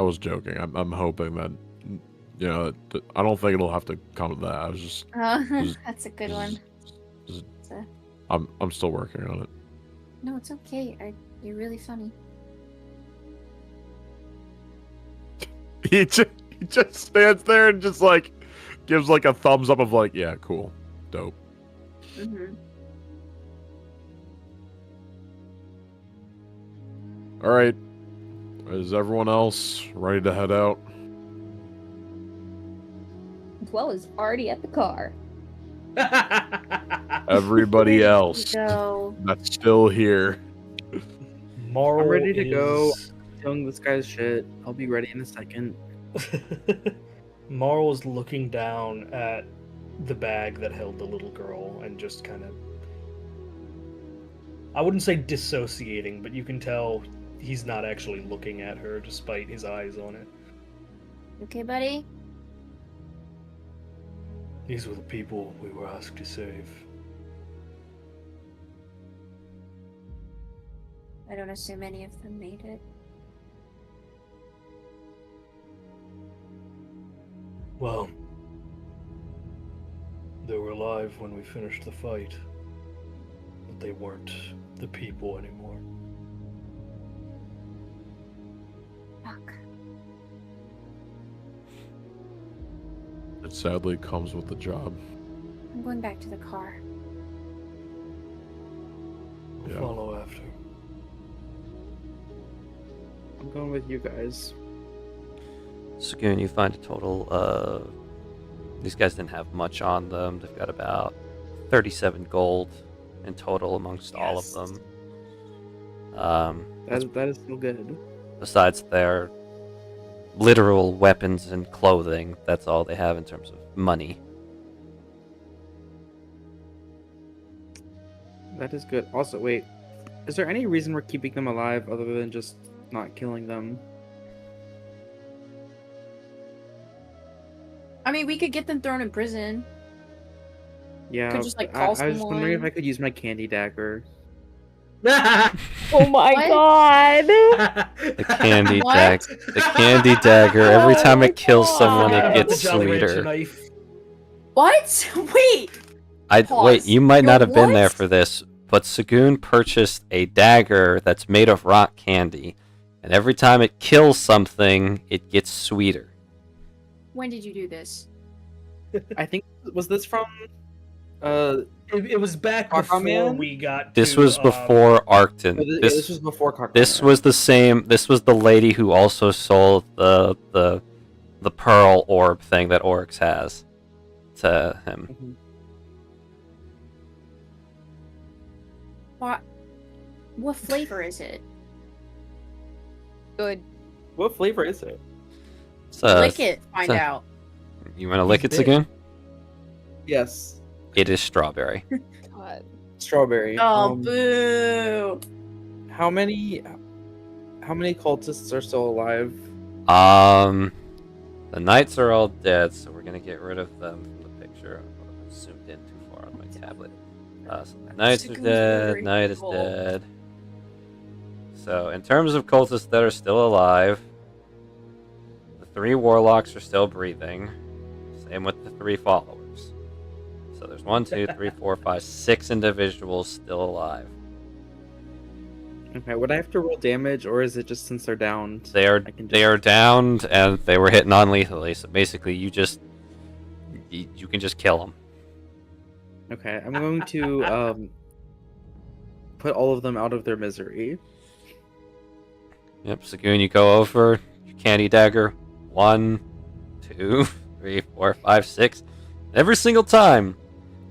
[SPEAKER 2] was joking. I'm hoping that, I don't think it'll have to come to that. I was just
[SPEAKER 9] That's a good one.
[SPEAKER 2] I'm still working on it.
[SPEAKER 9] No, it's okay. You're really funny.
[SPEAKER 2] He just stands there and just gives a thumbs up of yeah, cool, dope.
[SPEAKER 9] Mm-hmm.
[SPEAKER 2] All right, is everyone else ready to head out?
[SPEAKER 3] Well, is already at the car.
[SPEAKER 2] Everybody else
[SPEAKER 9] Go.
[SPEAKER 2] that's still here.
[SPEAKER 6] Marl
[SPEAKER 5] I'm ready to
[SPEAKER 6] is...
[SPEAKER 5] go. Telling this guy's shit. I'll be ready in a second.
[SPEAKER 6] Marl is looking down at the bag that held the little girl and just kind of... I wouldn't say dissociating, but you can tell he's not actually looking at her despite his eyes on it.
[SPEAKER 9] Okay, buddy?
[SPEAKER 6] These were the people we were asked to save.
[SPEAKER 9] I don't assume any of them made it.
[SPEAKER 6] Well, they were alive when we finished the fight, but they weren't the people anymore.
[SPEAKER 9] Fuck.
[SPEAKER 2] It sadly comes with the job.
[SPEAKER 9] I'm going back to the car.
[SPEAKER 6] We'll
[SPEAKER 2] Yeah.
[SPEAKER 6] follow after.
[SPEAKER 5] I'm going with you guys.
[SPEAKER 1] Sagoon, you find a total of... These guys didn't have much on them. They've got about 37 gold in total amongst all of them.
[SPEAKER 5] That is still good.
[SPEAKER 1] Besides their literal weapons and clothing, that's all they have in terms of money.
[SPEAKER 5] That is good. Also, wait. Is there any reason we're keeping them alive other than just not killing them?
[SPEAKER 7] I mean, we could get them thrown in prison.
[SPEAKER 5] Yeah,
[SPEAKER 7] Could just,
[SPEAKER 5] I
[SPEAKER 7] call
[SPEAKER 5] was just wondering if
[SPEAKER 7] someone.
[SPEAKER 5] I could use my candy dagger.
[SPEAKER 3] Oh my
[SPEAKER 7] What?
[SPEAKER 3] god!
[SPEAKER 1] The candy
[SPEAKER 7] What?
[SPEAKER 1] dagger. The candy dagger. Every
[SPEAKER 3] Oh
[SPEAKER 1] time
[SPEAKER 3] my
[SPEAKER 1] it kills someone,
[SPEAKER 3] God.
[SPEAKER 1] it gets
[SPEAKER 6] The Jolly Rancher
[SPEAKER 1] sweeter.
[SPEAKER 6] knife.
[SPEAKER 7] What? Wait.
[SPEAKER 1] Wait,
[SPEAKER 7] Pause.
[SPEAKER 1] you might not
[SPEAKER 7] Yo,
[SPEAKER 1] have been there
[SPEAKER 7] what?
[SPEAKER 1] for this, but Sagoon purchased a dagger that's made of rock candy, and every time it kills something, it gets sweeter.
[SPEAKER 7] When did you do this?
[SPEAKER 5] I think was this from
[SPEAKER 6] It was back
[SPEAKER 5] Aquaman?
[SPEAKER 6] before we got
[SPEAKER 1] This
[SPEAKER 6] to,
[SPEAKER 1] was before Arcton.
[SPEAKER 5] this was before Cockroach.
[SPEAKER 1] This was the same. This was the lady who also sold the pearl orb thing that Oryx has to him.
[SPEAKER 7] What flavor is it?
[SPEAKER 3] Good.
[SPEAKER 5] What flavor is it?
[SPEAKER 7] Lick it. Find
[SPEAKER 1] it's a-
[SPEAKER 7] out.
[SPEAKER 1] You want to lick it,
[SPEAKER 6] big.
[SPEAKER 1] Sagoon?
[SPEAKER 5] Yes,
[SPEAKER 1] It is strawberry.
[SPEAKER 3] God.
[SPEAKER 5] strawberry.
[SPEAKER 7] Oh, boo.
[SPEAKER 5] How many cultists are still alive?
[SPEAKER 1] The knights are all dead, so we're gonna get rid of them from the picture. I zoomed in too far on my tablet. So the knights are
[SPEAKER 7] Sagoon's
[SPEAKER 1] dead.
[SPEAKER 7] very
[SPEAKER 1] Knight is
[SPEAKER 7] cool.
[SPEAKER 1] dead. So in terms of cultists that are still alive, the 3 warlocks are still breathing. Same with the 3 followers. So there's 1, 2, 3, 4, 5, 6 individuals still alive.
[SPEAKER 5] Okay, would I have to roll damage, or is it just since they're downed?
[SPEAKER 1] They are
[SPEAKER 5] I can
[SPEAKER 1] they are downed and they were hit non-lethally. So basically, you can just kill them.
[SPEAKER 5] Okay, I'm going to put all of them out of their misery.
[SPEAKER 1] Yep, Sagoon, you go over, your candy dagger, 1, 2, 3, 4, 5, 6. Every single time,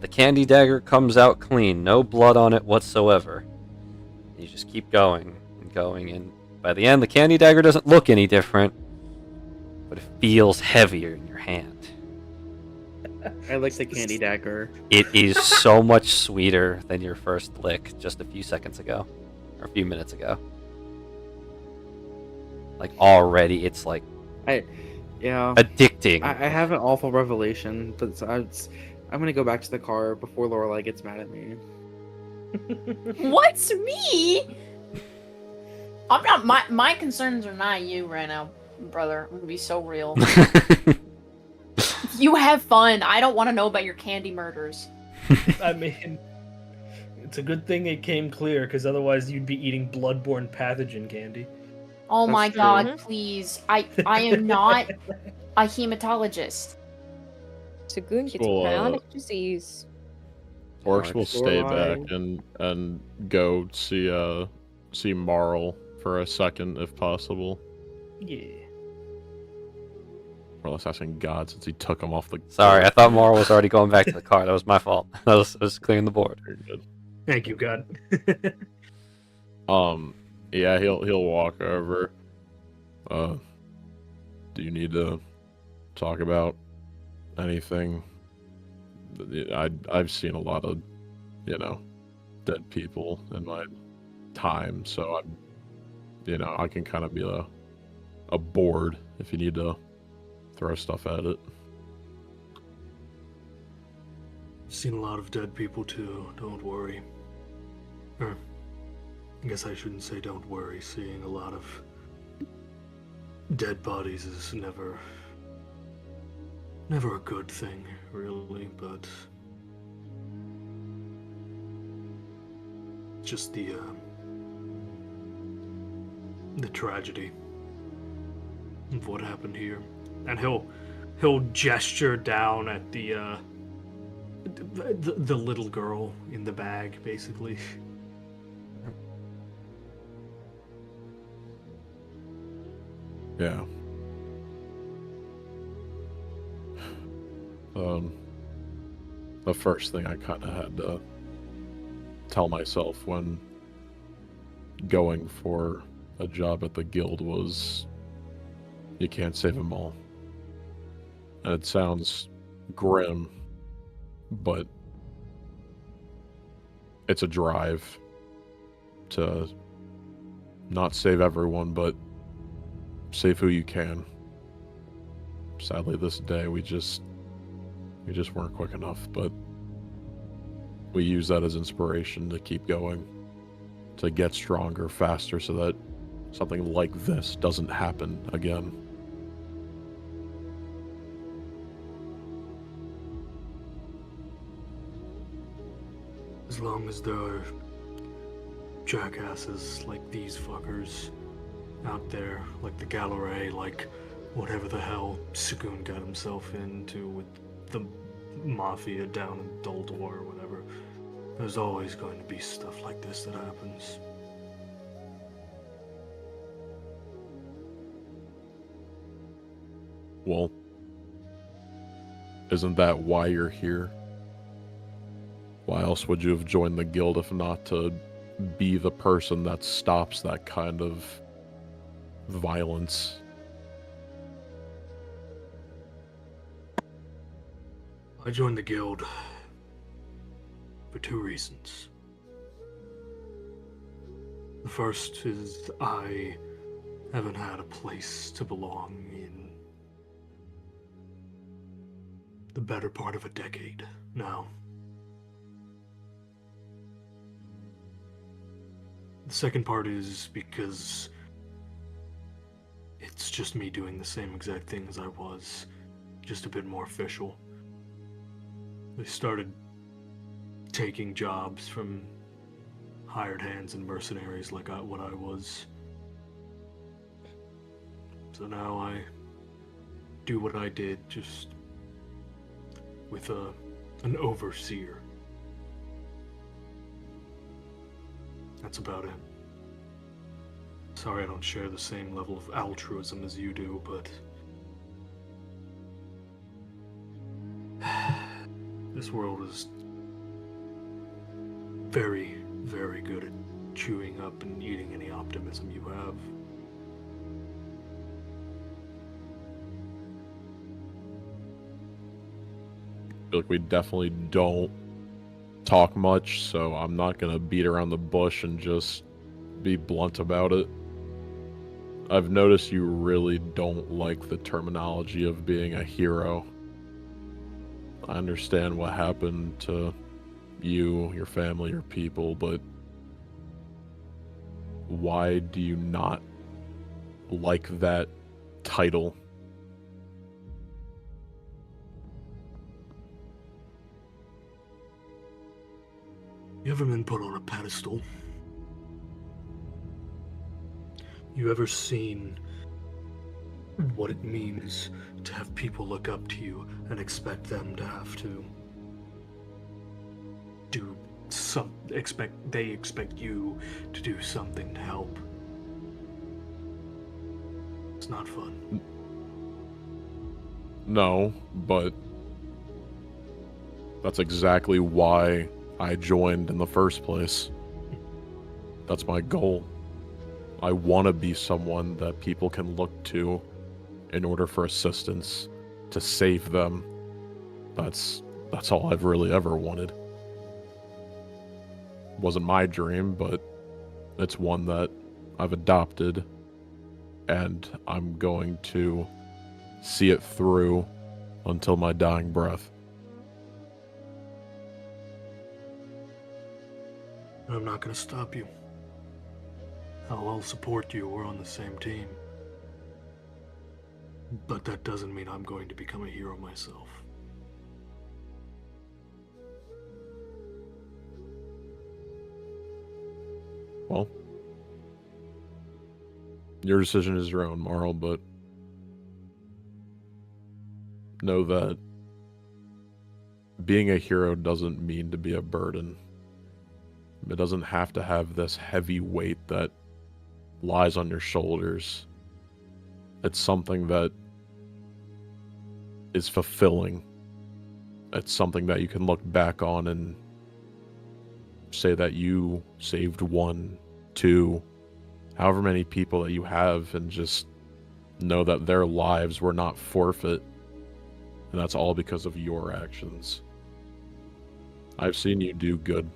[SPEAKER 1] The candy dagger comes out clean, no blood on it whatsoever. You just keep going and going, and by the end, the candy dagger doesn't look any different, but it feels heavier in your hand.
[SPEAKER 5] I like the candy dagger.
[SPEAKER 1] It is so much sweeter than your first lick just a few seconds ago, or a few minutes ago. Like, already, it's like
[SPEAKER 5] Yeah.
[SPEAKER 1] addicting.
[SPEAKER 5] I have an awful revelation, but I'm gonna go back to the car before Lorelai gets mad at me.
[SPEAKER 7] What's me? I'm not. My concerns are not you right now, brother. I'm gonna be so real. You have fun. I don't want to know about your candy murders.
[SPEAKER 6] I mean, it's a good thing it came clear, because otherwise you'd be eating bloodborne pathogen candy.
[SPEAKER 7] Oh
[SPEAKER 5] That's
[SPEAKER 7] my
[SPEAKER 5] true.
[SPEAKER 7] god, please. I am not a hematologist.
[SPEAKER 3] Sagoon gets
[SPEAKER 2] Well,
[SPEAKER 3] chronic disease.
[SPEAKER 2] Orcs will stay
[SPEAKER 5] Lorelai.
[SPEAKER 2] back and go see Marl for a second if possible.
[SPEAKER 6] Yeah.
[SPEAKER 2] Or less asking God since he took him off the.
[SPEAKER 1] Sorry, I thought Marl was already going back to the car. That was my fault. I was clearing the board.
[SPEAKER 2] Very good.
[SPEAKER 6] Thank you, God.
[SPEAKER 2] Yeah, he'll walk over. Do you need to talk about anything? I've seen a lot of, dead people in my time, so I can kind of be a board if you need to throw stuff at it.
[SPEAKER 8] Seen a lot of dead people too, don't worry. Or, I guess I shouldn't say don't worry. Seeing a lot of dead bodies is never a good thing, really, but just the tragedy of what happened here. And he'll gesture down at the little girl in the bag, basically.
[SPEAKER 2] Yeah. The first thing I kind of had to tell myself when going for a job at the guild was, you can't save them all. And it sounds grim, but it's a drive to not save everyone, but save who you can. Sadly, this day we just weren't quick enough, but we use that as inspiration to keep going, to get stronger faster so that something like this doesn't happen again.
[SPEAKER 8] As long as there are jackasses like these fuckers out there, like the Gallery, like whatever the hell Sagoon got himself into with the Mafia down in Duldor or whatever, there's always going to be stuff like this that happens.
[SPEAKER 2] Well, isn't that why you're here? Why else would you have joined the guild if not to be the person that stops that kind of violence?
[SPEAKER 8] I joined the guild for two reasons. The first is I haven't had a place to belong in the better part of a decade now. The second part is because it's just me doing the same exact thing as I was, just a bit more official. I started taking jobs from hired hands and mercenaries like what I was. So now I do what I did, just with an overseer. That's about it. Sorry I don't share the same level of altruism as you do, but this world is very, very good at chewing up and eating any optimism you have.
[SPEAKER 2] I feel like we definitely don't talk much, so I'm not gonna beat around the bush and just be blunt about it. I've noticed you really don't like the terminology of being a hero. I understand what happened to you, your family, your people, but why do you not like that title?
[SPEAKER 8] You ever been put on a pedestal? You ever seen what it means to have people look up to you and expect them to have to do they expect you to do something to help? It's not fun.
[SPEAKER 2] No, but that's exactly why I joined in the first place. That's my goal. I want to be someone that people can look to in order for assistance, to save them. That's all I've really ever wanted. Wasn't my dream, but it's one that I've adopted, and I'm going to see it through until my dying breath.
[SPEAKER 8] I'm not going to stop you. I'll support you. We're on the same team. But that doesn't mean I'm going to become a hero myself.
[SPEAKER 2] Well, your decision is your own, Marl, but know that being a hero doesn't mean to be a burden. It doesn't have to have this heavy weight that lies on your shoulders. It's something that is fulfilling. It's something that you can look back on and say that you saved 1, 2, however many people that you have, and just know that their lives were not forfeit. And that's all because of your actions. I've seen you do good.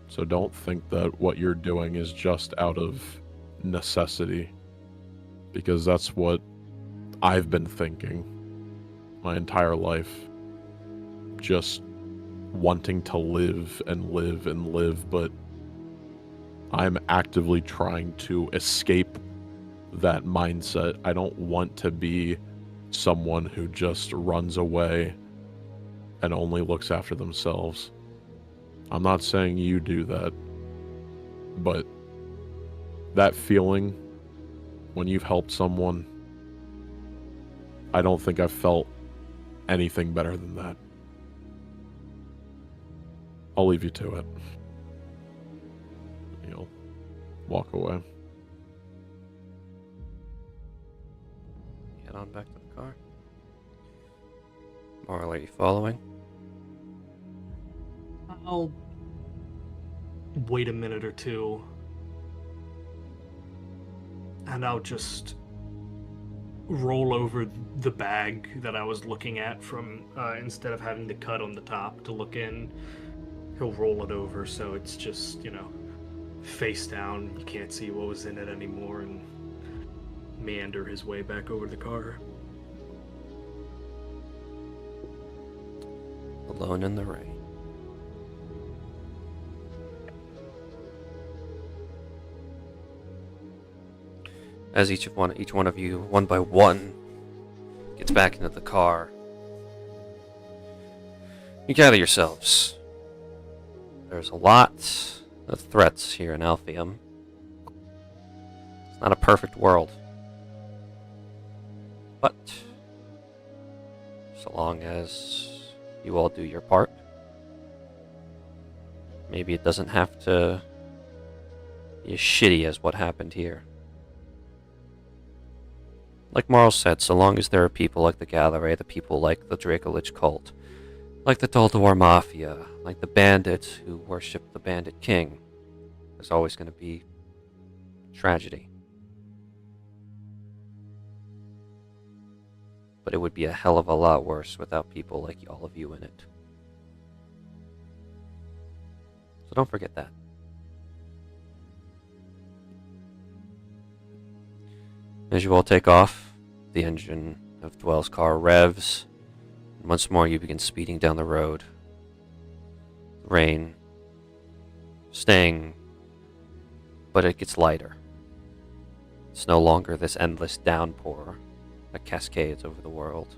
[SPEAKER 2] So don't think that what you're doing is just out of necessity, because that's what I've been thinking my entire life. Just wanting to live and live and live, but I'm actively trying to escape that mindset. I don't want to be someone who just runs away and only looks after themselves. I'm not saying you do that, but that feeling when you've helped someone, I don't think I've felt anything better than that. I'll leave you to it. You'll walk away.
[SPEAKER 1] Head on back to the car. Marl, are you following?
[SPEAKER 8] I'll wait a minute or two, and I'll just roll over the bag that I was looking at from, instead of having to cut on the top to look in, he'll roll it over so it's just, face down. You can't see what was in it anymore, and meander his way back over to the car.
[SPEAKER 1] Alone in the rain. As each one of you, one by one, gets back into the car, you gather yourselves. There's a lot of threats here in Alpheum. It's not a perfect world. But, so long as you all do your part, maybe it doesn't have to be as shitty as what happened here. Like Marl said, so long as there are people like the Gallery, the people like the Draco-Lich Cult, Like the Doldor Mafia, like the bandits who worship the Bandit King, there's always going to be tragedy. But it would be a hell of a lot worse without people like all of you in it. So don't forget that. As you all take off, the engine of Dwell's car revs, and once more you begin speeding down the road. Rain staying, but it gets lighter. It's no longer this endless downpour that cascades over the world.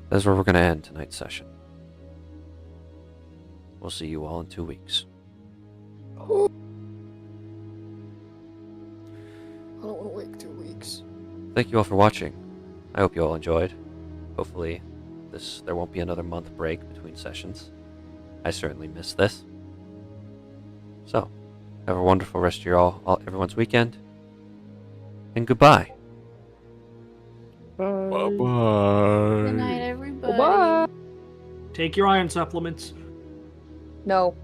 [SPEAKER 1] That's where we're going to end tonight's session. We'll see you all in 2 weeks.
[SPEAKER 10] I don't want to wait 2 weeks.
[SPEAKER 1] Thank you all for watching. I hope you all enjoyed. Hopefully, there won't be another month break between sessions. I certainly missed this. So, have a wonderful rest of everyone's weekend. And goodbye.
[SPEAKER 2] Bye.
[SPEAKER 9] Good night, everybody.
[SPEAKER 6] Take your iron supplements.
[SPEAKER 3] No.